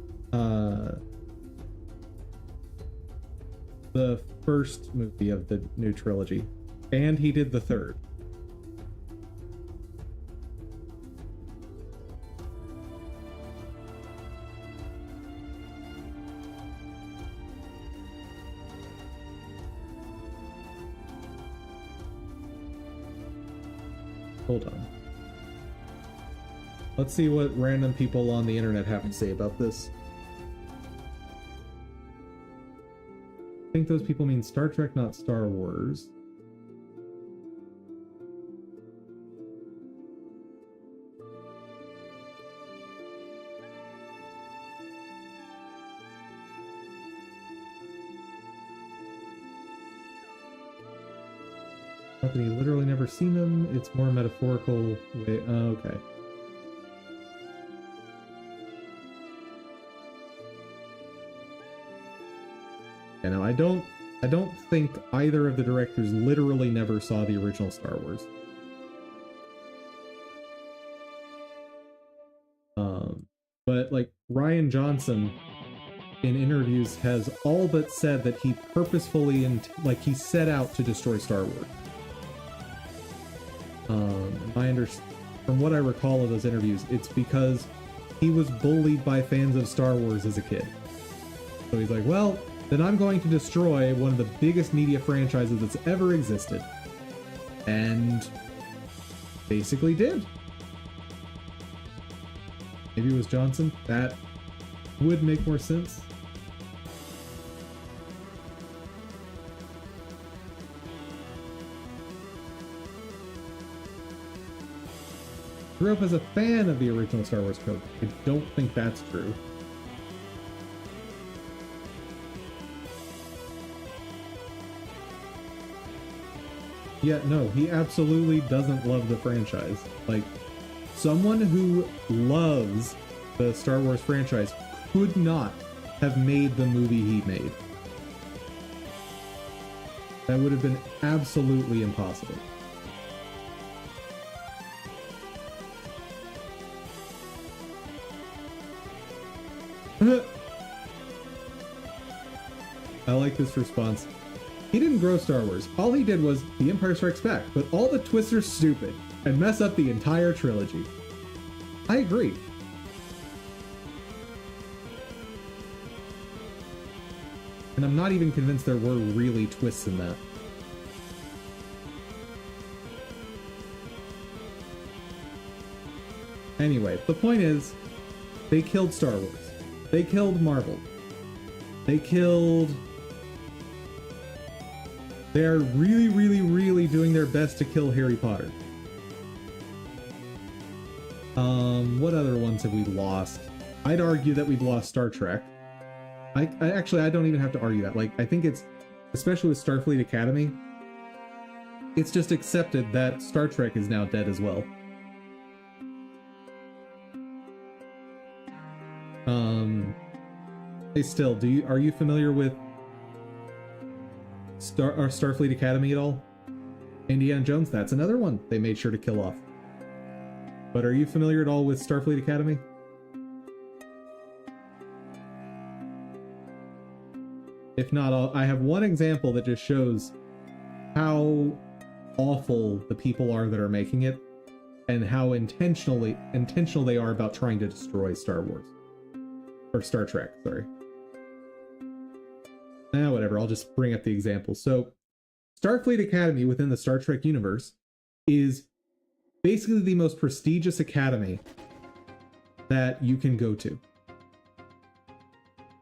the first movie of the new trilogy, and he did the third. Hold on. Let's see what random people on the internet have to say about this. I think those people mean Star Trek, not Star Wars. Company literally never seen them. It's more metaphorical way. Oh, okay. You know, I don't think either of the directors literally never saw the original Star Wars. But like Rian Johnson in interviews has all but said that he purposefully and like he set out to destroy Star Wars. From what I recall of those interviews, it's because he was bullied by fans of Star Wars as a kid. So he's like, well, then I'm going to destroy one of the biggest media franchises that's ever existed. And basically did. Maybe it was Johnson. That would make more sense. Grew up as a fan of the original Star Wars trilogy. I don't think that's true. Yeah, no, he absolutely doesn't love the franchise. Like, someone who loves the Star Wars franchise could not have made the movie he made. That would have been absolutely impossible. I like this response. He didn't grow Star Wars. All he did was The Empire Strikes Back, but all the twists are stupid and mess up the entire trilogy. I agree. And I'm not even convinced there were really twists in that. Anyway, the point is, they killed Star Wars. They killed Marvel. They're really, really, really doing their best to kill Harry Potter. What other ones have we lost? I'd argue that we've lost Star Trek. I don't even have to argue that. Like, I think it's, especially with Starfleet Academy, it's just accepted that Star Trek is now dead as well. Hey, still, are you familiar with Starfleet Academy at all? Indiana Jones, that's another one they made sure to kill off. But are you familiar at all with Starfleet Academy? If not, I have one example that just shows how awful the people are that are making it, and how intentional they are about trying to destroy Star Wars. Or Star Trek, sorry. Whatever, I'll just bring up the example. So, Starfleet Academy within the Star Trek universe is basically the most prestigious academy that you can go to.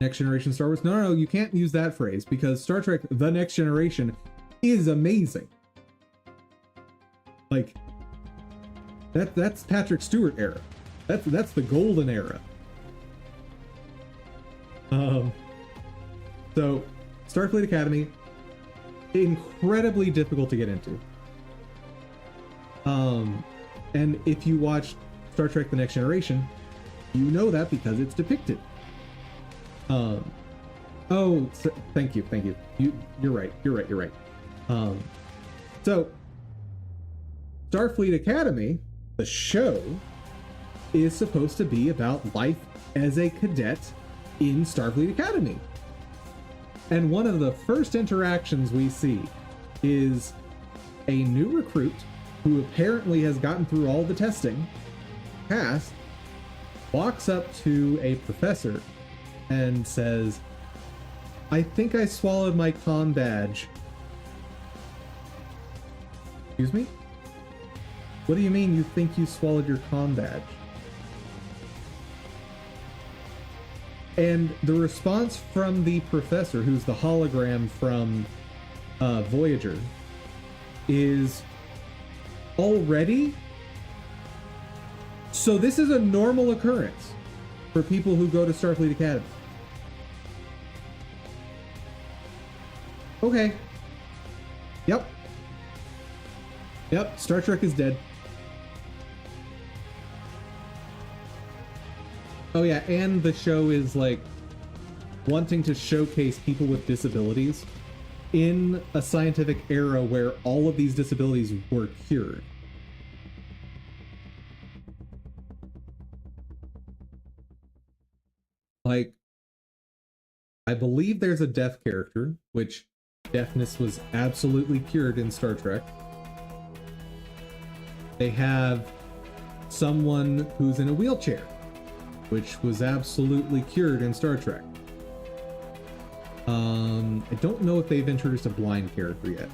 Next Generation Star Wars? No, you can't use that phrase, because Star Trek The Next Generation is amazing. Like, that's Patrick Stewart era. That's the golden era. So Starfleet Academy, incredibly difficult to get into. And if you watch Star Trek The Next Generation, you know that because it's depicted. Thank you. You're right. So Starfleet Academy, the show, is supposed to be about life as a cadet in Starfleet Academy. And one of the first interactions we see is a new recruit who apparently has gotten through all the testing, passed, walks up to a professor and says, "I think I swallowed my comm badge." Excuse me? What do you mean you think you swallowed your comm badge? And the response from the professor, who's the hologram from Voyager, is, "Already? So this is a normal occurrence for people who go to Starfleet Academy." Okay. Yep, Star Trek is dead. Oh yeah, and the show is like wanting to showcase people with disabilities in a scientific era where all of these disabilities were cured. Like, I believe there's a deaf character, which deafness was absolutely cured in Star Trek. They have someone who's in a wheelchair, which was absolutely cured in Star Trek. I don't know if they've introduced a blind character yet.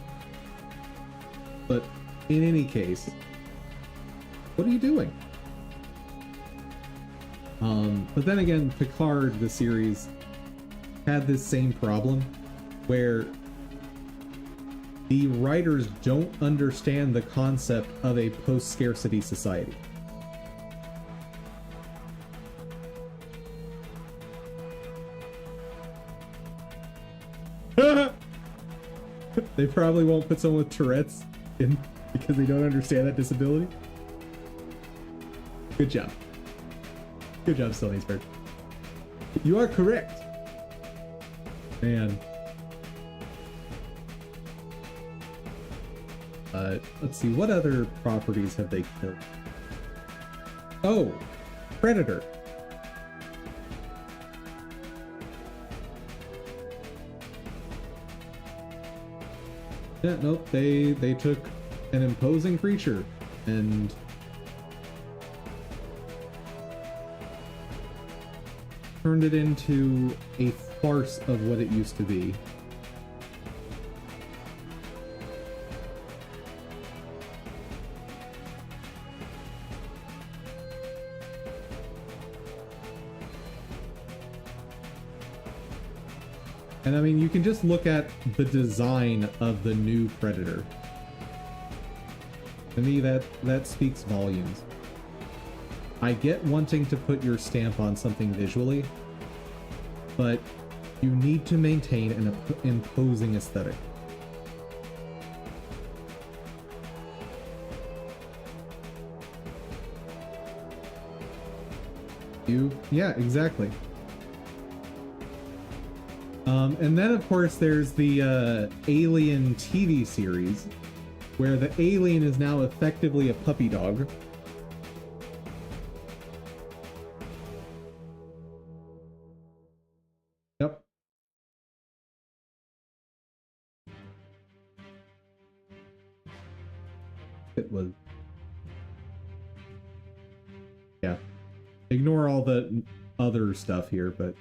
But in any case, what are you doing? But then again, Picard, the series, had this same problem where the writers don't understand the concept of a post-scarcity society. They probably won't put someone with Tourette's in because they don't understand that disability. Good job. Good job, Stillney's You are correct. Man. Let's see, what other properties have they killed? Oh, Predator. Yeah, nope, they took an imposing creature and turned it into a farce of what it used to be. And I mean, you can just look at the design of the new Predator. To me, that speaks volumes. I get wanting to put your stamp on something visually, but you need to maintain an imposing aesthetic. Yeah, exactly. And then, of course, there's the Alien TV series, where the alien is now effectively a puppy dog. Yep. It was... Yeah. Ignore all the other stuff here, but...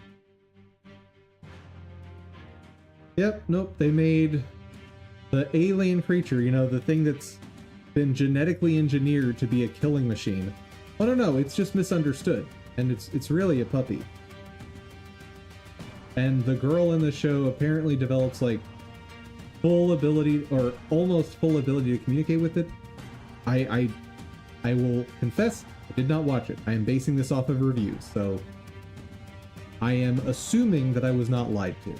Yep, nope, they made the alien creature, you know, the thing that's been genetically engineered to be a killing machine. Oh no, it's just misunderstood, and it's really a puppy. And the girl in the show apparently develops like full ability, or almost full ability to communicate with it. I will confess, I did not watch it. I am basing this off of reviews, so I am assuming that I was not lied to.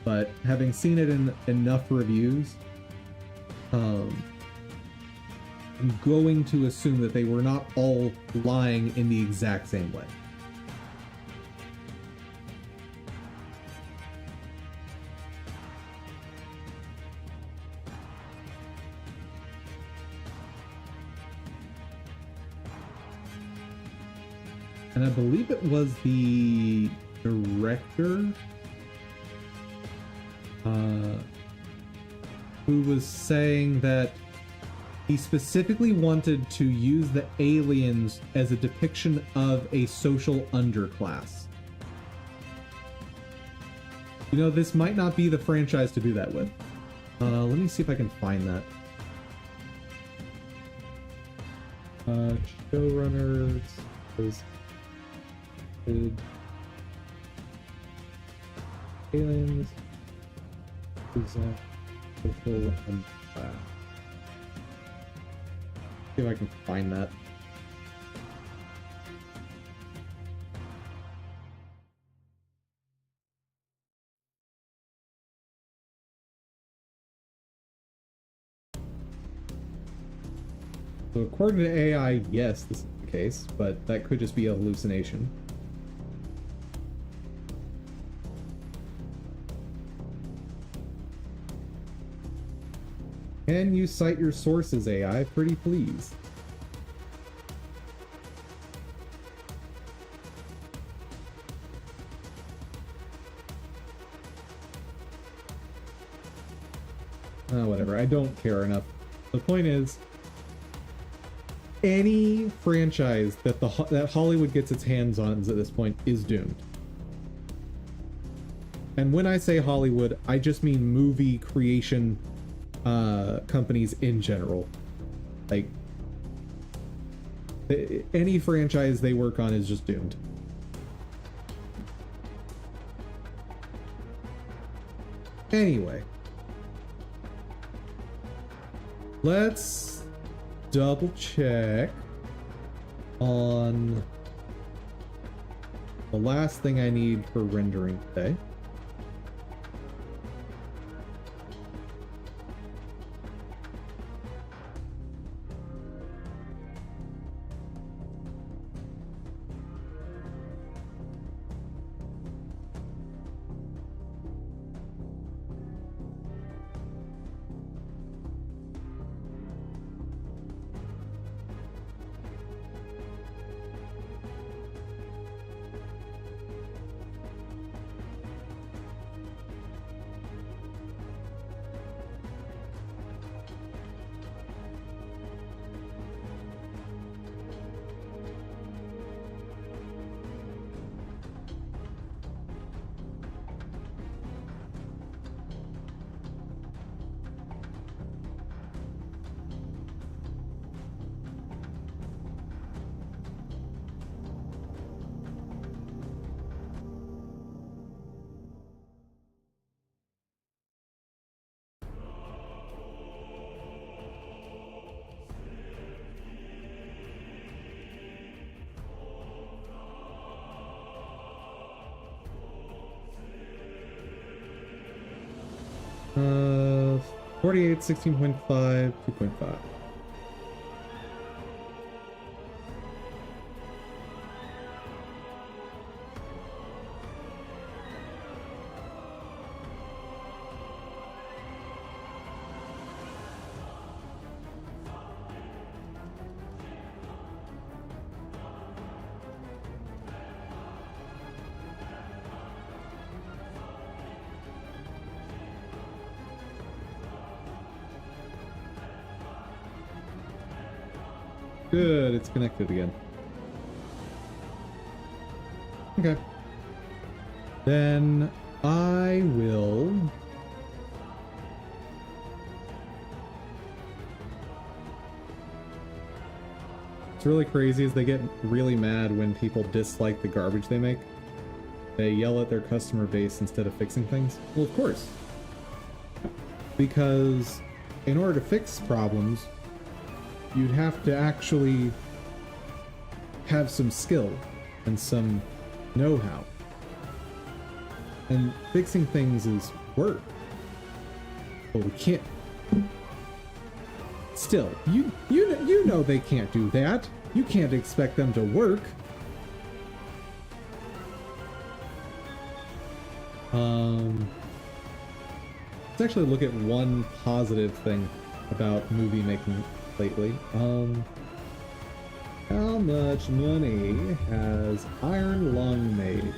But having seen it in enough reviews, I'm going to assume that they were not all lying in the exact same way. And I believe it was the director who was saying that he specifically wanted to use the aliens as a depiction of a social underclass. You know, this might not be the franchise to do that with. Let me see if I can find that. Showrunners was aliens present social underclass. See if I can find that. So according to AI, yes, this is the case, but that could just be a hallucination. Can you cite your sources, AI? Pretty please. Whatever, I don't care enough. The point is, any franchise that that Hollywood gets its hands on at this point is doomed. And when I say Hollywood, I just mean movie creation companies in general. Like, any franchise they work on is just doomed. Anyway, let's double check on the last thing I need for rendering today. Uh, 48, 16.5, 2.5. Good, it's connected again. Okay. Then I will... What's really crazy is they get really mad when people dislike the garbage they make. They yell at their customer base instead of fixing things. Well, of course. Because in order to fix problems, you'd have to actually have some skill and some know-how. And fixing things is work. But we can't... Still, you know they can't do that. You can't expect them to work. Let's actually look at one positive thing about movie making lately. How much money has Iron Lung made?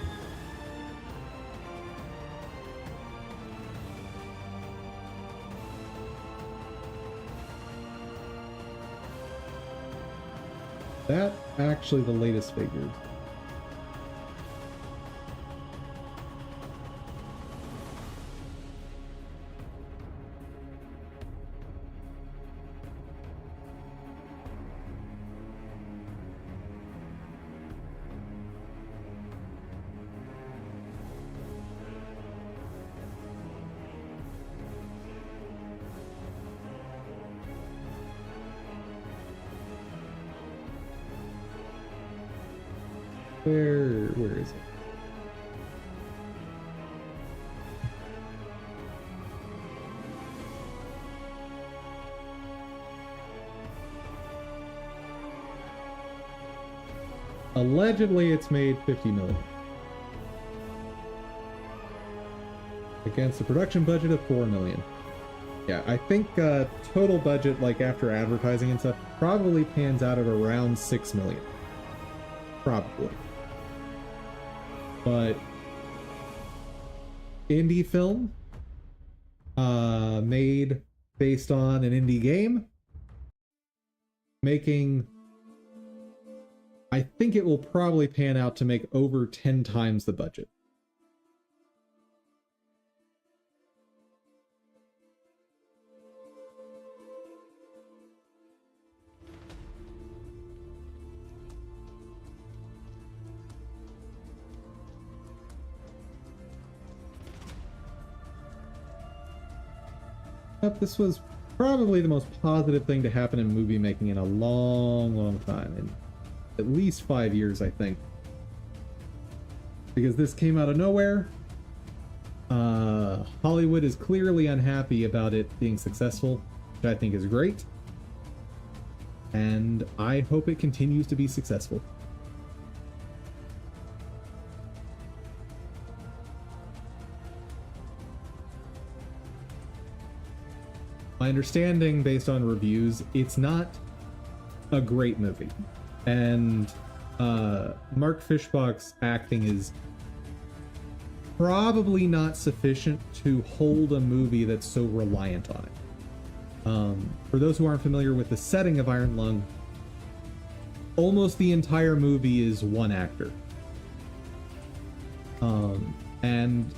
That actually the latest figures. Where is it? Allegedly, it's made 50 million. Against a production budget of 4 million. Yeah, I think total budget, like after advertising and stuff, probably pans out at around 6 million. Probably. But indie film made based on an indie game, making, I think it will probably pan out to make over 10 times the budget. Yep, this was probably the most positive thing to happen in movie making in a long time. In at least 5 years, I think. Because this came out of nowhere. Hollywood is clearly unhappy about it being successful, which I think is great. And I hope it continues to be successful. My understanding, based on reviews, it's not a great movie. And Mark Fishbach's acting is probably not sufficient to hold a movie that's so reliant on it. For those who aren't familiar with the setting of Iron Lung, almost the entire movie is one actor. And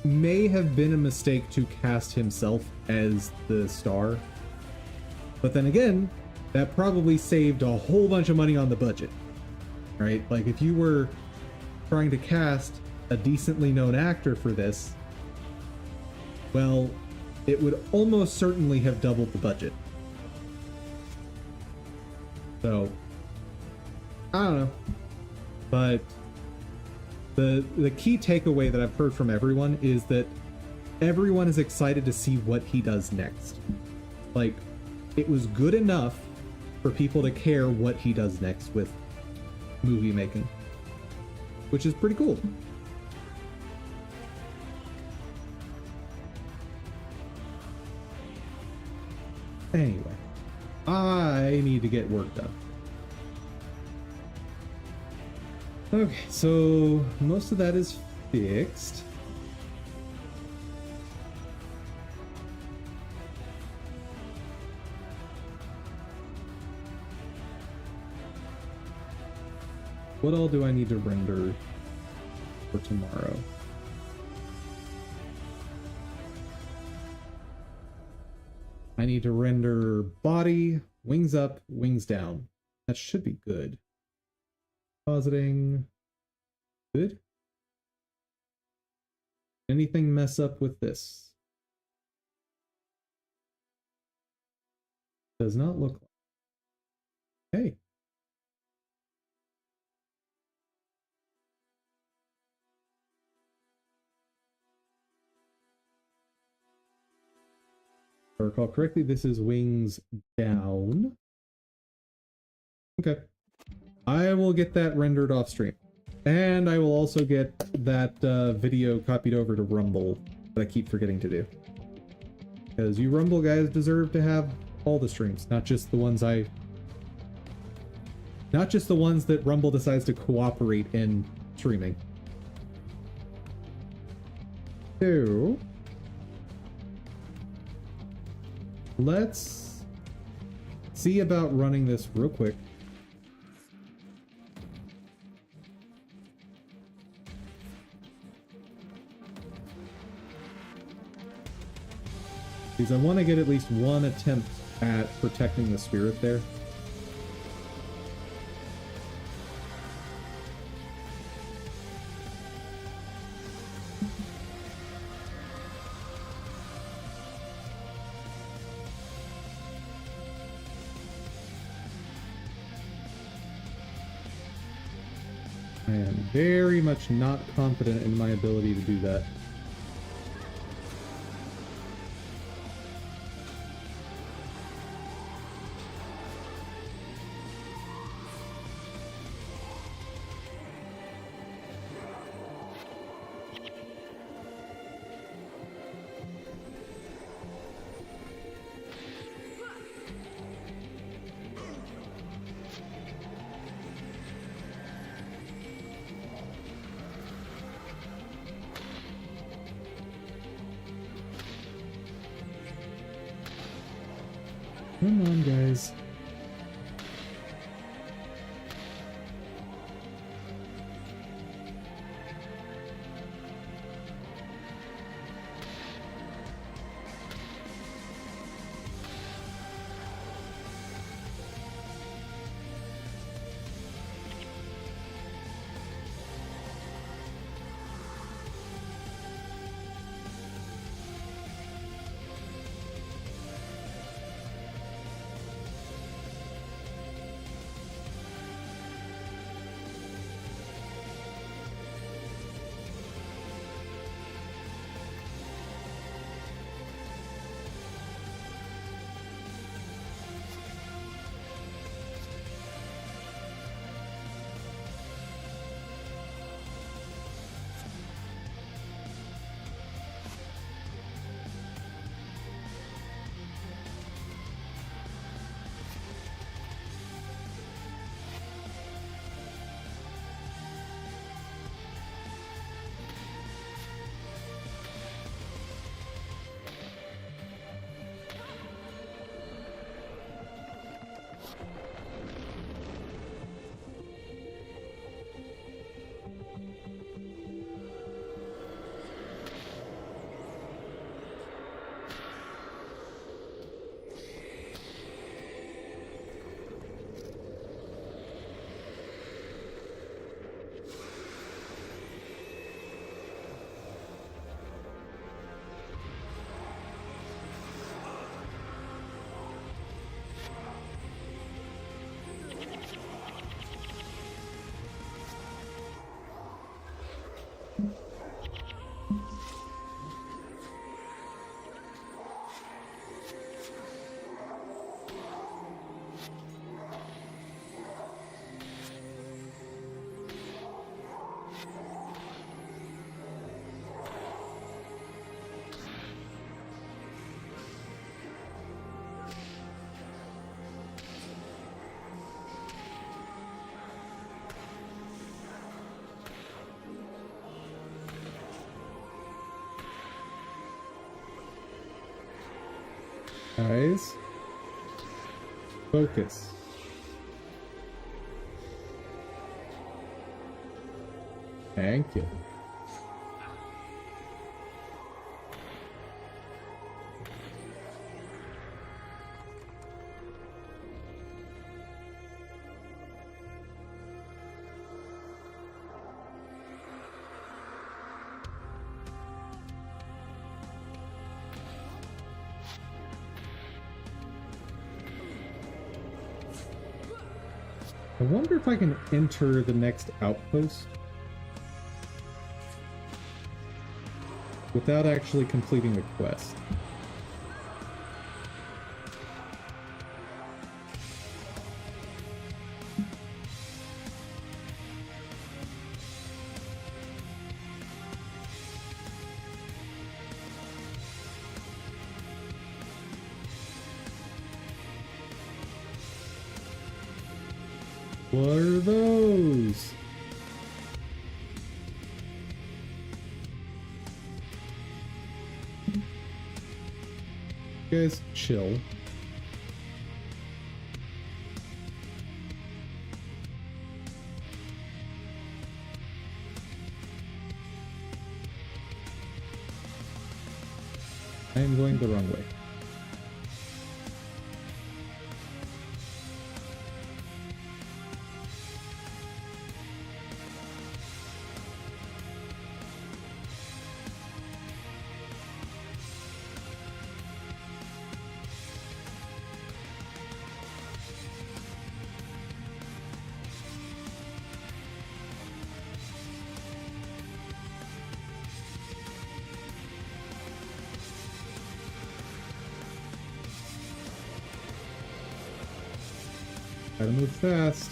may have been a mistake to cast himself as the star. But then again, that probably saved a whole bunch of money on the budget, right? Like if you were trying to cast a decently known actor for this, well, it would almost certainly have doubled the budget. So, I don't know. But the key takeaway that I've heard from everyone is that everyone is excited to see what he does next. Like, it was good enough for people to care what he does next with movie making, which is pretty cool. Anyway, I need to get work done. Okay, so most of that is fixed. What all do I need to render for tomorrow? I need to render body, wings up, wings down. That should be good. Positing. Good. Anything mess up with this? Does not look like. Hey. If I recall correctly, this is wings down. Okay. I will get that rendered off stream. And I will also get that video copied over to Rumble that I keep forgetting to do. Because you Rumble guys deserve to have all the streams, not just the ones that Rumble decides to cooperate in streaming. So let's see about running this real quick. Because I want to get at least one attempt at protecting the spirit there. I am very much not confident in my ability to do that. Come on, guys. Guys, focus. Thank you. I wonder if I can enter the next outpost without actually completing the quest. What are those? You guys chill. I am going the wrong way. Gotta move fast.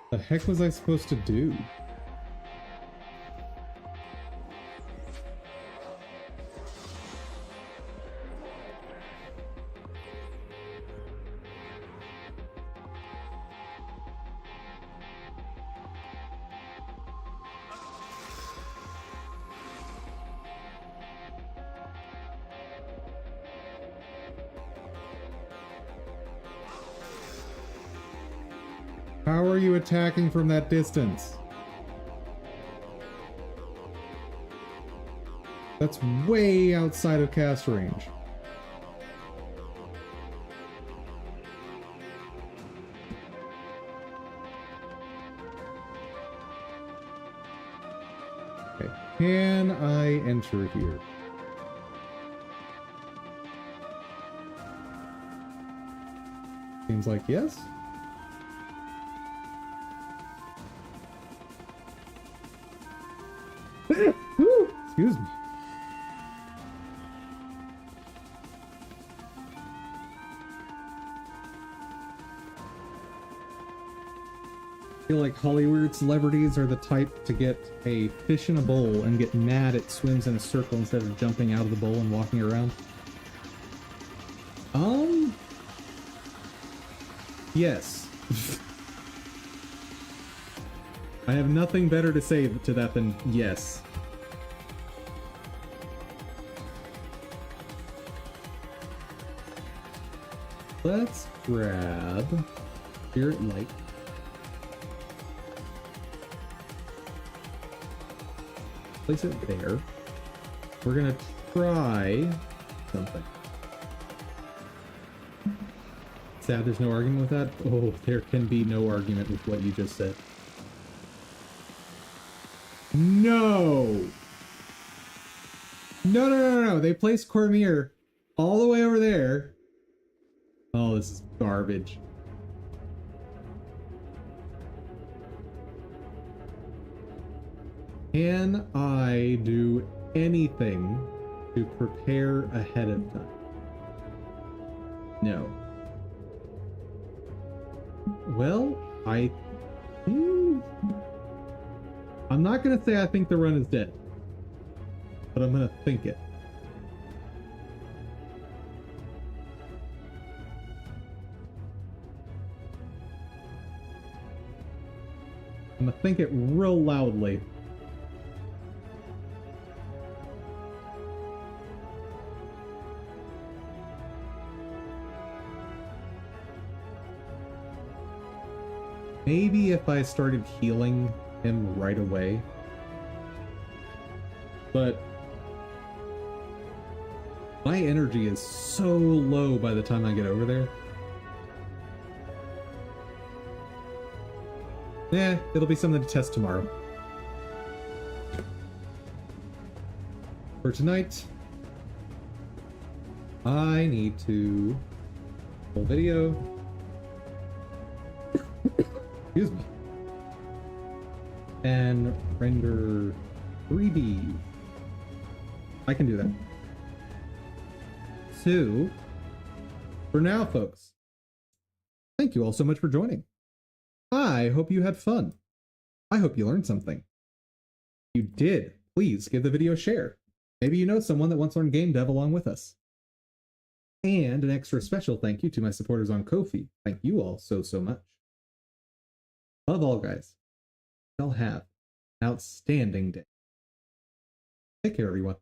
The heck was I supposed to do? How are you attacking from that distance? That's way outside of cast range. Okay, can I enter here? Seems like yes. Excuse me. I feel like Hollywood celebrities are the type to get a fish in a bowl and get mad it swims in a circle instead of jumping out of the bowl and walking around. Yes. I have nothing better to say to that than yes. Let's grab Spirit Light. Place it there. We're gonna try something. Sad there's no argument with that. Oh, there can be no argument with what you just said. No! No, no, no, no, no. They placed Cormyr all the way over there. Oh, this is garbage. Can I do anything to prepare ahead of time? No. Well, I'm not gonna say I think the run is dead, but I'm gonna think it. I'm gonna think it real loudly. Maybe if I started healing him right away. But my energy is so low by the time I get over there. Yeah, it'll be something to test tomorrow. For tonight, I need to full video. Excuse me. And render 3D. I can do that. So, for now, folks, thank you all so much for joining. I hope you had fun. I hope you learned something. If you did, please give the video a share. Maybe you know someone that wants to learn game dev along with us. And an extra special thank you to my supporters on Ko-fi. Thank you all so much. Above all, guys, y'all have an outstanding day. Take care, everyone.